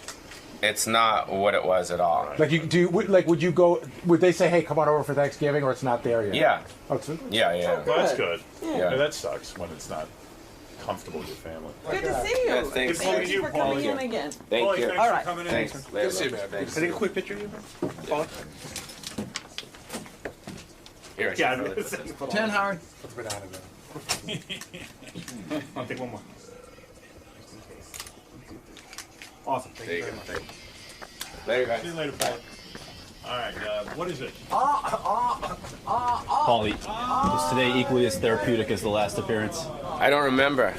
S13: It's not what it was at all.
S11: Like would you go? Would they say, "Hey, come on over for Thanksgiving," or it's not there yet?
S13: Yeah.
S11: Oh,
S13: Yeah.
S2: Well, that's good.
S13: Yeah.
S2: That sucks when it's not comfortable with your family.
S3: Good to see you.
S13: Yeah, thanks.
S3: Thank you for coming in again.
S13: Thank you.
S2: Thanks for coming in.
S13: Thanks.
S11: Good to see you, man.
S13: Thanks.
S11: Can I take a quick picture of you, man? Paul?
S13: Here,
S11: 10, Howard. What's been out of it?
S10: I'll take one more.
S11: Awesome.
S13: There you go.
S11: Thank you.
S13: Later, guys.
S2: See you later, Paul. All right, what is it?
S8: Pauly, is today equally as therapeutic as the last appearance?
S13: I don't remember.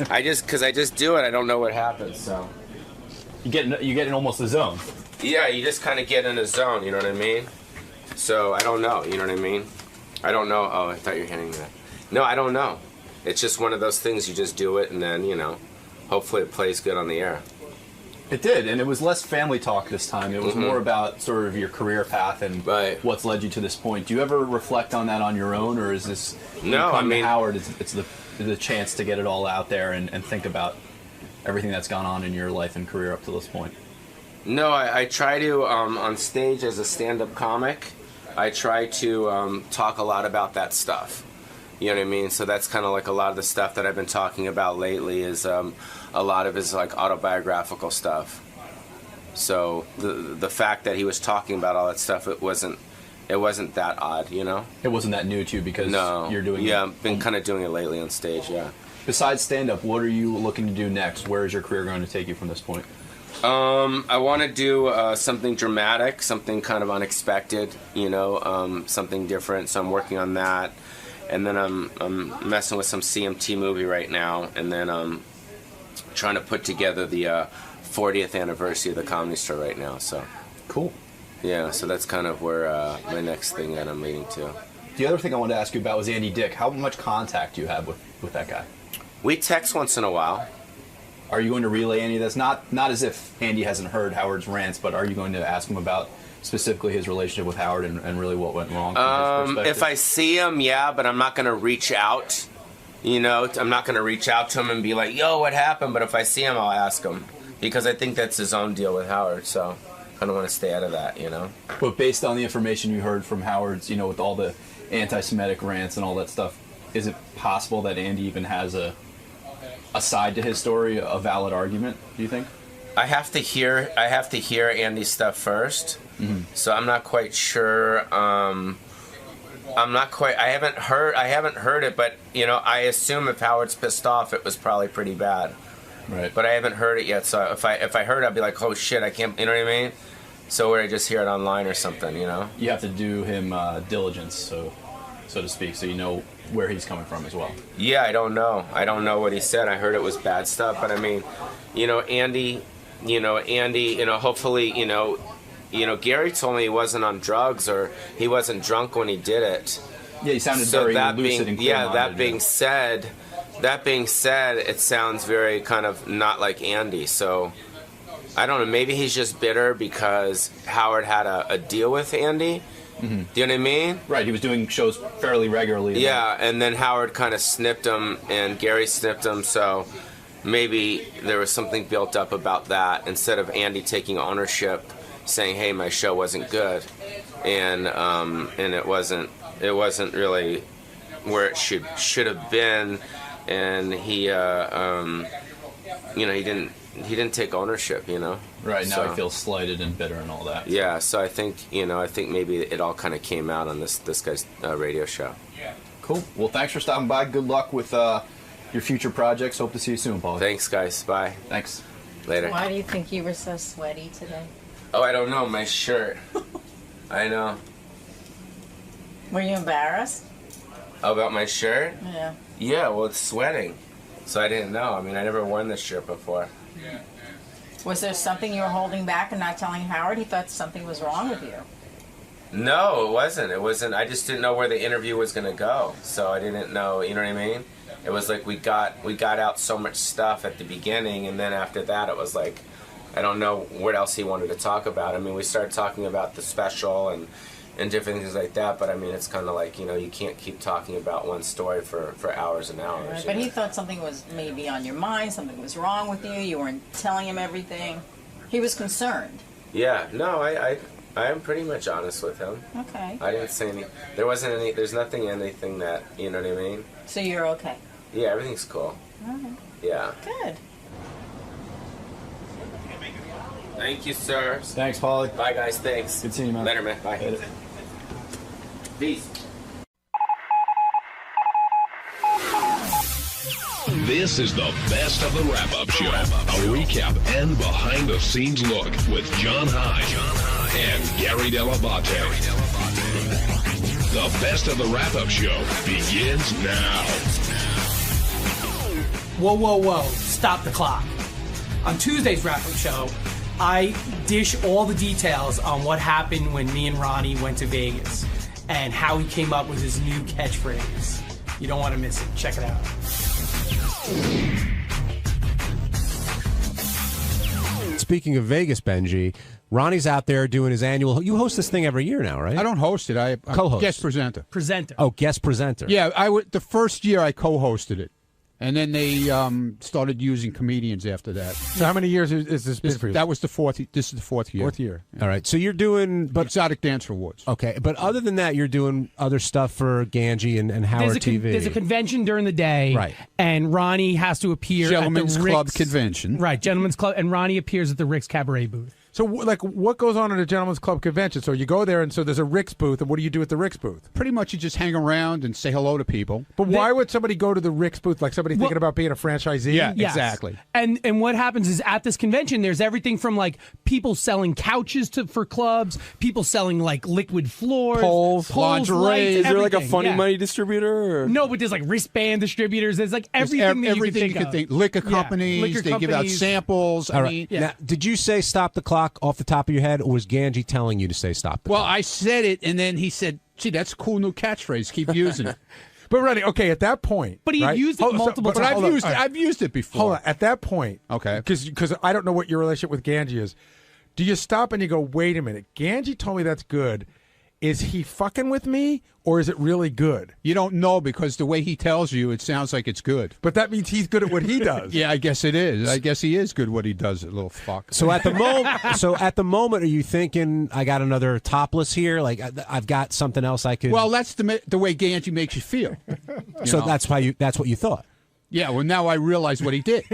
S13: I just do it. I don't know what happens. So
S8: you get in almost the zone.
S13: Yeah, you just kind of get in a zone. You know what I mean? So I don't know. You know what I mean? I don't know. Oh, I thought you were handing me that. No, I don't know. It's just one of those things. You just do it, and then hopefully it plays good on the air.
S8: It did, and it was less family talk this time. It was more about sort of your career path and what's led you to this point. Do you ever reflect on that on your own, or is this Howard? It's the chance to get it all out there and think about everything that's gone on in your life and career up to this point.
S13: No, I try to, on stage as a stand-up comic, I try to talk a lot about that stuff. You know what I mean? So that's kind of like a lot of the stuff that I've been talking about lately is a lot of his like autobiographical stuff. So the fact that he was talking about all that stuff, it wasn't that odd, you know?
S8: It wasn't that new to you because you're doing it?
S13: Yeah, I've been kind of doing it lately on stage, yeah.
S8: Besides stand-up, what are you looking to do next? Where is your career going to take you from this point?
S13: I want to do something dramatic, something kind of unexpected, you know, something different. So I'm working on that, and then I'm messing with some CMT movie right now, and then I'm trying to put together the 40th anniversary of the Comedy Store right now. So
S8: cool.
S13: Yeah, so that's kind of where my next thing that I'm leading to.
S8: The other thing I wanted to ask you about was Andy Dick. How much contact do you have with that guy?
S13: We text once in a while.
S8: Are you going to relay any of this? Not as if Andy hasn't heard Howard's rants, but are you going to ask him about specifically his relationship with Howard and really what went wrong from his perspective?
S13: If I see him, yeah, but I'm not going to reach out. You know, I'm not going to reach out to him and be like, yo, what happened? But if I see him, I'll ask him. Because I think that's his own deal with Howard, so I kind of want to stay out of that, you know?
S8: But based on the information you heard from Howard's, you know, with all the anti-Semitic rants and all that stuff, is it possible that Andy even has a side to his story, a valid argument, do you think?
S13: I have to hear Andy's stuff first, so I'm not quite sure. I haven't heard it, but you know, I assume if Howard's pissed off, it was probably pretty bad.
S8: Right.
S13: But I haven't heard it yet, so if I heard it, I'd be like, oh shit, I can't, you know what I mean? So where I just hear it online or something, you know?
S8: You have to do him diligence, so to speak, so you know where he's coming from as well.
S13: Yeah, I don't know what he said. I heard it was bad stuff, but I mean, Andy, hopefully, Gary told me he wasn't on drugs or he wasn't drunk when he did it.
S8: Yeah, he sounded very lucid and clear-minded.
S13: Yeah, that being said, it sounds very kind of not like Andy, so I don't know, maybe he's just bitter because Howard had a deal with Andy. Mm-hmm. Do you know what I mean?
S8: Right, he was doing shows fairly regularly.
S13: Yeah, and then Howard kind of snipped him, and Gary snipped him, so maybe there was something built up about that, instead of Andy taking ownership, saying, hey, my show wasn't good, and it wasn't really where it should have been, and he didn't take ownership, you know?
S8: Right, now he feels slighted and bitter and all that.
S13: Yeah, so I think maybe it all kind of came out on this guy's radio show.
S8: Cool. Well, thanks for stopping by. Good luck with your future projects. Hope to see you soon, Paul.
S13: Thanks, guys. Bye.
S8: Thanks.
S13: Later.
S15: Why do you think you were so sweaty today?
S13: Oh, I don't know. My shirt. I know.
S15: Were you embarrassed?
S13: About my shirt?
S15: Yeah.
S13: Yeah, well, it's sweating. So I didn't know. I mean, I never worn this shirt before.
S15: Was there something you were holding back and not telling Howard? He thought something was wrong with you.
S13: No, it wasn't. I just didn't know where the interview was going to go. So I didn't know, you know what I mean? It was like we got out so much stuff at the beginning, and then after that it was like, I don't know what else he wanted to talk about. I mean, we started talking about the special and different things like that, but I mean, it's kind of like, you can't keep talking about one story for hours and hours.
S15: Right, but he thought something was maybe on your mind, something was wrong with you, you weren't telling him everything. He was concerned.
S13: Yeah, no, I am pretty much honest with him.
S15: Okay.
S13: I didn't say there's anything that, you know what I mean?
S15: So you're okay?
S13: Yeah, everything's cool.
S15: All right.
S13: Yeah.
S15: Good.
S13: Thank you, sir.
S8: Thanks, Paulie.
S13: Bye, guys. Thanks.
S8: Good seeing you, man.
S13: Later, man. Bye.
S8: Later.
S13: Peace.
S16: This is the best of the wrap-up show. A recap and behind-the-scenes look with John High and Gary Dell'Abate. The best of the wrap-up show begins now.
S17: Whoa, whoa, whoa. Stop the clock. On Tuesday's wrap-up show, I dish all the details on what happened when me and Ronnie went to Vegas and how he came up with his new catchphrase. You don't want to miss it. Check it out.
S18: Speaking of Vegas, Benji, Ronnie's out there doing his annual. You host this thing every year now, right?
S19: I don't host it. I'm
S18: co-host.
S19: Guest presenter.
S17: Presenter.
S18: Oh, guest presenter.
S19: Yeah, the first year I co-hosted it. And then they started using comedians after that.
S11: So how many years is this been for you?
S19: That was the fourth. This is the fourth year.
S11: Fourth year.
S18: All right. So you're doing
S19: Exotic Dance Rewards.
S18: Okay, but other than that, you're doing other stuff for Ganji and Howard TV.
S17: There's a convention during the day,
S18: Right.
S17: And Ronnie has to appear
S19: Gentlemen's
S17: at the
S19: Club
S17: Rick's,
S19: convention.
S17: right? Gentlemen's Club, and Ronnie appears at the Rick's Cabaret booth.
S11: So, like, what goes on at a Gentleman's Club convention? So you go there, and so there's a Rick's booth, and what do you do at the Rick's booth?
S19: Pretty much you just hang around and say hello to people.
S11: But why would somebody go to the Rick's booth? Like somebody thinking about being a franchisee?
S19: Yeah,
S17: Yes.
S19: exactly.
S17: And what happens is at this convention, there's everything from like people selling couches for clubs, people selling like liquid floors,
S20: Poles, lingerie.
S17: lights,
S20: Is there like a
S17: everything,
S20: funny
S17: yeah.
S20: money distributor? Or?
S17: No, but there's like wristband distributors. There's like
S19: There's
S17: everything that
S19: everything
S17: you can think of.
S19: Liquor
S17: Yeah,
S19: companies.
S17: liquor
S19: They give out
S17: companies.
S19: samples.
S18: All
S19: I
S18: right.
S19: mean,
S18: Now, did you say stop the clock off the top of your head, or was Ganji telling you to say stop the
S19: well,
S18: clock?
S19: I said it, and then he said, "Gee, that's a cool new catchphrase. Keep using it."
S11: But Ronnie, okay, at that point,
S17: But he
S11: right?
S17: used it
S11: Hold-
S17: multiple
S11: but
S17: times.
S11: hold on. All right.
S19: I've used it before.
S11: Hold on. At that point,
S19: Okay.
S11: because I don't know what your relationship with Ganji is. Do you stop and you go, wait a minute? Ganji told me that's good. Is he fucking with me, or is it really good?
S19: You don't know because the way he tells you, it sounds like it's good.
S11: But that means he's good at what he does.
S19: Yeah, I guess it is. I guess he is good what he does, that little fuck.
S18: So at the moment, are you thinking I got another topless here? Like I've got something else I could.
S19: Well, that's the way Ganji makes you feel.
S18: So
S19: know?
S18: that's what you thought.
S19: Yeah, well, now I realize what he did.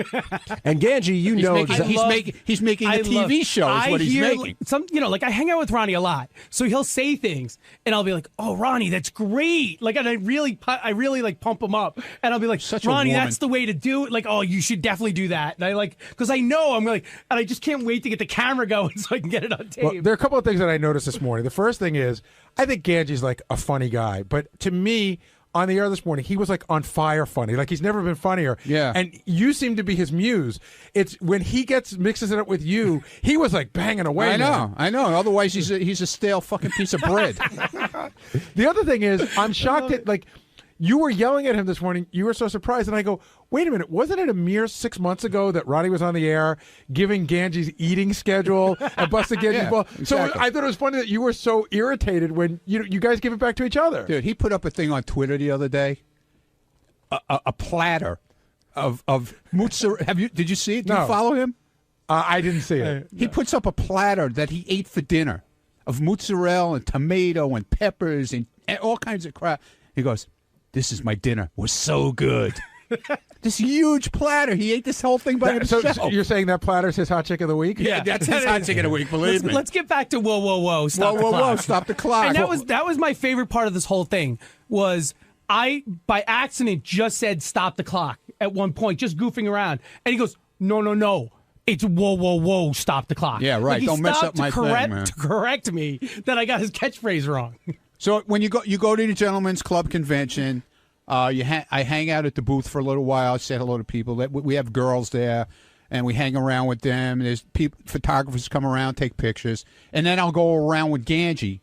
S18: And Ganji, you know,
S19: he's making a TV show. Is what he's making.
S17: Like I hang out with Ronnie a lot, so he'll say things, and I'll be like, "Oh, Ronnie, that's great!" Like, and I really like pump him up, and I'll be like,
S19: Such a
S17: "Ronnie,
S19: woman.
S17: that's the way to do it." Like, "Oh, you should definitely do that." And I like because I know I'm like, and I just can't wait to get the camera going so I can get it on tape.
S11: Well, there are a couple of things that I noticed this morning. The first thing is, I think Ganji's like a funny guy, but to me, on the air this morning, he was like on fire funny. Like he's never been funnier.
S19: Yeah.
S11: And you seem to be his muse. It's when he mixes it up with you, he was like banging away.
S19: I know. Otherwise, he's a stale fucking piece of bread.
S11: The other thing is, I'm shocked that like you were yelling at him this morning. You were so surprised, and I go, wait a minute, wasn't it a mere 6 months ago that Ronnie was on the air giving Ganji's eating schedule and busting Ganji's ball?
S19: Exactly.
S11: So I thought it was funny that you were so irritated when you guys give it back to each other.
S19: Dude, he put up a thing on Twitter the other day. A platter of mozzarella. Did you see it? Did
S11: No.
S19: you follow him?
S11: I didn't see it.
S19: He puts up a platter that he ate for dinner of mozzarella and tomato and peppers and all kinds of crap. He goes, "This is my dinner. It was so good." This huge platter. He ate this whole thing by himself.
S11: So you're saying that platter's his hot chick of the week?
S19: Yeah, that's his hot chick of the week. Believe me.
S17: Let's get back to whoa, whoa, whoa, stop the
S19: Whoa,
S17: clock.
S19: stop the clock.
S17: And that was my favorite part of this whole thing was I by accident just said stop the clock at one point, just goofing around, and he goes, no. It's whoa, whoa, whoa, stop the clock.
S19: Yeah, right.
S17: Like he
S19: Don't mess
S17: stopped
S19: up my
S17: to
S19: thing, man.
S17: to correct me that I got his catchphrase wrong.
S19: So when you go to the Gentlemen's Club convention, I hang out at the booth for a little while, say hello to people. We have girls there, and we hang around with them. There's photographers come around, take pictures, and then I'll go around with Ganji,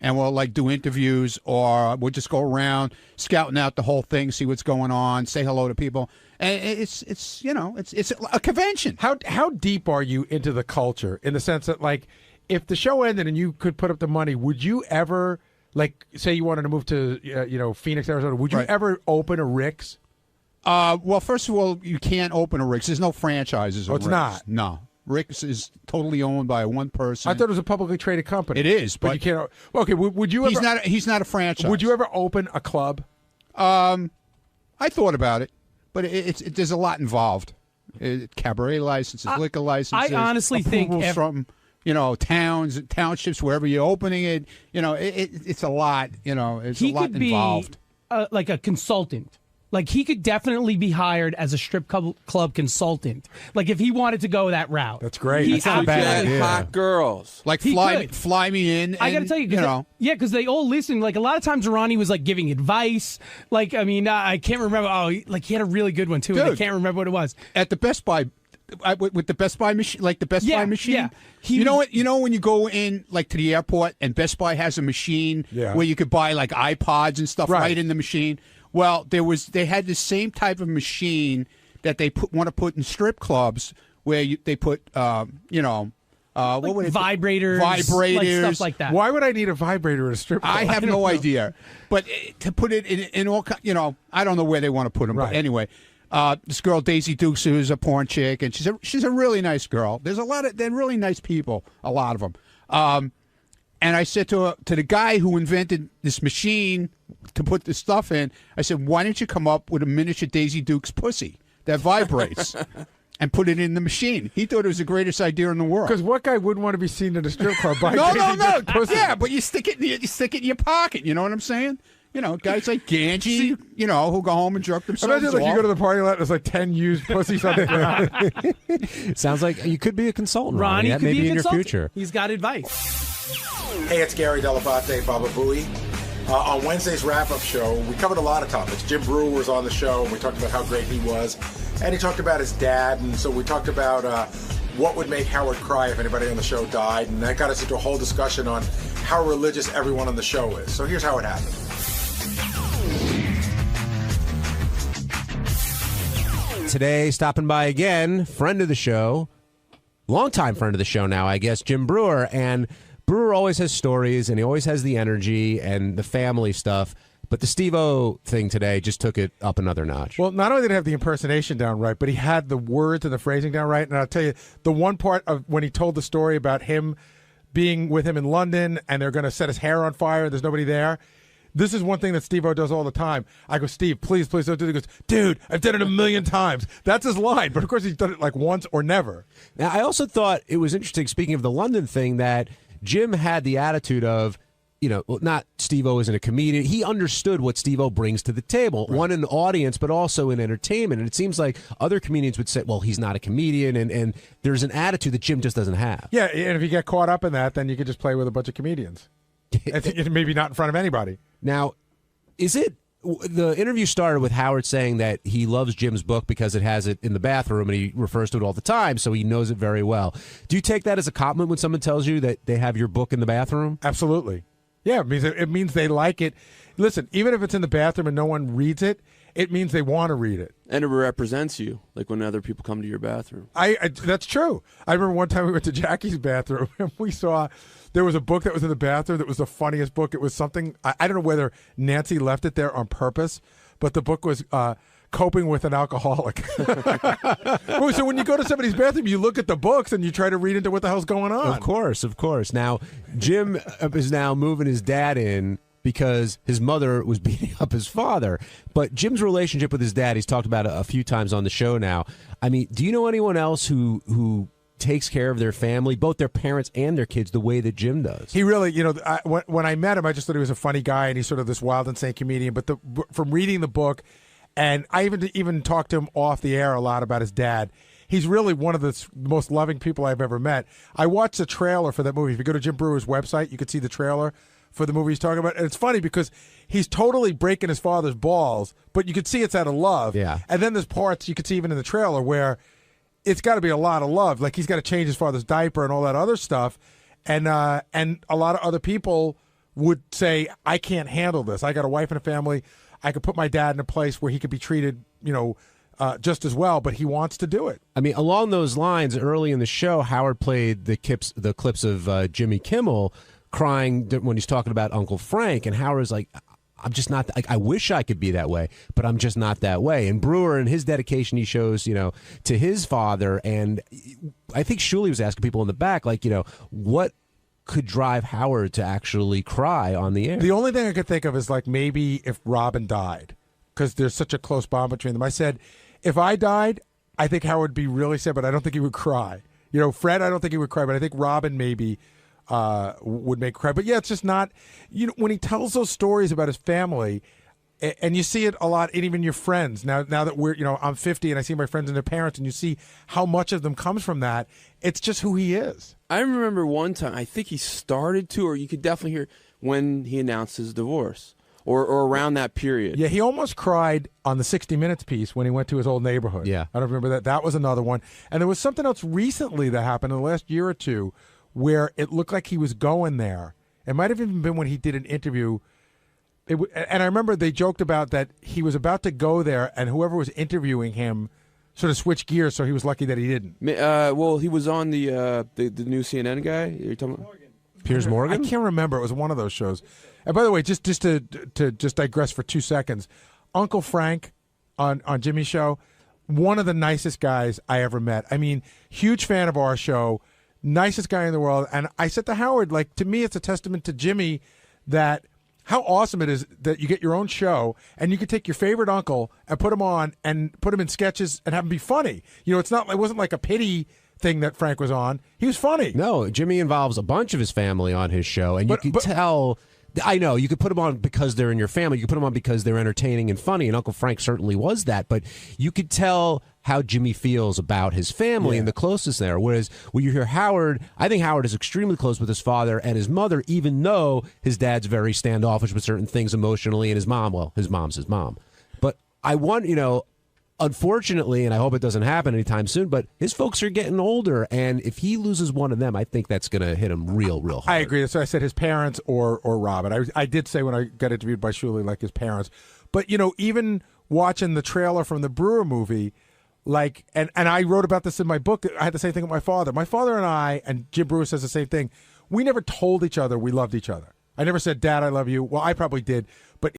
S19: and we'll like do interviews, or we'll just go around scouting out the whole thing, see what's going on, say hello to people. And it's a convention.
S11: How deep are you into the culture in the sense that like if the show ended and you could put up the money, would you ever like say you wanted to move to Phoenix, Arizona? Would you ever open a Rick's?
S19: Well, first of all, you can't open a Rick's. There's no franchises.
S11: Oh,
S19: of
S11: it's
S19: Rick's.
S11: not?
S19: No. Rick's is totally owned by one person.
S11: I thought it was a publicly traded company.
S19: It is,
S11: but you can't. Okay, would you ever?
S19: He's not a franchise.
S11: Would you ever open a club?
S19: I thought about it, but there's a lot involved. Cabaret licenses, liquor licenses.
S17: I honestly think
S19: approvals from towns, townships, wherever you're opening it. It's a lot. It's a lot involved.
S17: Like a consultant. Like he could definitely be hired as a strip club consultant. Like if he wanted to go that route.
S11: That's great.
S17: That's
S20: not a bad idea. Hot girls.
S19: Like fly me in.
S17: I got to tell you, yeah, because they all listen. Like a lot of times, Ronnie was like giving advice. Like I mean, I can't remember. Oh, like he had a really good one too.
S19: Dude,
S17: and I can't remember what it was
S19: at the Best Buy. With the Best Buy machine, like the Best Buy machine.
S17: Yeah.
S19: You know when you go in like to the airport and Best Buy has a machine where you could buy like iPods and stuff right in the machine. Well, they had the same type of machine that they want to put in strip clubs where they put what would it
S17: vibrators,
S19: vibrators,
S17: like stuff like that.
S11: Why would I need a vibrator at a strip club?
S19: I have no idea, but to put it in all, I don't know where they want to put them. But anyway, This girl Daisy Dukes, who's a porn chick, and she's a really nice girl. They're really nice people, a lot of them. And I said to the guy who invented this machine to put this stuff in, I said, why don't you come up with a miniature Daisy Dukes pussy that vibrates and put it in the machine? He thought it was the greatest idea in the world.
S21: Because what guy wouldn't want to be seen at a strip club by
S19: No.
S21: Daisy Dukes pussy?
S19: Yeah, but you stick it in your pocket. You know what I'm saying? You know, guys like Ganji, who go home and jerk themselves
S21: Imagine you go to the party lot, there's like 10 used pussies on the ground.
S18: Sounds like you could be a consultant,
S17: Ronnie
S18: That
S17: could
S18: may
S17: be
S18: be
S17: a
S18: in your
S17: consultant.
S18: future.
S17: He's got advice.
S11: Hey, it's Gary Dell'Abate, Baba Booey. On Wednesday's wrap-up show, we covered a lot of topics. Jim Brewer was on the show, and we talked about how great he was. And he talked about his dad, and so we talked about what would make Howard cry if anybody on the show died. And that got us into a whole discussion on how religious everyone on the show is. So here's how it happened.
S18: Today, stopping by again, friend of the show, longtime friend of the show now, I guess, Jim Brewer. And Brewer always has stories, and he always has the energy and the family stuff. But the Steve-O thing today just took it up another notch.
S21: Well, not only did he have the impersonation down right, but he had the words and the phrasing down right. And I'll tell you, the one part of when he told the story about him being with him in London and they're going to set his hair on fire and there's nobody there, this is one thing that Steve-O does all the time. I go, Steve, please don't do it. He goes, dude, I've done it 1,000,000 times. That's his line. But, of course, he's done it like once or never.
S18: Now, I also thought it was interesting, speaking of the London thing, that Jim had the attitude of, not Steve-O isn't a comedian. He understood what Steve-O brings to the table, one in the audience, but also in entertainment. And it seems like other comedians would say, well, he's not a comedian, and there's an attitude that Jim just doesn't have.
S21: Yeah, and if you get caught up in that, then you could just play with a bunch of comedians. Maybe not in front of anybody.
S18: Now, the interview started with Howard saying that he loves Jim's book because it has it in the bathroom and he refers to it all the time, so he knows it very well. Do you take that as a compliment when someone tells you that they have your book in the bathroom?
S21: Absolutely. Yeah, it means they like it. Listen, even if it's in the bathroom and no one reads it, it means they want to read it.
S20: And it represents you, like when other people come to your bathroom.
S21: That's true. I remember one time we went to Jackie's bathroom and we saw there was a book that was in the bathroom that was the funniest book. It was something, I don't know whether Nancy left it there on purpose, but the book was Coping with an Alcoholic. So when you go to somebody's bathroom, you look at the books and you try to read into what the hell's going on.
S18: Of course. Now, Jim is now moving his dad in because his mother was beating up his father. But Jim's relationship with his dad, he's talked about a few times on the show now. I mean, do you know anyone else who takes care of their family, both their parents and their kids, the way that Jim does?
S21: He really, when I met him, I just thought he was a funny guy and he's sort of this wild, insane comedian. But from reading the book, and I even talked to him off the air a lot about his dad, he's really one of the most loving people I've ever met. I watched the trailer for that movie. If you go to Jim Brewer's website, you can see the trailer for the movie he's talking about. And it's funny because he's totally breaking his father's balls, but you can see it's out of love.
S18: Yeah.
S21: And then there's parts you can see even in the trailer where it's got to be a lot of love. Like he's got to change his father's diaper and all that other stuff. And a lot of other people would say, I can't handle this. I got a wife and a family. I could put my dad in a place where he could be treated, just as well, but he wants to do it.
S18: I mean, along those lines, early in the show, Howard played the clips of Jimmy Kimmel crying when he's talking about Uncle Frank, and Howard's like, I'm just not, I wish I could be that way, but I'm just not that way. And Brewer and his dedication he shows, to his father, and I think Shuley was asking people in the back, like, what could drive Howard to actually cry on the air?
S21: The only thing I could think of is like maybe if Robin died, because there's such a close bond between them. I said, if I died, I think Howard would be really sad, but I don't think he would cry. Fred, I don't think he would cry, but I think Robin maybe would make cry. But yeah, it's just not, when he tells those stories about his family, and you see it a lot in even your friends. Now that we're, I'm 50 and I see my friends and their parents, and you see how much of them comes from that. It's just who he is.
S20: I remember one time, I think he started to, or you could definitely hear when he announced his divorce, or around that period.
S21: Yeah, he almost cried on the 60 Minutes piece when he went to his old neighborhood.
S18: Yeah.
S21: I don't remember that. That was another one. And there was something else recently that happened in the last year or two where it looked like he was going there. It might have even been when he did an interview. And I remember they joked about that he was about to go there, and whoever was interviewing him sort of switched gears, so he was lucky that he didn't.
S20: Well, he was on the new CNN guy. You're talking about
S18: Piers Morgan?
S21: I can't remember. It was one of those shows. And by the way, just to digress for 2 seconds, Uncle Frank on Jimmy's show, one of the nicest guys I ever met. I mean, huge fan of our show, nicest guy in the world. And I said to Howard, like, to me, it's a testament to Jimmy that how awesome it is that you get your own show and you can take your favorite uncle and put him on and put him in sketches and have him be funny. You know, it wasn't like a pity thing that Frank was on. He was funny.
S18: No, Jimmy involves a bunch of his family on his show, and you can tell. I know you could put them on because they're in your family. You could put them on because they're entertaining and funny, and Uncle Frank certainly was that. But you could tell how Jimmy feels about his family and the closest there. Whereas when you hear Howard, I think Howard is extremely close with his father and his mother, even though his dad's very standoffish with certain things emotionally, and his mom, well, his mom's his mom. But I want, unfortunately, and I hope it doesn't happen anytime soon, but his folks are getting older, and if he loses one of them, I think that's going to hit him real hard.
S21: I agree. So I said his parents or Robin. I did say when I got interviewed by Shuli, like his parents. But, even watching the trailer from the Brewer movie, like, and I wrote about this in my book. I had the same thing with my father. My father and I, and Jim Brewer says the same thing, we never told each other we loved each other. I never said, Dad, I love you. Well, I probably did.